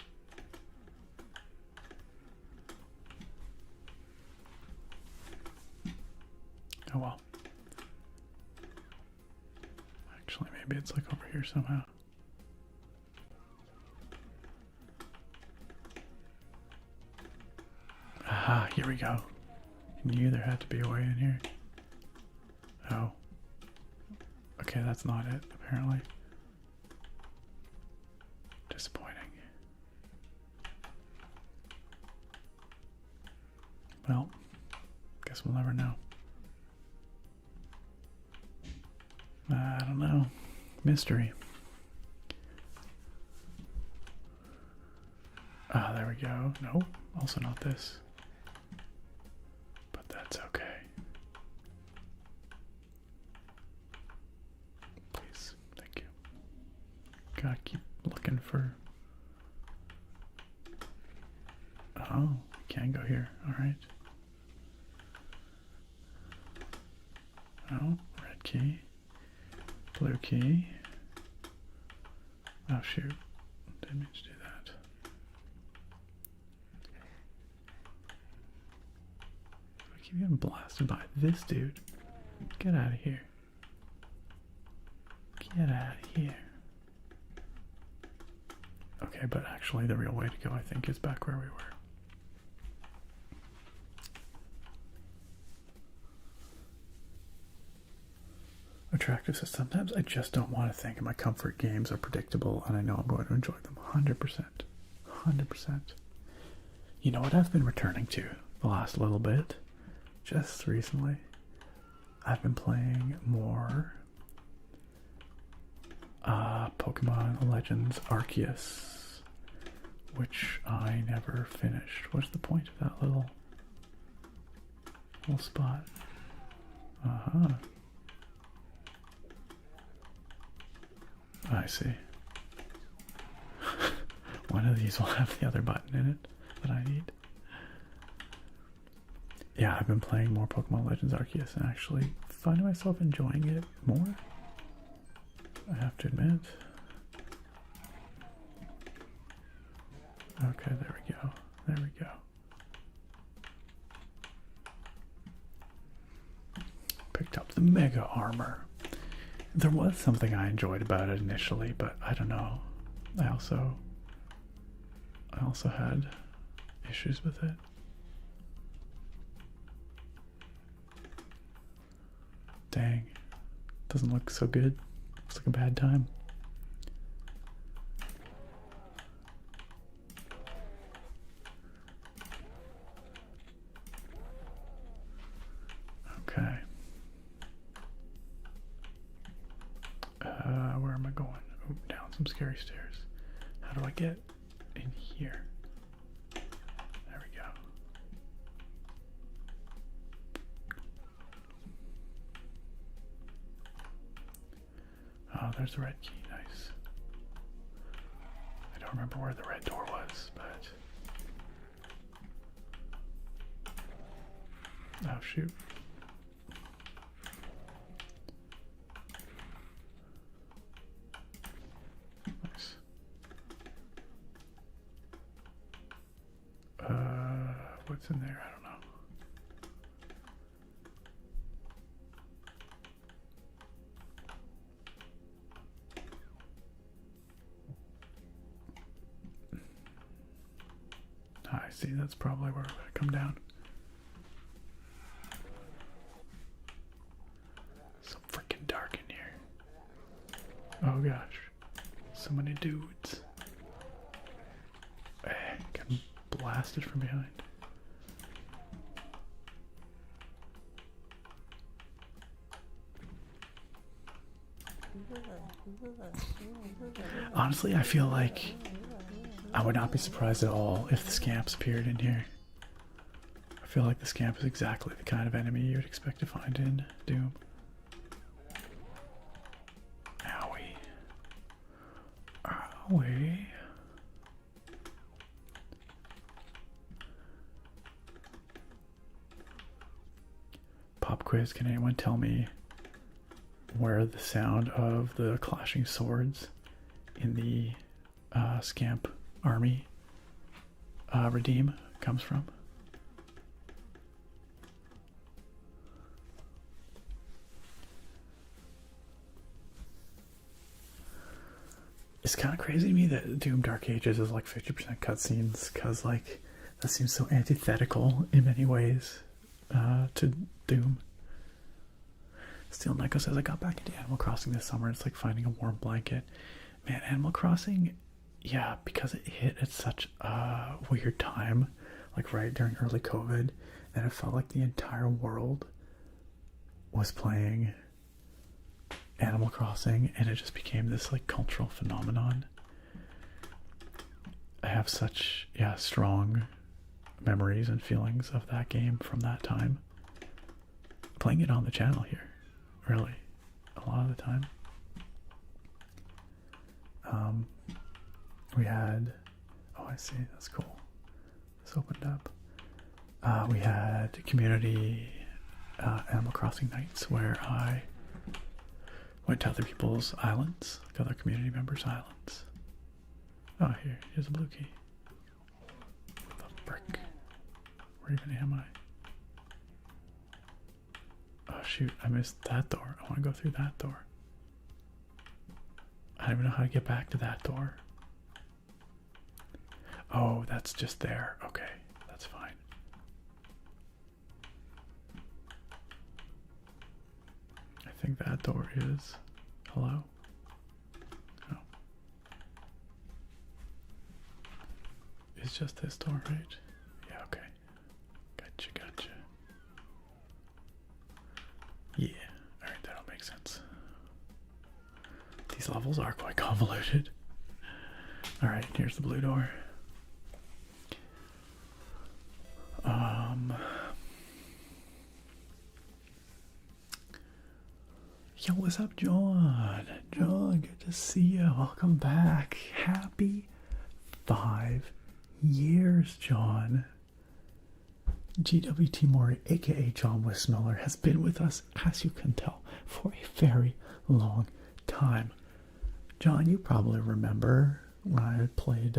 Oh well. Actually, maybe it's like over here somehow. Aha, here we go. I knew there had to be a way in here. Oh. Okay, that's not it, apparently. Disappointing. Well, guess we'll never know. I don't know. Mystery. Ah, there we go. Nope, also not this. But that's okay. Please, thank you. Gotta keep looking for... Oh, we can go here. Alright. Oh, red key. Blue key. Oh shoot. Didn't mean to do that. I keep getting blasted by this dude. Get out of here. Get out of here. Okay, but actually the real way to go, I think, is back where we were. Attractive, so sometimes I just don't want to think my comfort games are predictable and I know I'm going to enjoy them 100%. 100%. You know what I've been returning to the last little bit? Just recently. I've been playing more Pokemon Legends Arceus, which I never finished. What's the point of that little spot? Uh-huh. I see. One of these will have the other button in it that I need. Yeah, I've been playing more Pokemon Legends Arceus and actually finding myself enjoying it more. I have to admit. Okay, there we go. There we go. Picked up the Mega Armor. There was something I enjoyed about it initially, but I don't know. I also had issues with it. Dang. Doesn't look so good. Looks like a bad time. Okay. Where am I going? Oh, down some scary stairs. How do I get in here? There we go. Oh, there's the red key. Nice. I don't remember where the red door was, but... Oh, shoot. Nice. What's in there? I don't know. I see, that's probably where we're going to come down. So freaking dark in here. Oh gosh. So many dudes. Getting blasted from behind. Honestly, I feel like I would not be surprised at all if the scamps appeared in here. I feel like the scamp is exactly the kind of enemy you would expect to find in Doom. Owie. Owie. Pop quiz, can anyone tell me where the sound of the clashing swords in the scamp army redeem comes from? It's kind of crazy to me that Doom Dark Ages is like 50% cutscenes, because like that seems so antithetical in many ways to Doom. Steel Neko says, I got back into Animal Crossing this summer. It's like finding a warm blanket. Man, Animal Crossing, yeah, because it hit at such a weird time, like right during early COVID, and it felt like the entire world was playing Animal Crossing, and it just became this like cultural phenomenon. I have such, yeah, strong memories and feelings of that game from that time. Playing it on the channel here. Really, a lot of the time. We had, oh, I see, that's cool. This opened up. We had community Animal Crossing nights where I went to other people's islands, like other community members' islands. Oh, here's a blue key. What the frick? Where even am I? Oh shoot, I missed that door. I want to go through that door. I don't even know how to get back to that door. Oh, that's just there. Okay, that's fine. I think that door is... Hello? Oh. It's just this door, right? Yeah, okay. Gotcha, gotcha. Yeah, alright, that'll make sense. These levels are quite convoluted. Alright, here's the blue door. Yo, what's up, John? John, good to see you. Welcome back. Happy 5 years, John. GWT Mori, aka John Westmiller, has been with us, as you can tell, for a very long time. John, you probably remember when I played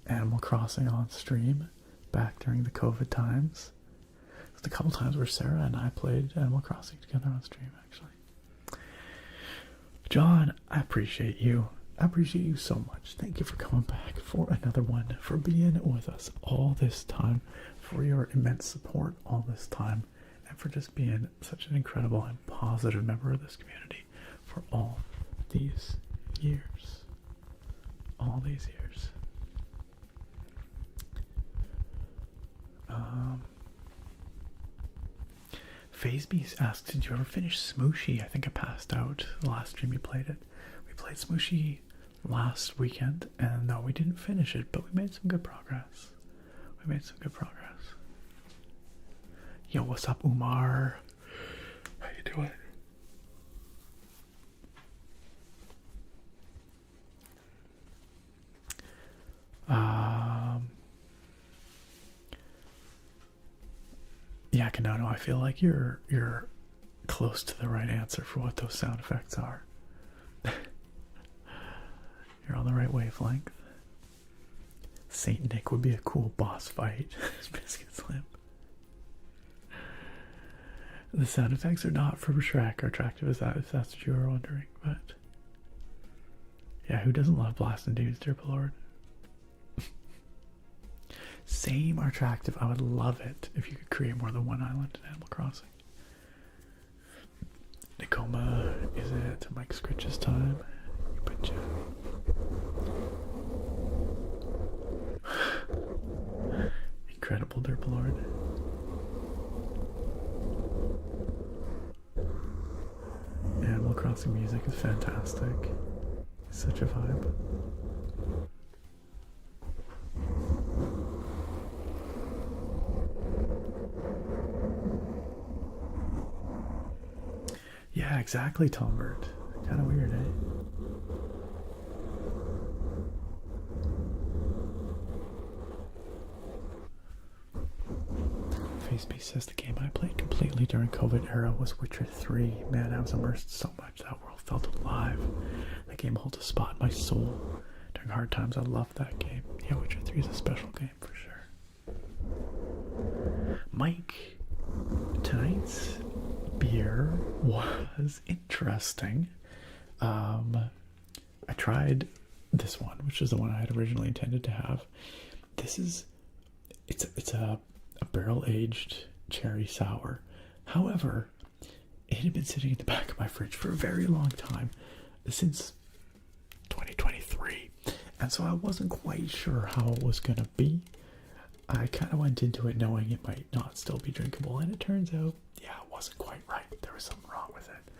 Animal Crossing on stream back during the COVID times. It was a couple times where Sarah and I played Animal Crossing together on stream, actually. John, I appreciate you. I appreciate you so much. Thank you for coming back for another one, for being with us all this time, for your immense support all this time, and for just being such an incredible and positive member of this community for all these years. All these years. FazeBeast asks, did you ever finish Smooshy? I think I passed out the last stream you played it. We played Smooshy last weekend, and no, we didn't finish it, but we made some good progress. Yo, what's up, Umar? How you doing? Yeah, Kanono, I feel like you're close to the right answer for what those sound effects are. You're on the right wavelength. Saint Nick would be a cool boss fight. Biscuit Slim. The sound effects are not for Shrek or attractive as that, if that's what you were wondering, but yeah, who doesn't love blasting dudes, dear Lord? Same are attractive. I would love it if you could create more than one island in Animal Crossing. Nakoma, is it Mike Scritch's time? You betcha. Incredible, Derp Lord. Animal Crossing music is fantastic. It's such a vibe. Yeah, exactly, Tombert. Kind of weird, eh? FaceBase says the game I played completely during COVID era was Witcher 3. Man, I was immersed so much that world felt alive. That game holds a spot in my soul. During hard times, I loved that game. Yeah, Witcher 3 is a special game for sure. Mike, tonight's beer was interesting. I tried this one, which is the one I had originally intended to have. It's a barrel aged cherry sour. However, it had been sitting in the back of my fridge for a very long time, since 2023, and so I wasn't quite sure how it was gonna be. I kind of went into it knowing it might not still be drinkable, and it turns out, yeah, it wasn't quite right. There was something wrong with it.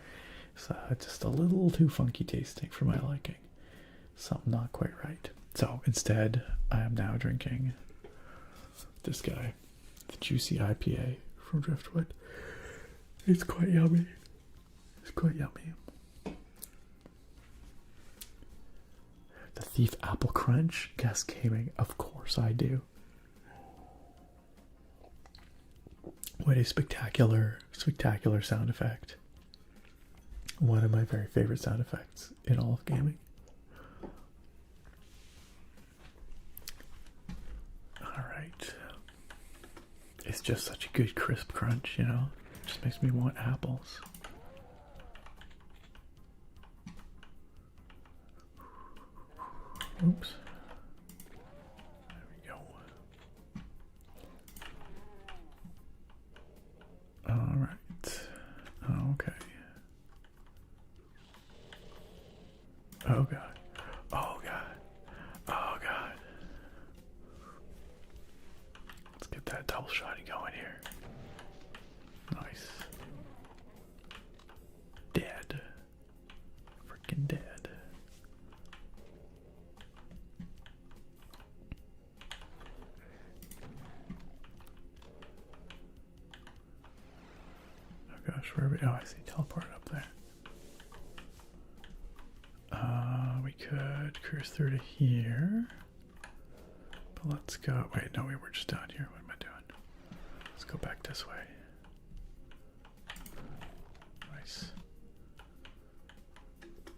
So just a little too funky tasting for my liking. Something not quite right. So instead, I am now drinking this guy, the Juicy IPA from Driftwood. It's quite yummy. It's quite yummy. The Thief Apple Crunch, guest gaming. Of course I do. What a spectacular, spectacular sound effect. One of my very favorite sound effects in all of gaming. Alright. It's just such a good crisp crunch, you know? It just makes me want apples. Oops. There we go. Alright. Okay. Oh god. Oh god. Oh god. Let's get that double shotty going here. Nice. Dead. Freaking dead. Oh gosh, where are we? Oh, I see teleport up there. We could cruise through to here. But let's go. Wait, no, we were just down here. What am I doing? Let's go back this way. Nice.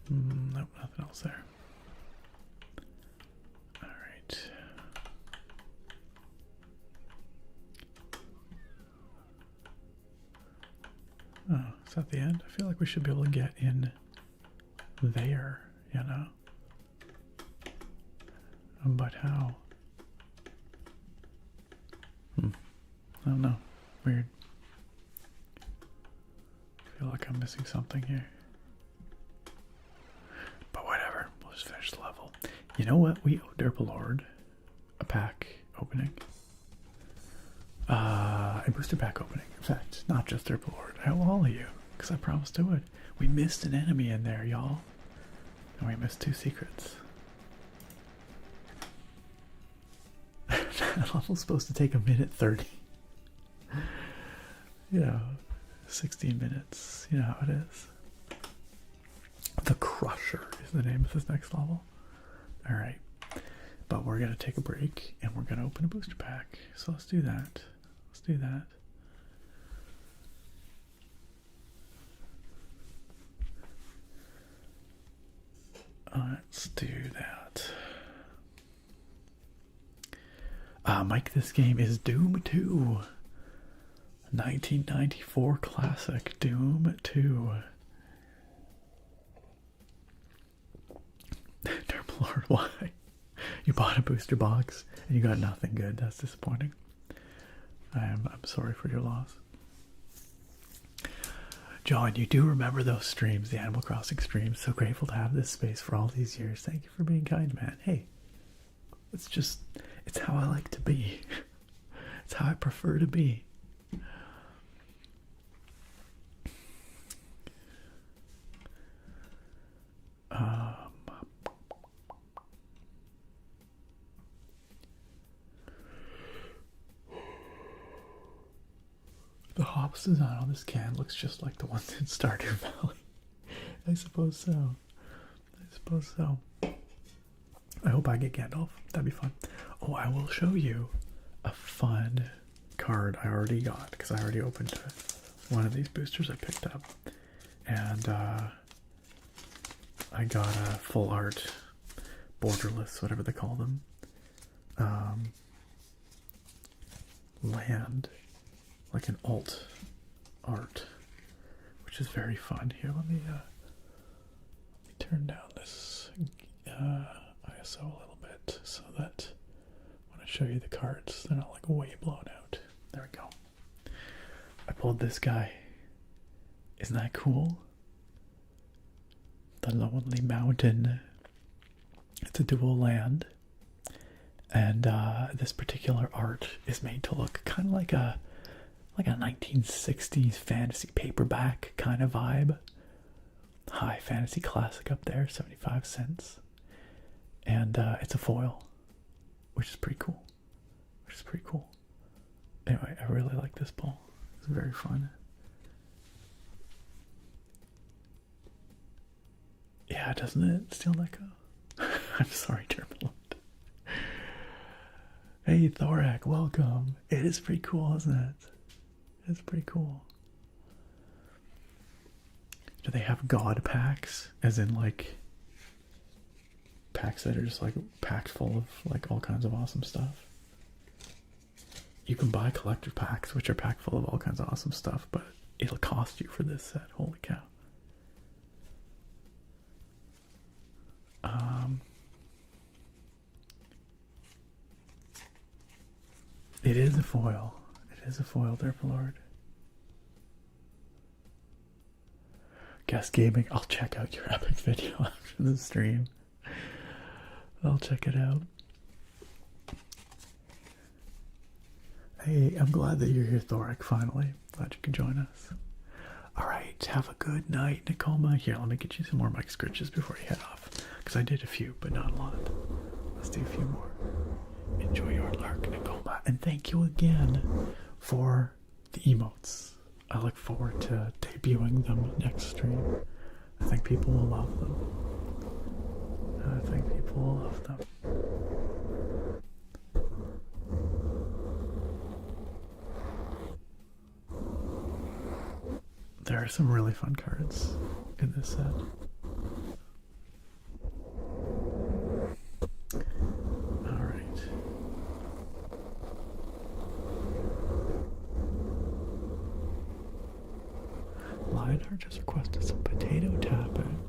Nope, nothing else there. Alright. Oh, is that the end? I feel like we should be able to get in there, you know? But how? I don't know. Weird. I feel like I'm missing something here. But whatever. We'll just finish the level. You know what? We owe Derpalord a pack opening. A booster pack opening. In fact, not just Derpalord. I owe all of you. Because I promised I would. We missed an enemy in there, y'all. And we missed 2 secrets. That level's supposed to take 1:30. You know, 16 minutes. You know how it is. The Crusher is the name of this next level. Alright. But we're going to take a break and we're going to open a booster pack. So let's do that. Let's do that. Let's do that. Mike, this game is Doom 2. 1994 classic Doom 2. Terrible Lord, why? You bought a booster box and you got nothing good. That's disappointing. I'm sorry for your loss. John, you do remember those streams, the Animal Crossing streams. So grateful to have this space for all these years. Thank you for being kind, man. Hey, it's how I like to be. It's how I prefer to be. The hops design on this can looks just like the ones in Stardew Valley. I suppose so. I hope I get Gandalf. That'd be fun. Oh, I will show you a fun card I already got because I already opened one of these boosters I picked up. And I got a full art, borderless, whatever they call them, land. Like an alt art, which is very fun. Here, let me turn down this ISO a little bit so that when I show you the cards, they're not like way blown out. There we go. I pulled this guy. Isn't that cool? The Lonely Mountain. It's a dual land, and this particular art is made to look kind of like a 1960s fantasy paperback kind of vibe. High fantasy classic up there, 75 cents. And it's a foil, which is pretty cool. Anyway, I really like this pull. It's very fun. Yeah, doesn't it? Steel Neko? I'm sorry, Turbulent. Hey, Thorak, welcome. It is pretty cool, isn't it? It's pretty cool. Do they have God packs? As in, like, packs that are just, like, packed full of, like, all kinds of awesome stuff? You can buy collector packs, which are packed full of all kinds of awesome stuff, but it'll cost you for this set. Holy cow. It is a foil. It is a foil, Derpalord. Guess Gaming, I'll check out your epic video after the stream. I'll check it out. Hey, I'm glad that you're here, Thoric, finally. Glad you can join us. Alright, have a good night, Nicoma. Here, let me get you some more mic scritches before you head off. Because I did a few, but not a lot. Let's do a few more. Enjoy your lurk, Nicoma. And thank you again for the emotes. I look forward to debuting them next stream. I think people will love them. There are some really fun cards in this set. Alright. Lionheart just requested some potato tapping.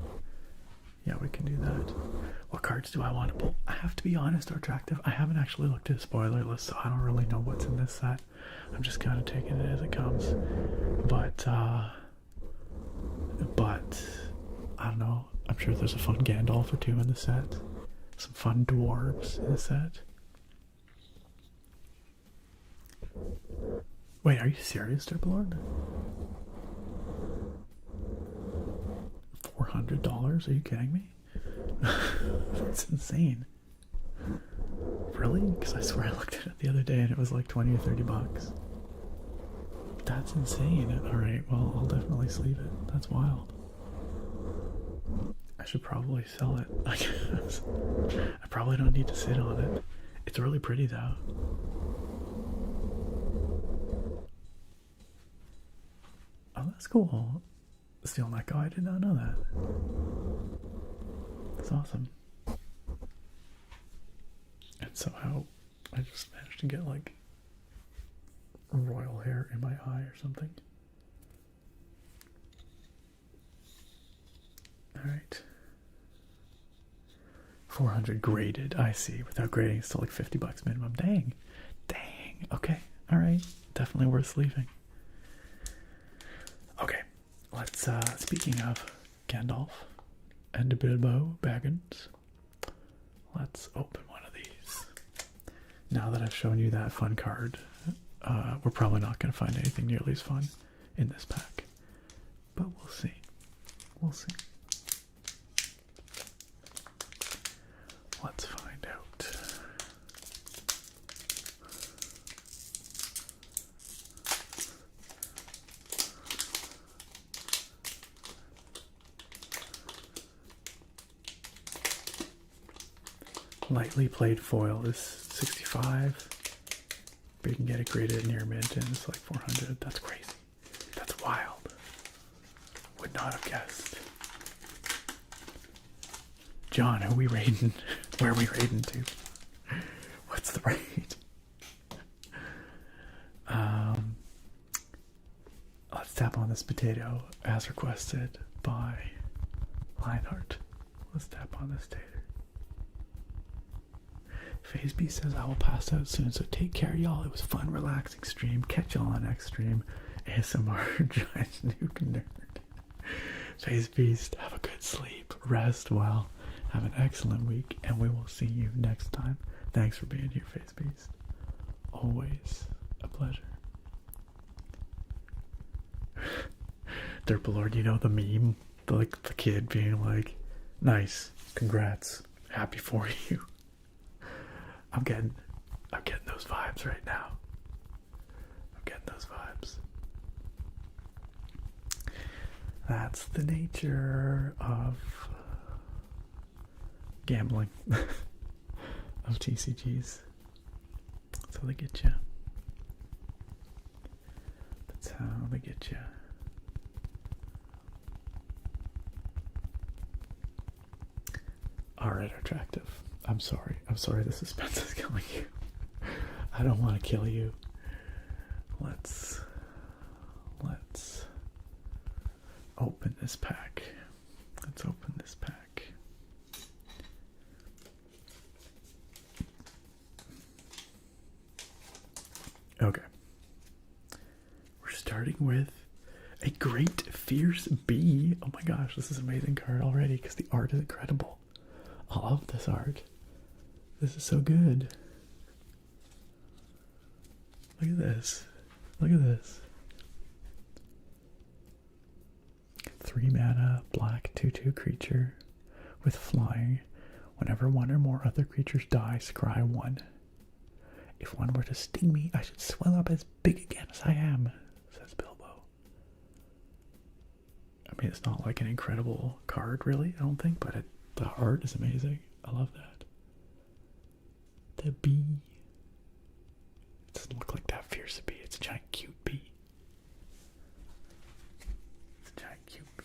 Yeah, we can do that. What cards do I want to pull? I have to be honest, Attractive. I haven't actually looked at a spoiler list, so I don't really know what's in this set. I'm just kind of taking it as it comes. But I don't know. I'm sure there's a fun Gandalf or two in the set. Some fun dwarves in the set. Wait, are you serious, Derpalord? $400? Are you kidding me? That's insane. Really? Because I swear I looked at it the other day and it was like 20 or 30 bucks. That's insane. Alright, well, I'll definitely sleeve it. That's wild. I should probably sell it, I guess. I probably don't need to sit on it. It's really pretty, though. Oh, that's cool. Steel Neko, I did not know that. That's awesome. And somehow I just managed to get like royal hair in my eye or something. Alright. 400 graded, I see. Without grading, it's still like $50 minimum. Dang. Dang. Okay. Alright. Definitely worth leaving. Okay. Let's, speaking of Gandalf and Bilbo Baggins, let's open one of these. Now that I've shown you that fun card, we're probably not going to find anything nearly as fun in this pack. But we'll see. We'll see. Let's find out. Lightly played foil is 65. But you can get it graded near mint and it's like 400. That's crazy. That's wild. Would not have guessed. John, who are we raiding? Where are we raiding to? What's the raid? Let's tap on this potato as requested by Lionheart. Let's tap on this tater. Phase B says I will pass out soon, so take care, y'all. It was fun, relaxing stream. Catch y'all on next stream. ASMR Giant Nuke Nerd. Phase Beast, have a good sleep. Rest well. Have an excellent week, and we will see you next time. Thanks for being here, Phase Beast. Always a pleasure. Derpalord, you know the meme? The kid being like, nice, congrats, happy for you. I'm getting those vibes right now. I'm getting those vibes. That's the nature of gambling, of TCGs. That's how they get you. That's how they get you. Alright, attractive. I'm sorry. I'm sorry the suspense is killing you. I don't want to kill you. Let's open this pack. Let's open this pack. Okay. We're starting with a Great Fierce Bee. Oh my gosh, this is an amazing card already because the art is incredible. I love this art. This is so good. Look at this. Look at this. 3 mana, black 2/2 creature with flying. Whenever one or more other creatures die, scry 1. If one were to sting me, I should swell up as big again as I am, says Bilbo. I mean, it's not like an incredible card, really, I don't think, but the art is amazing. I love that. The bee. It doesn't look like that fierce bee. It's a giant cute bee. It's a giant cute bee.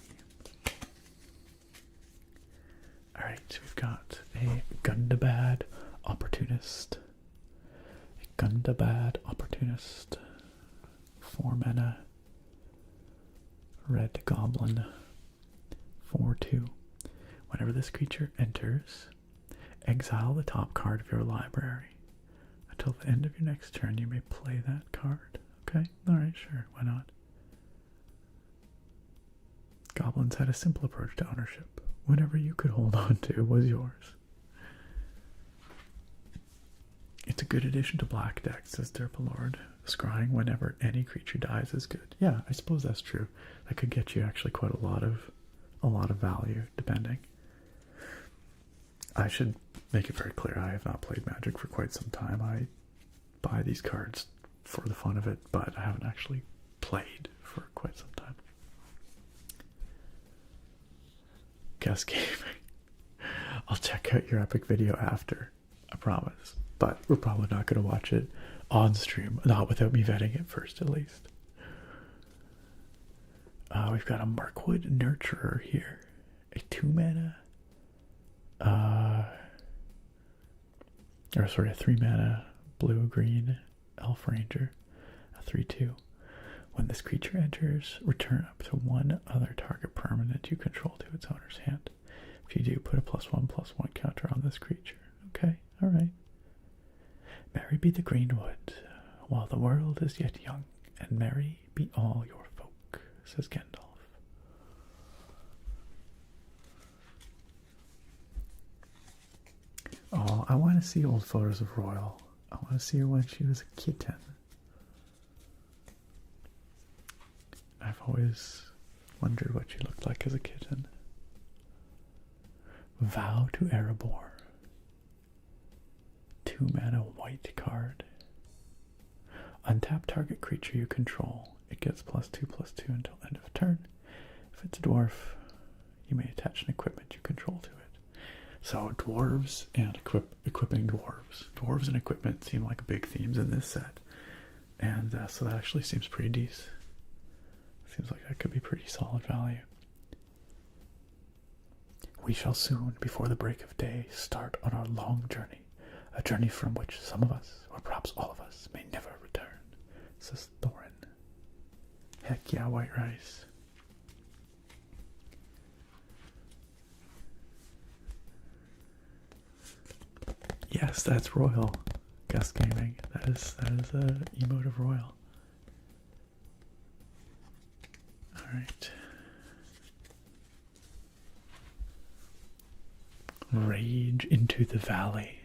Alright, we've got a Gundabad Opportunist. A Gundabad Opportunist. 4 mana. Red Goblin. 4/2. Whenever this creature enters, exile the top card of your library. Until the end of your next turn, you may play that card. Okay? Alright, sure. Why not? Goblins had a simple approach to ownership. Whatever you could hold on to was yours. It's a good addition to black decks, says Derpalord. Scrying whenever any creature dies is good. Yeah, I suppose that's true. That could get you actually quite a lot of value, depending. I should make it very clear, I have not played Magic for quite some time. I buy these cards for the fun of it, but I haven't actually played for quite some time. Guess gaming. I'll check out your epic video after, I promise. But we're probably not going to watch it on stream, not without me vetting it first at least. We've got a Markwood Nurturer here. A 2 mana or sorry, a 3 mana blue green elf ranger, a 3/2. When this creature enters, return up to one other target permanent you control to its owner's hand. If you do, put a +1/+1 counter on this creature. Okay, alright. Merry be the greenwood, while the world is yet young, and merry be all your folk, says Gandalf. Oh, I want to see old photos of Royal. I want to see her when she was a kitten. I've always wondered what she looked like as a kitten. Vow to Erebor. 2 mana white card. Untap target creature you control. It gets +2/+2 until end of turn. If it's a dwarf, you may attach an equipment you control to it. So dwarves and equipping dwarves. Dwarves and equipment seem like big themes in this set. And so that actually seems pretty decent. Seems like that could be pretty solid value. We shall soon, before the break of day, start on our long journey. A journey from which some of us, or perhaps all of us, may never return, says Thorin. Heck yeah, white rice. Yes, that's Royal. Gus Gaming. That is a emote of Royal. Alright. Rage into the Valley.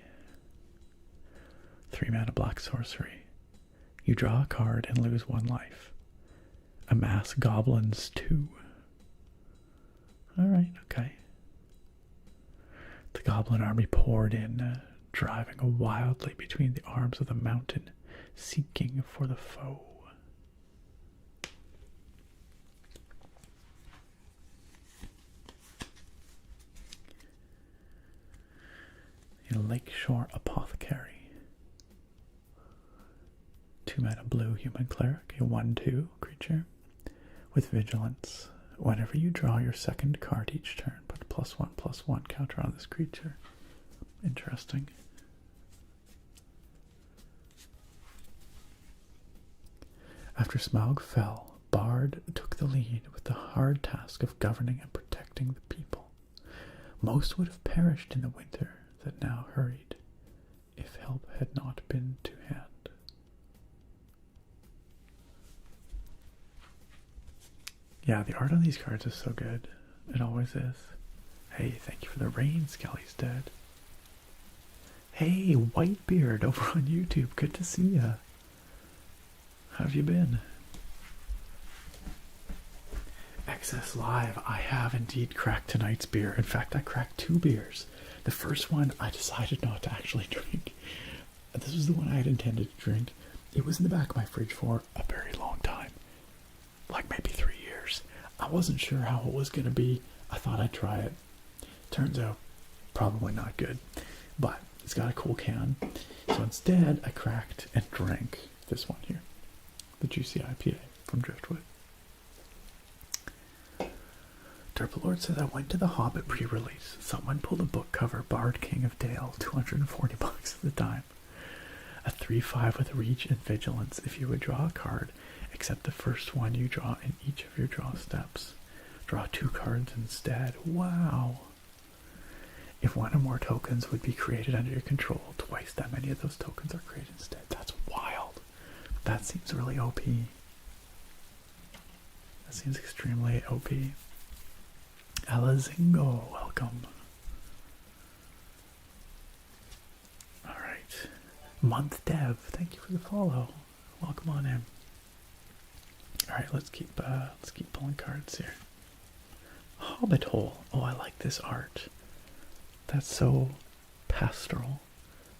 3 mana black sorcery. You draw a card and lose 1 life. Amass goblins 2. Alright, okay. The goblin army poured in, driving wildly between the arms of the mountain, seeking for the foe. A Lakeshore Apothecary. 2 mana blue human cleric, a 1/2 creature with vigilance. Whenever you draw your second card each turn, put a +1/+1 counter on this creature. Interesting. After Smaug fell, Bard took the lead with the hard task of governing and protecting the people. Most would have perished in the winter that now hurried, if help had not been to hand. Yeah, the art on these cards is so good. It always is. Hey, thank you for the rain, Skelly's dead. Hey, Whitebeard over on YouTube, good to see ya. How have you been? Excess Live, I have indeed cracked tonight's beer. In fact, I cracked 2 beers. The first one I decided not to actually drink. This was the one I had intended to drink. It was in the back of my fridge for a very long time. Like maybe 3 years. I wasn't sure how it was going to be. I thought I'd try it. Turns out, probably not good. But it's got a cool can. So instead, I cracked and drank this one here. The Juicy IPA from Driftwood. Derpalord says, I went to the Hobbit pre-release. Someone pulled a book cover, Bard King of Dale, $240 at the time. A 3/5 with reach and vigilance if you would draw a card, except the first one you draw in each of your draw steps. Draw 2 cards instead. Wow. If 1 or more tokens would be created under your control, twice that many of those tokens are created instead. That's wild. That seems really OP. That seems extremely OP. Alazingo, welcome. Alright. Month Dev, thank you for the follow. Welcome on in. Alright, let's keep pulling cards here. Hobbit Hole. Oh, I like this art. That's so pastoral,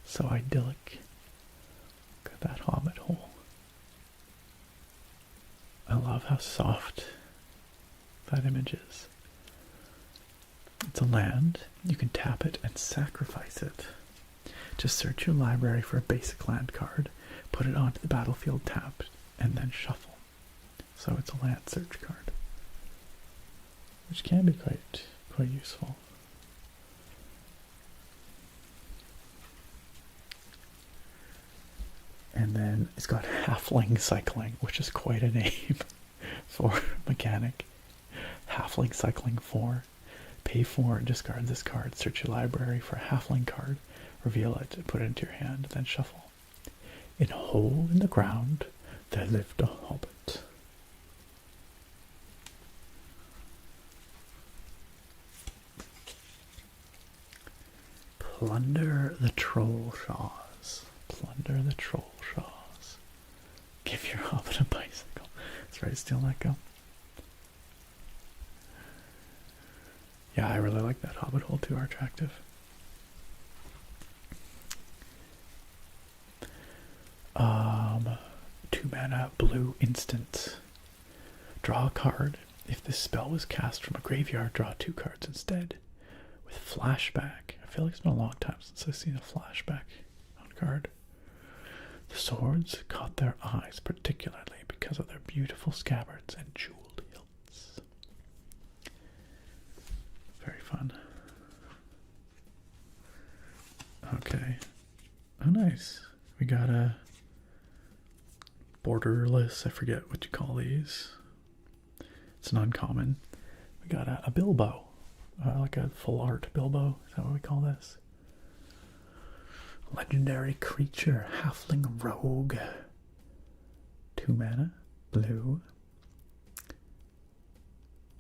so idyllic. Look at that Hobbit Hole. I love how soft that image is. It's a land. You can tap it and sacrifice it. Just search your library for a basic land card, put it onto the battlefield tapped, and then shuffle. So it's a land search card, which can be quite useful. And then it's got Halfling Cycling, which is quite a name for mechanic. Halfling Cycling 4. Pay 4, discard this card, search your library for a Halfling card, reveal it, put it into your hand, then shuffle. In a hole in the ground, there lived a hobbit. Plunder the troll shaws. Plunder the troll shaws. Give your hobbit a bicycle. That's right, steal that go. Yeah, I really like that hobbit hole too, are attractive. Two mana, blue instant. Draw a card. If this spell was cast from a graveyard, draw 2 cards instead. With flashback. I feel like it's been a long time since I've seen a flashback on card. The swords caught their eyes particularly because of their beautiful scabbards and jeweled hilts. Very fun. Okay. Oh, nice. We got a borderless, I forget what you call these. It's an uncommon. We got a Bilbo. Like a full art Bilbo. Is that what we call this? Legendary creature, Halfling Rogue. 2 mana, blue.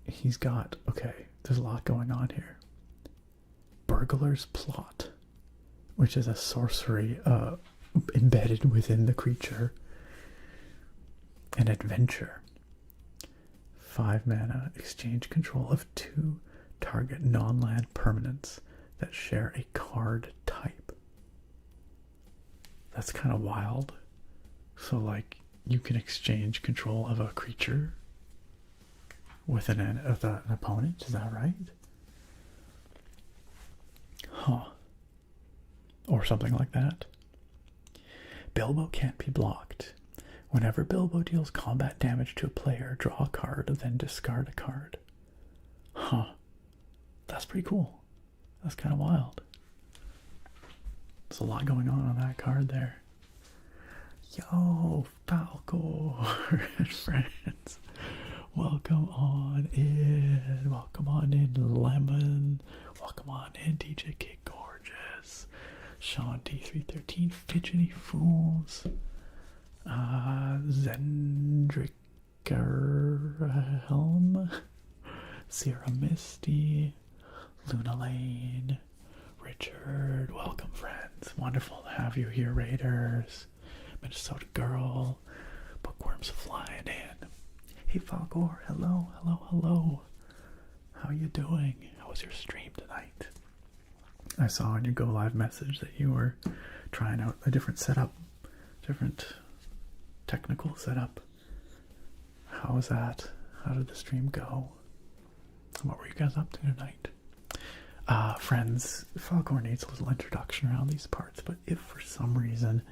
He's got, okay, there's a lot going on here. Burglar's Plot, which is a sorcery embedded within the creature. An adventure. 5 mana, exchange control of 2 target non-land permanents that share a card type. That's kind of wild. So, like, you can exchange control of a creature with an opponent. Is that right? Huh. Or something like that. Bilbo can't be blocked. Whenever Bilbo deals combat damage to a player, draw a card, then discard a card. Huh. That's pretty cool. That's kind of wild. There's a lot going on that card there. Yo, Falcor and friends. Welcome on in. Welcome on in, Lemon. Welcome on in, DJ K Gorgeous. Sean D313, Fidgety Fools. Zendricker Helm. Sierra Misty. Luna Lane. Richard. Welcome, friends. Wonderful to have you here, Raiders. Minnesota Girl. Bookworms flying in. Hey, Falcor. Hello, hello, hello. How you doing? How was your stream tonight? I saw on your Go Live message that you were trying out a different setup. Different technical setup. How was that? How did the stream go? What were you guys up to tonight? Friends, Falcor needs a little introduction around these parts, but if for some reason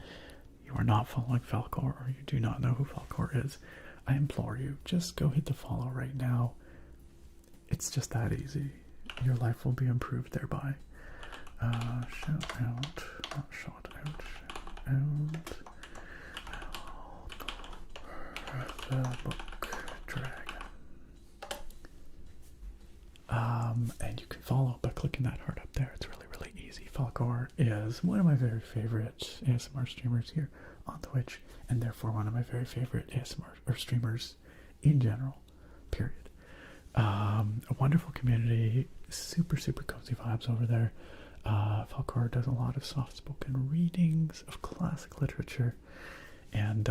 you are not following Falcor or you do not know who Falcor is, I implore you, just go hit the follow right now. It's just that easy. Your life will be improved thereby. Shout out, not shout out, the book dragon. And you can follow by clicking that heart up there. It's really, really easy. Falcor is one of my very favorite ASMR streamers here on Twitch, and therefore one of my very favorite ASMR or streamers in general, period. A wonderful community, super, super cozy vibes over there. Falcor does a lot of soft-spoken readings of classic literature, and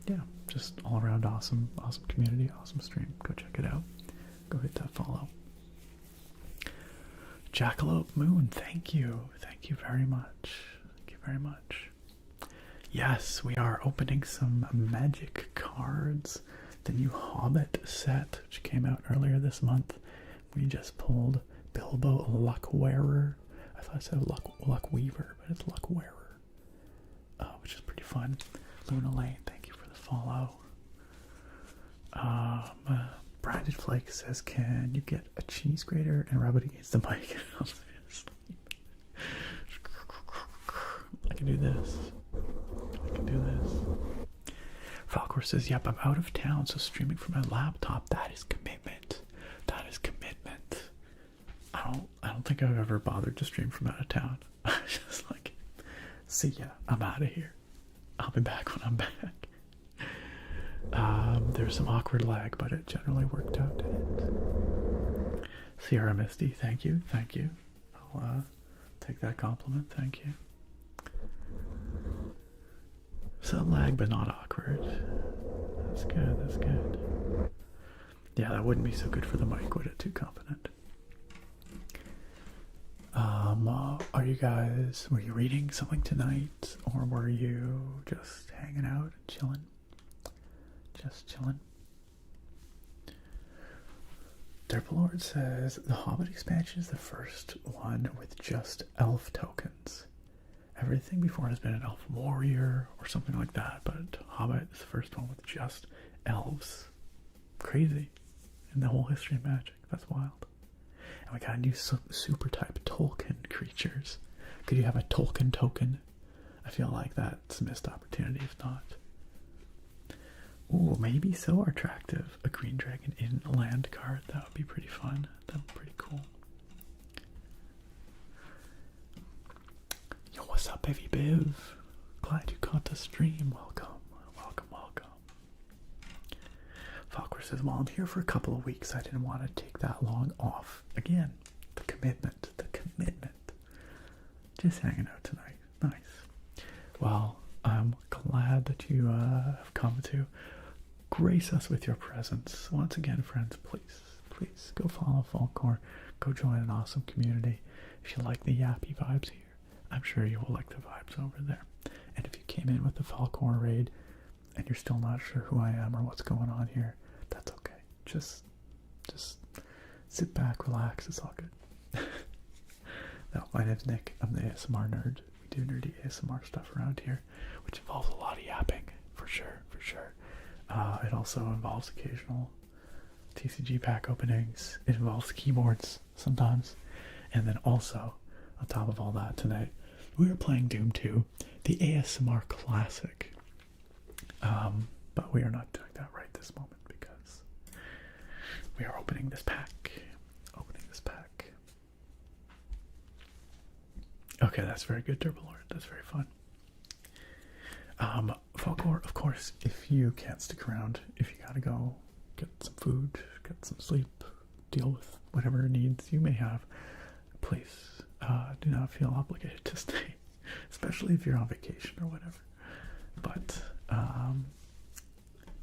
yeah, just all around awesome community, awesome stream. Go check it out. Go hit that follow. Jackalope Moon, thank you very much. Thank you very much. Yes, we are opening some magic cards. The new Hobbit set, which came out earlier this month. We just pulled Bilbo Luckwearer. I thought I said Luckweaver, but it's Luckwearer, which is pretty fun. Luna Lane, thank you for the follow. Branded Flake says, can you get a cheese grater and rub it against the mic? I can do this. I can do Falkor says, yep, I'm out of town, so streaming from my laptop. That is commitment. That is commitment. I don't think I've ever bothered to stream from out of town. I just like, see ya, I'm out of here. I'll be back when I'm back. There's some awkward lag, but it generally worked out, didn't it? Sierra Misty, thank you, thank you. I'll take that compliment, thank you. Some lag, but not awkward. That's good, that's good. Yeah, that wouldn't be so good for the mic, would it? Too confident. Are you guys, were you reading something tonight, or were you just hanging out and chilling? Just chilling. Derpalord says, the Hobbit expansion is the first one with just elf tokens. Everything before has been an elf warrior or something like that, but Hobbit is the first one with just elves. Crazy. In the whole history of Magic. That's wild. And we got new super type Tolkien creatures. Could you have a Tolkien token? I feel like that's a missed opportunity if not. Ooh, maybe so attractive. A green dragon in a land card. That would be pretty fun. That would be pretty cool. Yo, what's up, Heavy Biv? Glad you caught the stream. Welcome. Welcome, welcome. Falkor says, well, I'm here for a couple of weeks. I didn't want to take that long off. Again, the commitment. The commitment. Just hanging out tonight. Nice. Well, I'm glad that you have come to grace us with your presence. Once again, friends, please go follow Falkor. Go join an awesome community. If you like the yappy vibes here, I'm sure you will like the vibes over there. And if you came in with the Falkor raid and you're still not sure who I am or what's going on here, that's okay. Just sit back, relax. It's all good. No, my name's Nick. I'm the ASMR nerd. We do nerdy ASMR stuff around here, which involves a lot of yapping, for sure. It also involves occasional TCG pack openings. It involves keyboards sometimes. And then also, on top of all that, tonight, we are playing Doom 2, the ASMR classic. But we are not doing that right this moment because we are opening this pack. Okay, that's very good, Turbolord. That's very fun. Falkor, of course, if you can't stick around, if you gotta go get some food, get some sleep, deal with whatever needs you may have, please do not feel obligated to stay, especially if you're on vacation or whatever. But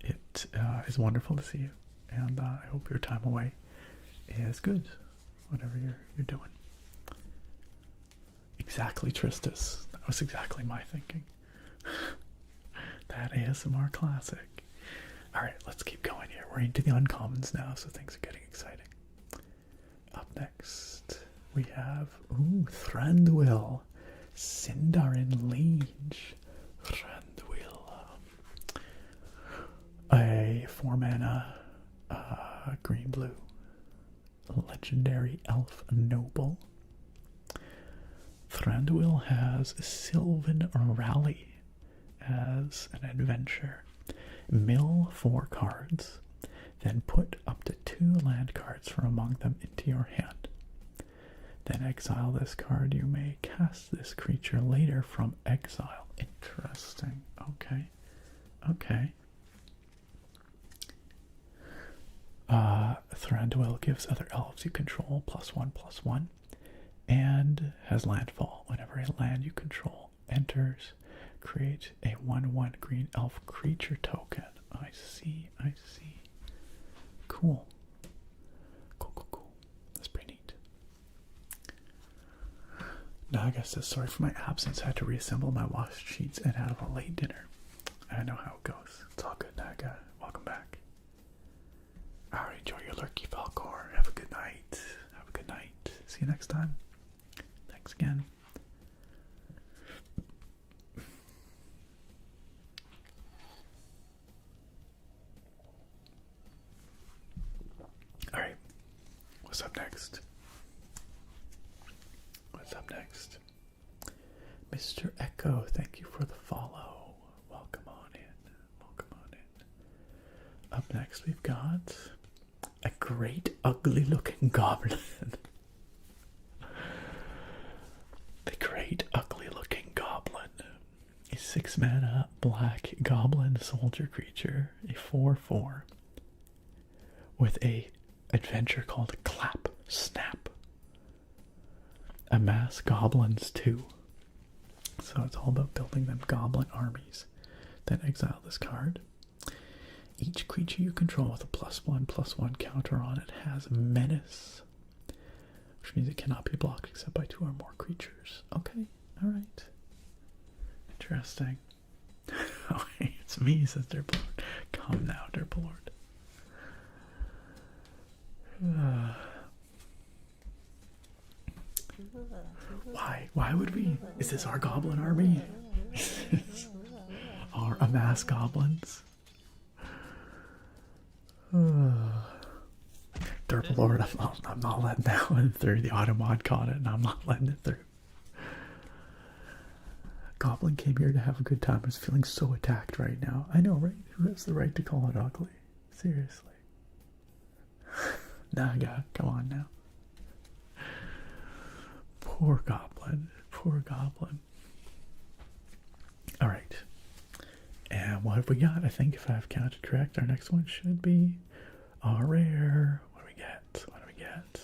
it is wonderful to see you, and I hope your time away is good, whatever you're doing. Exactly, Tristus. That was exactly my thinking. That ASMR classic. Alright, let's keep going here. We're into the uncommons now, so things are getting exciting. Up next, we have, Thranduil. Sindarin Liege. Thranduil. A 4-mana, green-blue. Legendary elf noble. Thranduil has Sylvan Rally as an adventure. Mill 4 cards, then put up to 2 land cards from among them into your hand. Then exile this card. You may cast this creature later from exile. Interesting. Okay. Thranduil gives other elves you control +1/+1. And has landfall. Whenever a land you control enters, create a 1/1 green elf creature token. I see. Cool. That's pretty neat. Naga says, sorry for my absence. I had to reassemble my wash sheets and have a late dinner. I know how it goes. It's all good, Naga. Welcome back. Alright, enjoy your lurky, Falkor. Have a good night. See you next time. Thanks again. Alright, what's up next? Mr. Echo, thank you for the follow. Welcome on in. up next we've got a great ugly looking goblin. The great ugly looking goblin. A 6 mana black goblin soldier creature. A 4/4. With a adventure called Clap Snap. Amass goblins too. So it's all about building them goblin armies. Then exile this card. Each creature you control with a +1/+1 counter on it has menace, which means it cannot be blocked except by 2 or more creatures. Okay, alright. Interesting. Oh, hey, it's me, says Derplord. Come now, Derplord. Why would we? Is this our goblin army? Our amass goblins? Derplord, I'm not letting that one through. The Automod caught it and I'm not letting it through. Goblin came here to have a good time. Is feeling so attacked right now. I know, right? Who has the right to call it ugly? Seriously. Naga, come on now. Poor goblin. Poor goblin. Alright. And what have we got? I think if I've counted correct, our next one should be a rare. What do we get? What do we get?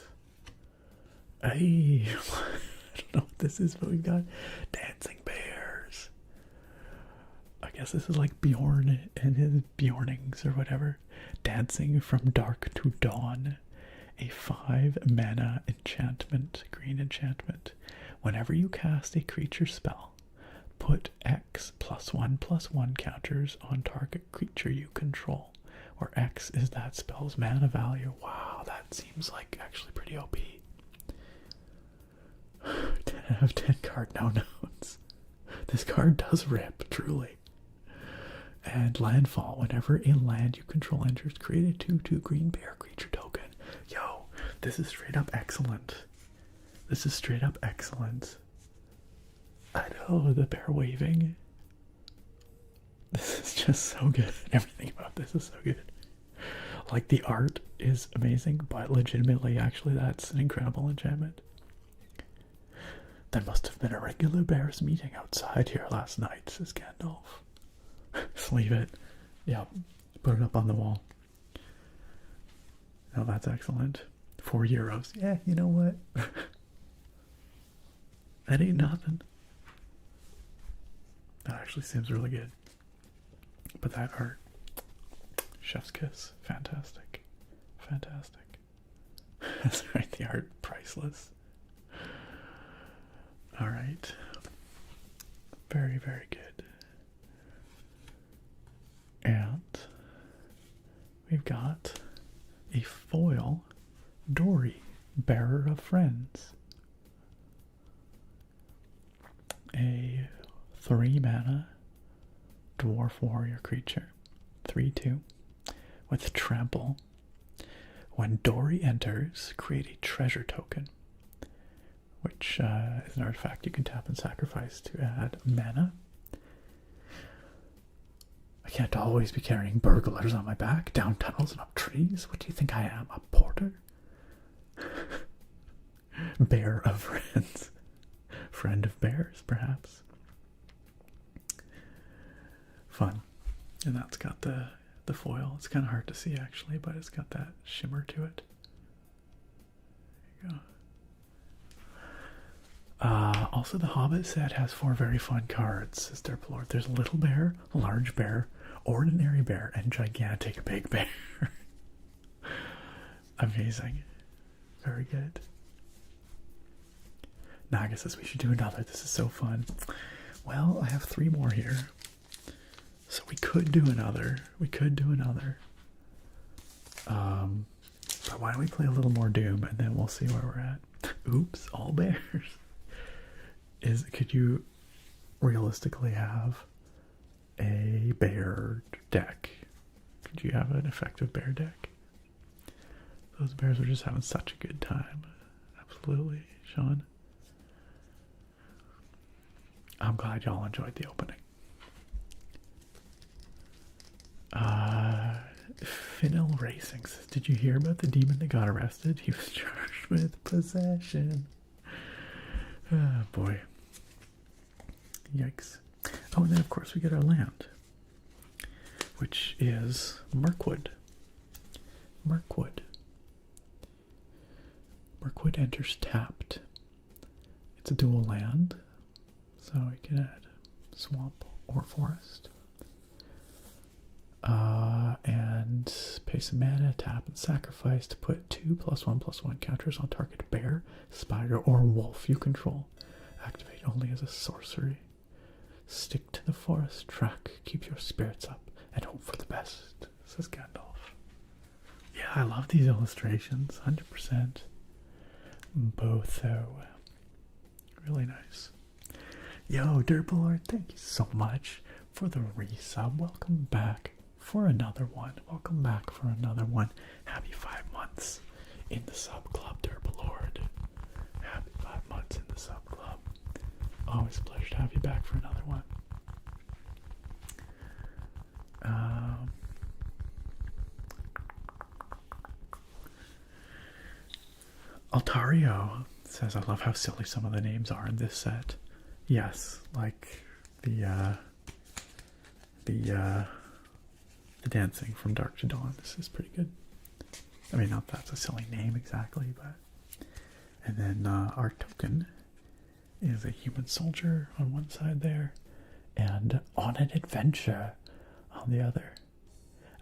Hey, I don't know what this is, but we've got dancing bears. I guess this is like Bjorn and his Bjornings or whatever. Dancing from dark to dawn. A 5 mana enchantment, green enchantment. Whenever you cast a creature spell, put X +1/+1 counters on target creature you control, where X is that spell's mana value. Wow, that seems like actually pretty OP. 10 out of 10 card no notes. This card does rip, truly. And landfall. Whenever a land you control enters, create a 2/2 green bear creature token. Yo, this is straight up excellent. This is straight up excellent. I know, the bear waving. This is just so good. Everything about this is so good. Like, the art is amazing, but legitimately, actually, that's an incredible enchantment. There must have been a regular bears meeting outside here last night, says Gandalf. Just leave it. Yep. Put it up on the wall. Oh, that's excellent. €4. Yeah, you know what? That ain't nothing. That actually seems really good. But that art, chef's kiss. Fantastic. Fantastic. That's right, the art, priceless. Alright. Very, very good. And we've got a foil Dory, Bearer of Friends. A 3 mana dwarf warrior creature, 3/2, with trample. When Dory enters, create a treasure token, which is an artifact you can tap and sacrifice to add mana. I can't always be carrying burglars on my back, down tunnels and up trees. What do you think I am, a porter? Bear of Friends. Friend of bears, perhaps. Fun. And that's got the foil. It's kind of hard to see, actually, but it's got that shimmer to it. There you go. Also, the Hobbit set has 4 very fun cards, says Derplord. There's Little Bear, Large Bear, Ordinary Bear, and Gigantic Big Bear. Amazing. Very good. Naga says we should do another. This is so fun. Well, I have 3 more here. So we could do another. We could do another. But why don't we play a little more Doom and then we'll see where we're at. Oops, all bears. Could you realistically have a bear deck? Could you have an effective bear deck? Those bears are just having such a good time. Absolutely, Sean. I'm glad y'all enjoyed the opening. Finel Racing says, did you hear about the demon that got arrested? He was charged with possession. Ah, boy. Yikes. Oh, and then of course we get our land, which is Mirkwood. Mirkwood. Mirkwood enters tapped. It's a dual land, so we can add swamp or forest. And pay some mana, tap and sacrifice to put 2+1/+1 counters on target bear, spider, or wolf you control. Activate only as a sorcery. Stick to the forest track, keep your spirits up, and hope for the best, says Gandalf. Yeah, I love these illustrations, 100%. Both, though. Really nice. Yo, Derpalord, thank you so much for the resub. Welcome back for another one. Welcome back for another one. Happy 5 months in the sub club, Derpalord. Happy 5 months in the sub club. Always a pleasure to have you back for another one. Altario says, I love how silly some of the names are in this set. Yes, like the dancing from Dark to Dawn. This is pretty good. I mean, not that's a silly name exactly, but... And then our token is a human soldier on one side there, and on an adventure on the other.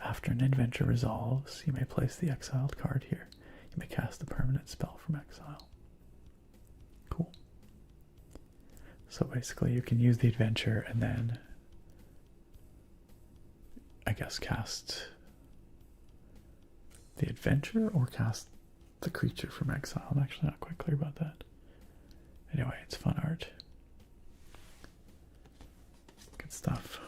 After an adventure resolves, you may place the exiled card here. You may cast a permanent spell from exile. Cool. So basically you can use the adventure and then, I guess, cast the adventure or cast the creature from exile. I'm actually not quite clear about that. Anyway, it's fun art. Good stuff.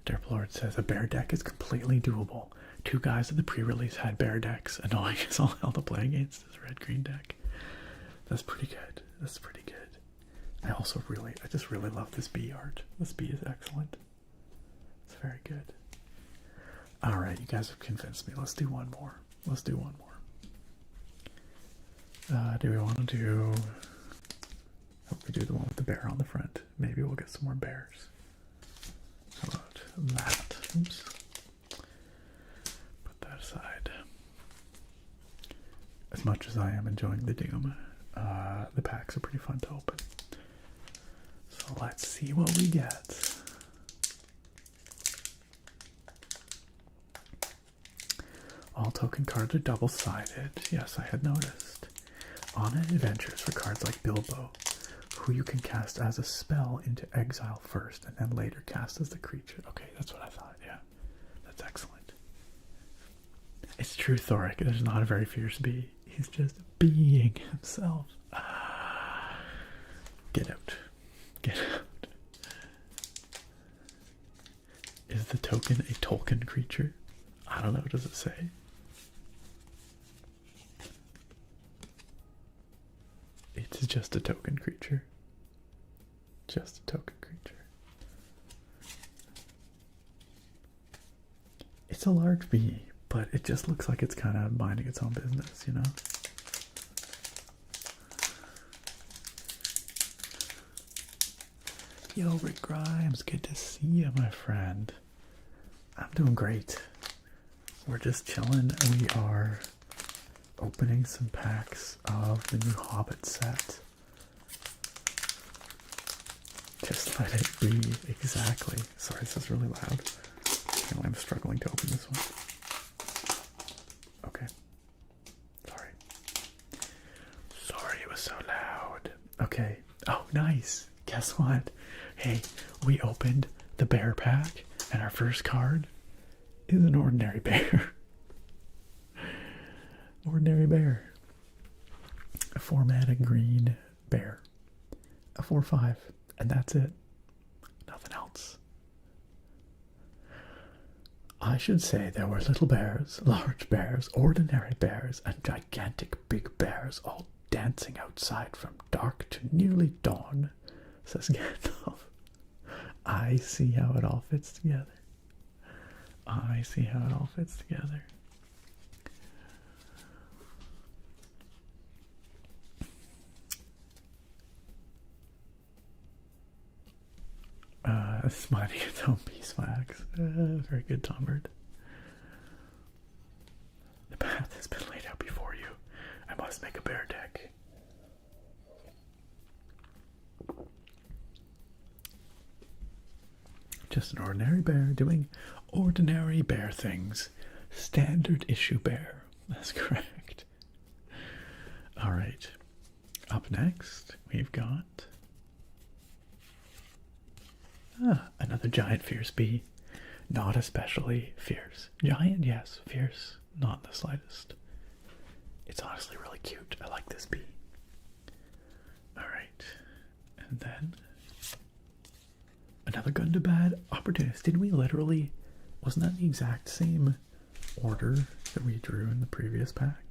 Derplord says, a bear deck is completely doable. 2 guys at the pre-release had bear decks. Annoying as all hell to play against this red-green deck. That's pretty good. That's pretty good. I just really love this bee art. This bee is excellent. It's very good. Alright, you guys have convinced me. Let's do one more. Let's do one more. Do we want to do... Hope we do the one with the bear on the front. Maybe we'll get some more bears. How about that? Oops. Put that aside. As much as I am enjoying the Doom, the packs are pretty fun to open. So let's see what we get. All token cards are double-sided. Yes, I had noticed. On adventures for cards like Bilbo, who you can cast as a spell into exile first and then later cast as the creature. Okay, that's what I thought, yeah. That's excellent. It's true, Thoric. There's not a very fierce bee. He's just being himself. Get out. Get out. Is the token a Tolkien creature? I don't know, does it say? It's just a token creature. Just a token creature. It's a large bee, but it just looks like it's kind of minding its own business, you know? Yo, Rick Grimes, good to see you, my friend. I'm doing great. We're just chilling. We are opening some packs of the new Hobbit set. Just let it be. Exactly. Sorry, this is really loud. Apparently I'm struggling to open this one. Okay. Sorry. Sorry it was so loud. Okay. Oh, nice. Guess what? Hey, we opened the bear pack, and our first card is an ordinary bear. Ordinary bear. A 4-mana green bear. A 4/5. And that's it. Nothing else. I should say there were little bears, large bears, ordinary bears, and gigantic big bears all dancing outside from dark to nearly dawn, says Gandalf. I see how it all fits together. I see how it all fits together. This might be its own beeswax. Very good, Tombird. The path has been laid out before you. I must make a bear deck. Just an ordinary bear doing ordinary bear things. Standard issue bear. That's correct. Alright. Up next, we've got another giant fierce bee. Not especially fierce. Giant, yes. Fierce, not in the slightest. It's honestly really cute. I like this bee. Alright. And then another Gundabad opportunist. Didn't we literally... Wasn't that the exact same order that we drew in the previous pack?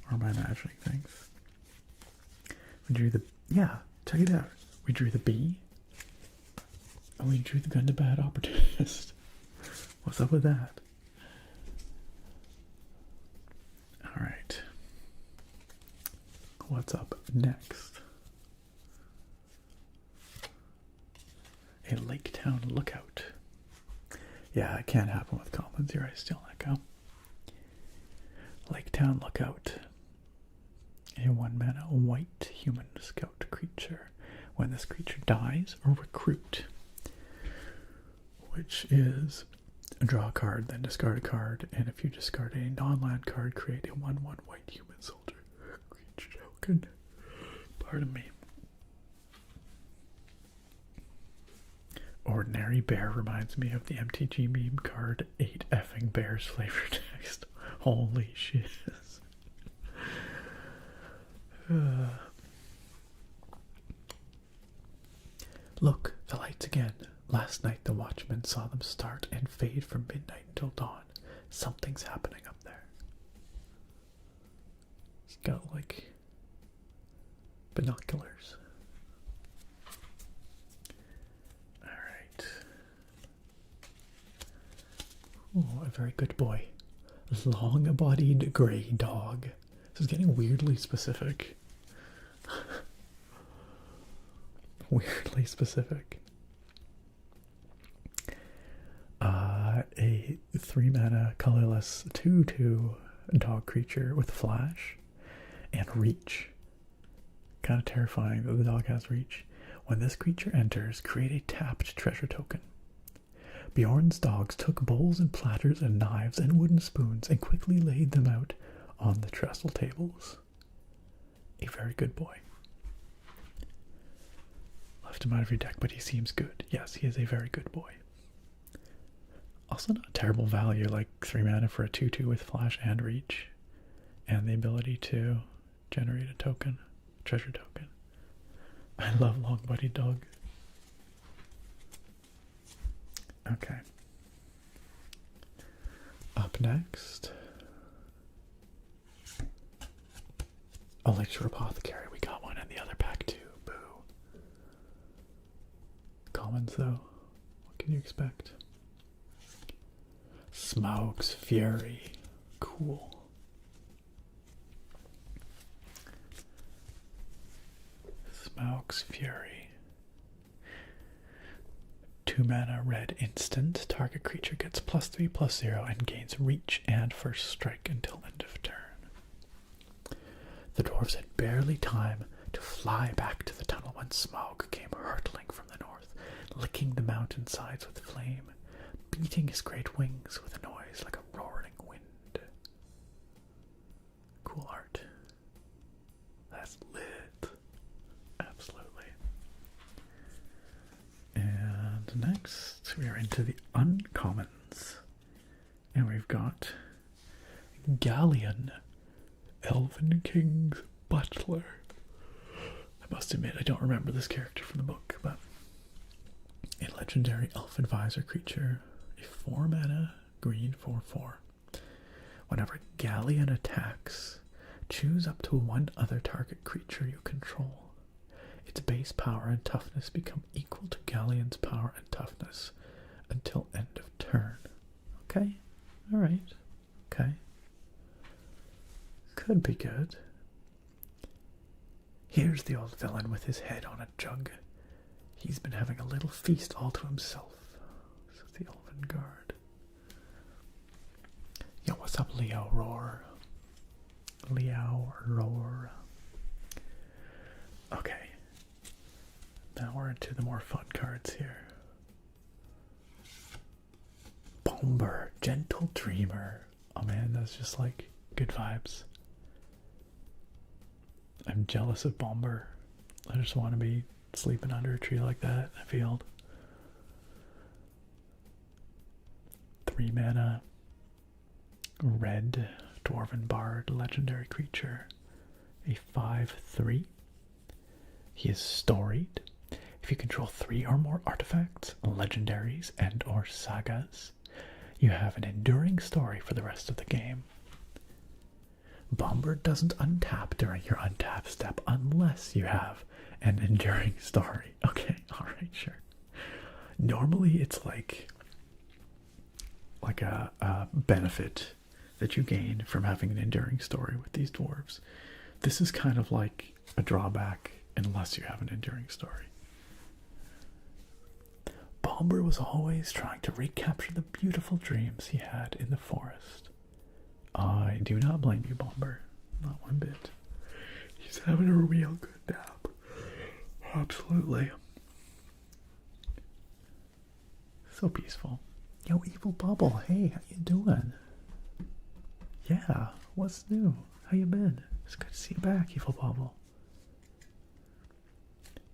Or am I imagining things? We drew the... Yeah, check it out. We drew the bee. And we drew the Gundabad opportunist. What's up with that? Alright. What's up next? A Lake Town Lookout. Yeah, it can't happen with commons. You're right, still Echo. Lake Town Lookout. A 1-mana white human scout creature. When this creature dies, or recruit, which is draw a card, then discard a card, and if you discard a non-land card, create a 1/1 white human soldier creature token. Pardon me. Ordinary bear reminds me of the MTG meme card 8 effing bears flavor text. Holy shit. Look, the lights again. Last night the watchmen saw them start and fade from midnight until dawn. Something's happening up there. He's got like binoculars. Alright. Oh, a very good boy. Long-bodied gray dog. This is getting weirdly specific. Weirdly specific. A 3-mana colorless 2/2 dog creature with flash and reach. Kind of terrifying that the dog has reach. When this creature enters, create a tapped treasure token. Bjorn's dogs took bowls and platters and knives and wooden spoons and quickly laid them out on the trestle tables. A very good boy. Left him out of your deck, but he seems good. Yes, he is a very good boy. Also not terrible value, like 3 mana for a 2/2 with flash and reach. And the ability to generate a token, treasure token. I love long-bodied dog. Okay. Up next. Elixir Apothecary. We got one in the other pack too. Boo. Commons though. What can you expect? Smoke's Fury. Cool. Smoke's Fury. 2 mana red instant. Target creature gets +3/+0 and gains reach and first strike until end of turn. The dwarves had barely time to fly back to the tunnel when smoke came hurtling from the north, licking the mountainsides with flame, beating his great wings with a noise like a roaring wind. Cool art. That's lit. Absolutely. And next we are into the uncommons. And we've got Galleon, Elven King's Butler. I must admit, I don't remember this character from the book, but a legendary elf advisor creature, a 4 mana green 4/4. Whenever Galleon attacks, choose up to 1 other target creature you control. Its base power and toughness become equal to Galleon's power and toughness until end of turn. Okay. All right. Okay. Could be good. Here's the old villain with his head on a jug. He's been having a little feast all to himself. This is the Elven Guard. Yo, what's up, Leo Roar? Leo Roar. Okay. Now we're into the more fun cards here. Bomber, Gentle Dreamer. Oh man, that's just like good vibes. I'm jealous of Bomber. I just want to be sleeping under a tree like that in a field. 3 mana. Red Dwarven Bard, legendary creature. A 5/3. He is storied. If you control 3 or more artifacts, legendaries, and or sagas, you have an enduring story for the rest of the game. Bomber doesn't untap during your untap step unless you have an enduring story. Okay, alright, sure. Normally it's like a benefit that you gain from having an enduring story with these dwarves. This is kind of like a drawback unless you have an enduring story. Bomber was always trying to recapture the beautiful dreams he had in the forest. I do not blame you, Bomber. Not one bit. He's having a real good nap. Absolutely. So peaceful. Yo, Evil Bubble, hey, how you doing? Yeah, what's new? How you been? It's good to see you back, Evil Bubble.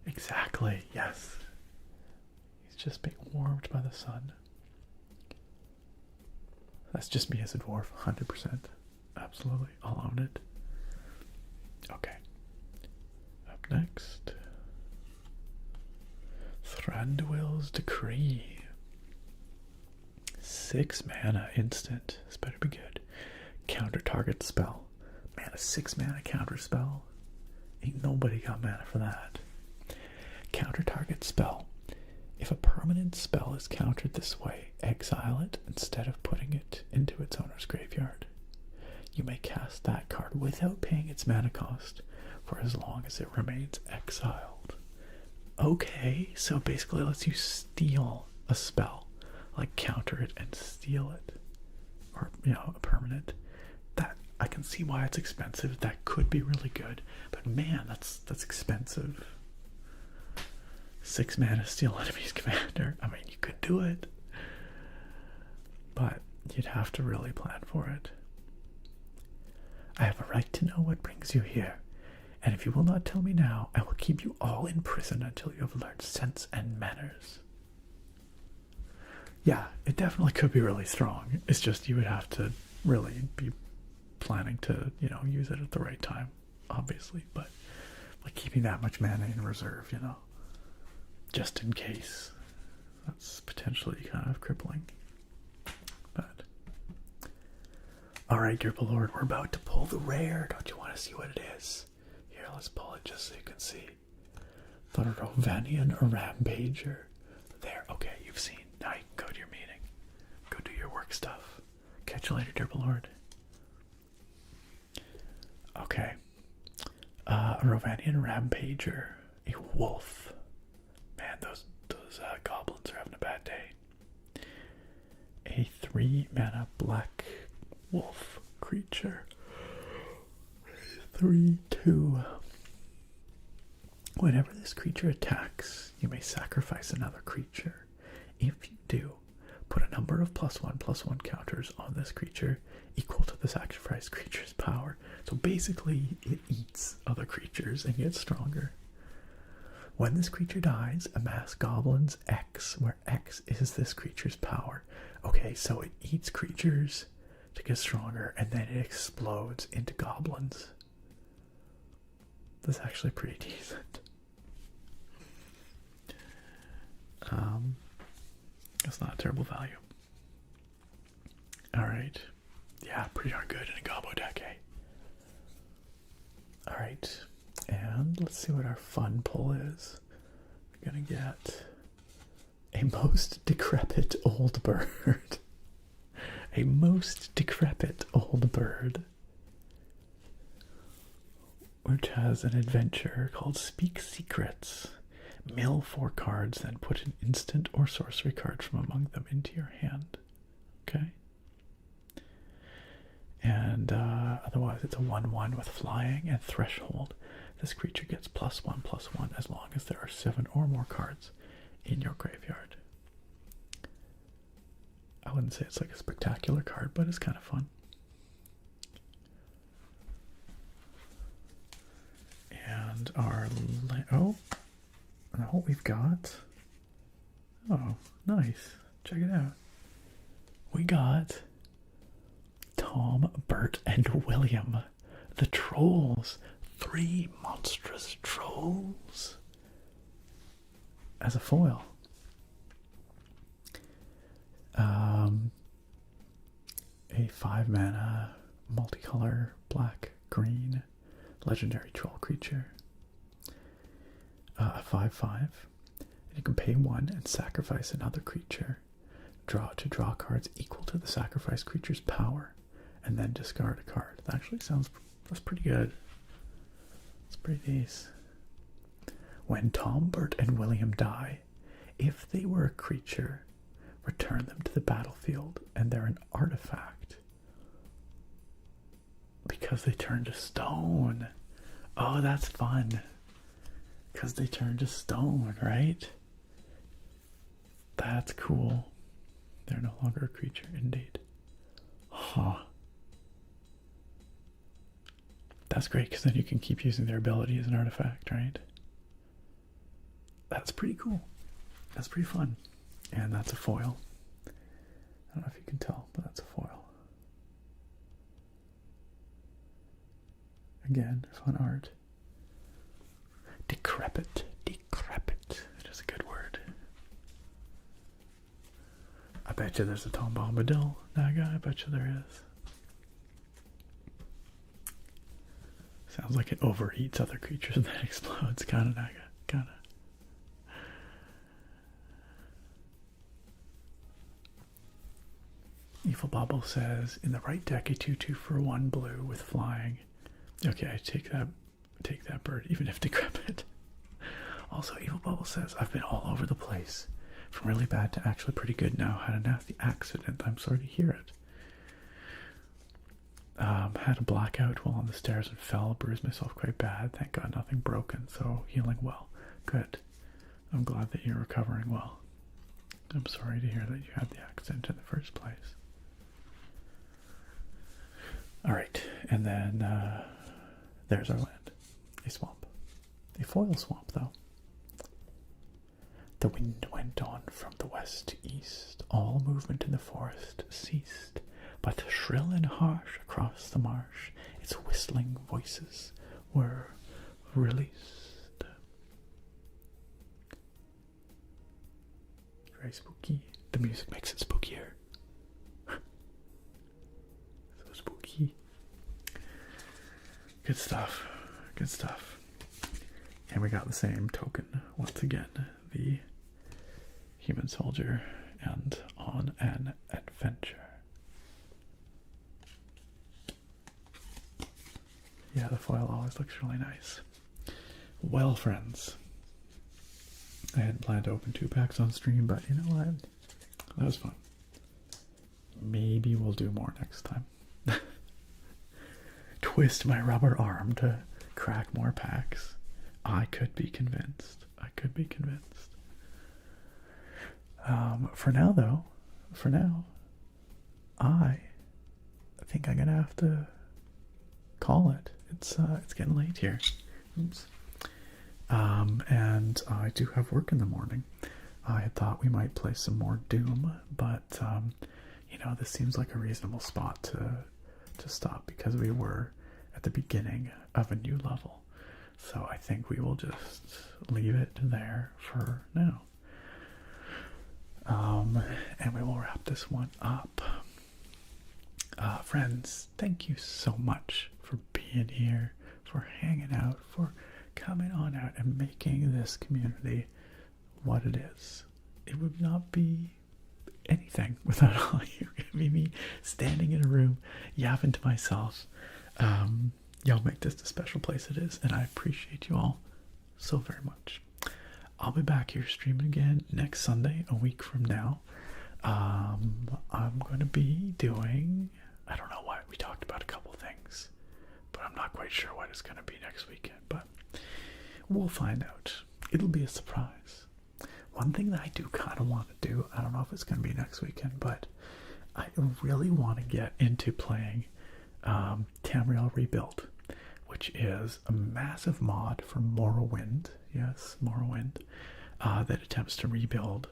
Exactly, yes. He's just being warmed by the sun. That's just me as a dwarf, 100%. Absolutely, I'll own it. Okay. Up next. Thranduil's Decree. 6 mana instant. This better be good. Counter target spell. Man, a 6 mana counter spell. Ain't nobody got mana for that. Counter target spell. If a permanent spell is countered this way, exile it instead of putting it into its owner's graveyard. You may cast that card without paying its mana cost for as long as it remains exiled. Okay, so basically it lets you steal a spell. Like counter it and steal it. Or, you know, a permanent. That, I can see why it's expensive. That could be really good. But man, that's expensive. 6 mana steal enemy's commander. I mean, you could do it. But you'd have to really plan for it. I have a right to know what brings you here. And if you will not tell me now, I will keep you all in prison until you have learned sense and manners. Yeah, it definitely could be really strong. It's just you would have to really be planning to, you know, use it at the right time, obviously. But like keeping that much mana in reserve, you know, just in case. That's potentially kind of crippling. But alright, Gerbil Lord, we're about to pull the rare. Don't you want to see what it is? Here, let's pull it just so you can see. The Rovanian Rampager. There, okay, you've seen. Now you can go to your meeting. Go do your work stuff. Catch you later, Gerbil Lord. Okay. Rovanian Rampager. A wolf. Man, those goblins are having a bad day. A 3 mana black wolf creature. 3/2. Whenever this creature attacks, you may sacrifice another creature. If you do, put a number of +1/+1 counters on this creature equal to the sacrificed creature's power. So basically, it eats other creatures and gets stronger. When this creature dies, amass goblins X, where X is this creature's power. Okay, so it eats creatures to get stronger, and then it explodes into goblins. That's actually pretty decent. That's not a terrible value. Alright. Yeah, pretty darn good in a gobbo deck, eh? Alright. And let's see what our fun pull is. We're gonna get a most decrepit old bird. A most decrepit old bird, which has an adventure called Speak Secrets. Mill 4 cards, then put an instant or sorcery card from among them into your hand. Okay? And otherwise it's a 1/1 with flying and threshold. This creature gets +1/+1 as long as there are 7 or more cards in your graveyard. I wouldn't say it's like a spectacular card, but it's kind of fun. And our what we've got. Oh, nice. Check it out. We got Tom, Bert, and William, the trolls. 3 monstrous trolls as a foil. A 5-mana multicolor black-green legendary troll creature. A 5/5. And you can pay 1 and sacrifice another creature. Draw cards equal to the sacrificed creature's power, and then discard a card. That actually that's pretty good. It's pretty nice. When Tom, Bert, and William die, if they were a creature, return them to the battlefield, and they're an artifact because they turn to stone. Oh, that's fun. Because they turn to stone, right? That's cool. They're no longer a creature, indeed. Huh. That's great, because then you can keep using their ability as an artifact, right? That's pretty cool. That's pretty fun. And that's a foil. I don't know if you can tell, but that's a foil. Again, fun art. Decrepit. Decrepit. It is a good word. I bet you there's a Tom Bombadil Naga. I bet you there is. Sounds like it overeats other creatures and then explodes. Kind of Naga. Kind of. Evil Bobble says, in the right deck, a 2/2 for 1 blue with flying. Okay, I take that bird, even if decrepit. Also, Evil Bubble says, I've been all over the place. From really bad to actually pretty good now. Had a nasty accident. I'm sorry to hear it. Had a blackout while on the stairs and fell. Bruised myself quite bad. Thank God nothing broken, so healing well. Good. I'm glad that you're recovering well. I'm sorry to hear that you had the accident in the first place. Alright, and then there's our land. A swamp. A foil swamp, though. The wind went on from the west to east. All movement in the forest ceased. But shrill and harsh across the marsh, its whistling voices were released. Very spooky. The music makes it spookier. So spooky. Good stuff. Good stuff. And we got the same token once again. The human soldier and on an adventure. Yeah, the foil always looks really nice. Well, friends, I hadn't planned to open 2 packs on stream, but you know what? That was fun. Maybe we'll do more next time. Twist my rubber arm to crack more packs. I could be convinced. I could be convinced. For now, though, I think I'm gonna have to call it. It's getting late here. Oops. And I do have work in the morning. I had thought we might play some more Doom, but you know, this seems like a reasonable spot to stop because we were at the beginning of a new level. So I think we will just leave it there for now. And we will wrap this one up. Friends, thank you so much for being here, for hanging out, for coming on out and making this community what it is. It would not be anything without all you be me standing in a room, yapping to myself. Y'all make this the special place it is, and I appreciate you all so very much. I'll be back here streaming again next Sunday, a week from now. I'm going to be doing, I don't know what, we talked about a couple things, but I'm not quite sure what it's going to be next weekend, but we'll find out. It'll be a surprise. One thing that I do kind of want to do, I don't know if it's going to be next weekend, but I really want to get into playing Tamriel Rebuilt, which is a massive mod for Morrowind. Yes, Morrowind, that attempts to rebuild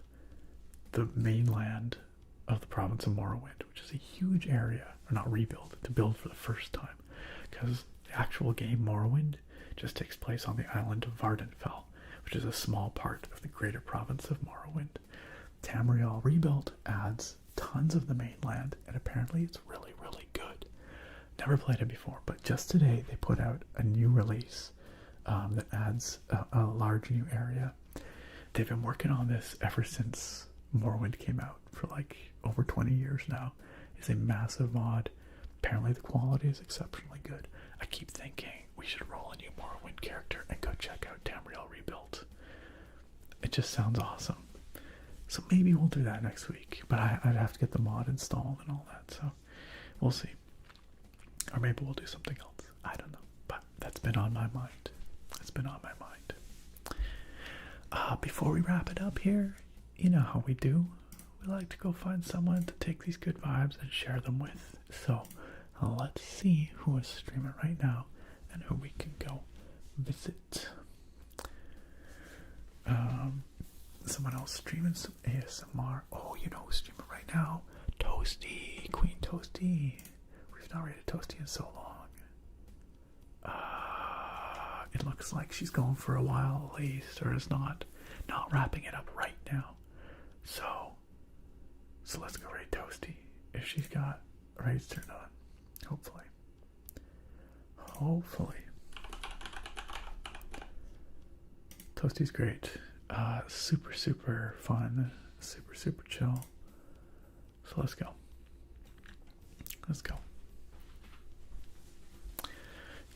the mainland of the province of Morrowind, which is a huge area, or not rebuild, to build for the first time, because the actual game Morrowind just takes place on the island of Vardenfell, which is a small part of the greater province of Morrowind. Tamriel Rebuilt adds tons of the mainland, and apparently it's really, really good. Never played it before, but just today they put out a new release that adds a large new area. They've been working on this ever since Morrowind came out, for like over 20 years now. It's a massive mod. Apparently the quality is exceptionally good. I keep thinking we should roll a new Morrowind character and go check out Tamriel Rebuilt. It just sounds awesome. So maybe we'll do that next week, but I'd have to get the mod installed and all that, so we'll see. Or maybe we'll do something else. I don't know, but that's been on my mind. It's been on my mind. Before we wrap it up here, you know how we do. We like to go find someone to take these good vibes and share them with. So let's see who is streaming right now and who we can go visit. Someone else streaming some ASMR. Oh, you know who's streaming right now? Toasty, Queen Toasty. We've not rated Toasty in so long. It looks like she's going for a while at least, or is not wrapping it up right now. So let's go raid Toasty if she's got raids turned on. Hopefully. Toasty's great. Super fun, super chill. So let's go.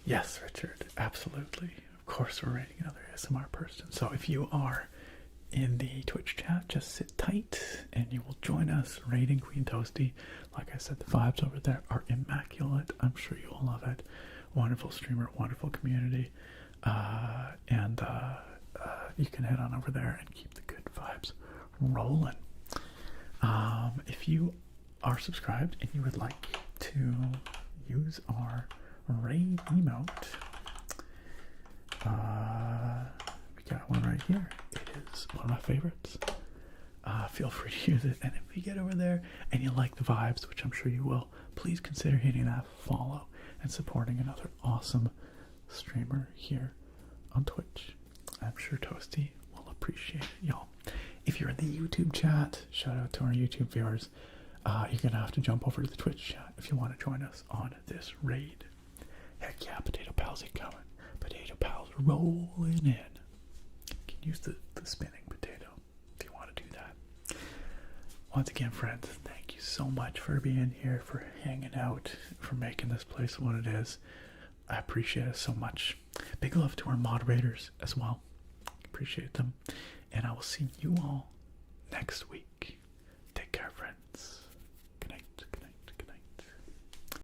Yes, Richard, absolutely. Of course we're rating another ASMR person. So if you are in the Twitch chat, just sit tight and you will join us rating Queen Toasty. Like I said, the vibes over there are immaculate. I'm sure you will love it. Wonderful streamer, wonderful community. And you can head on over there and keep the good vibes rolling. If you are subscribed and you would like to use our raid emote, we got one right here. It is one of my favorites. Feel free to use it, and if you get over there and you like the vibes, which I'm sure you will, please consider hitting that follow and supporting another awesome streamer here on Twitch. I'm sure Toasty will appreciate it, y'all. If you're in the YouTube chat, shout out to our YouTube viewers. You're gonna have to jump over to the Twitch chat if you want to join us on this raid. Heck yeah, Potato Pals are coming. Potato Pals rolling in. You can use the spinning potato if you want to do that. Once again, friends, thank you so much for being here, for hanging out, for making this place what it is. I appreciate it so much. Big love to our moderators as well. Appreciate them. And I will see you all next week.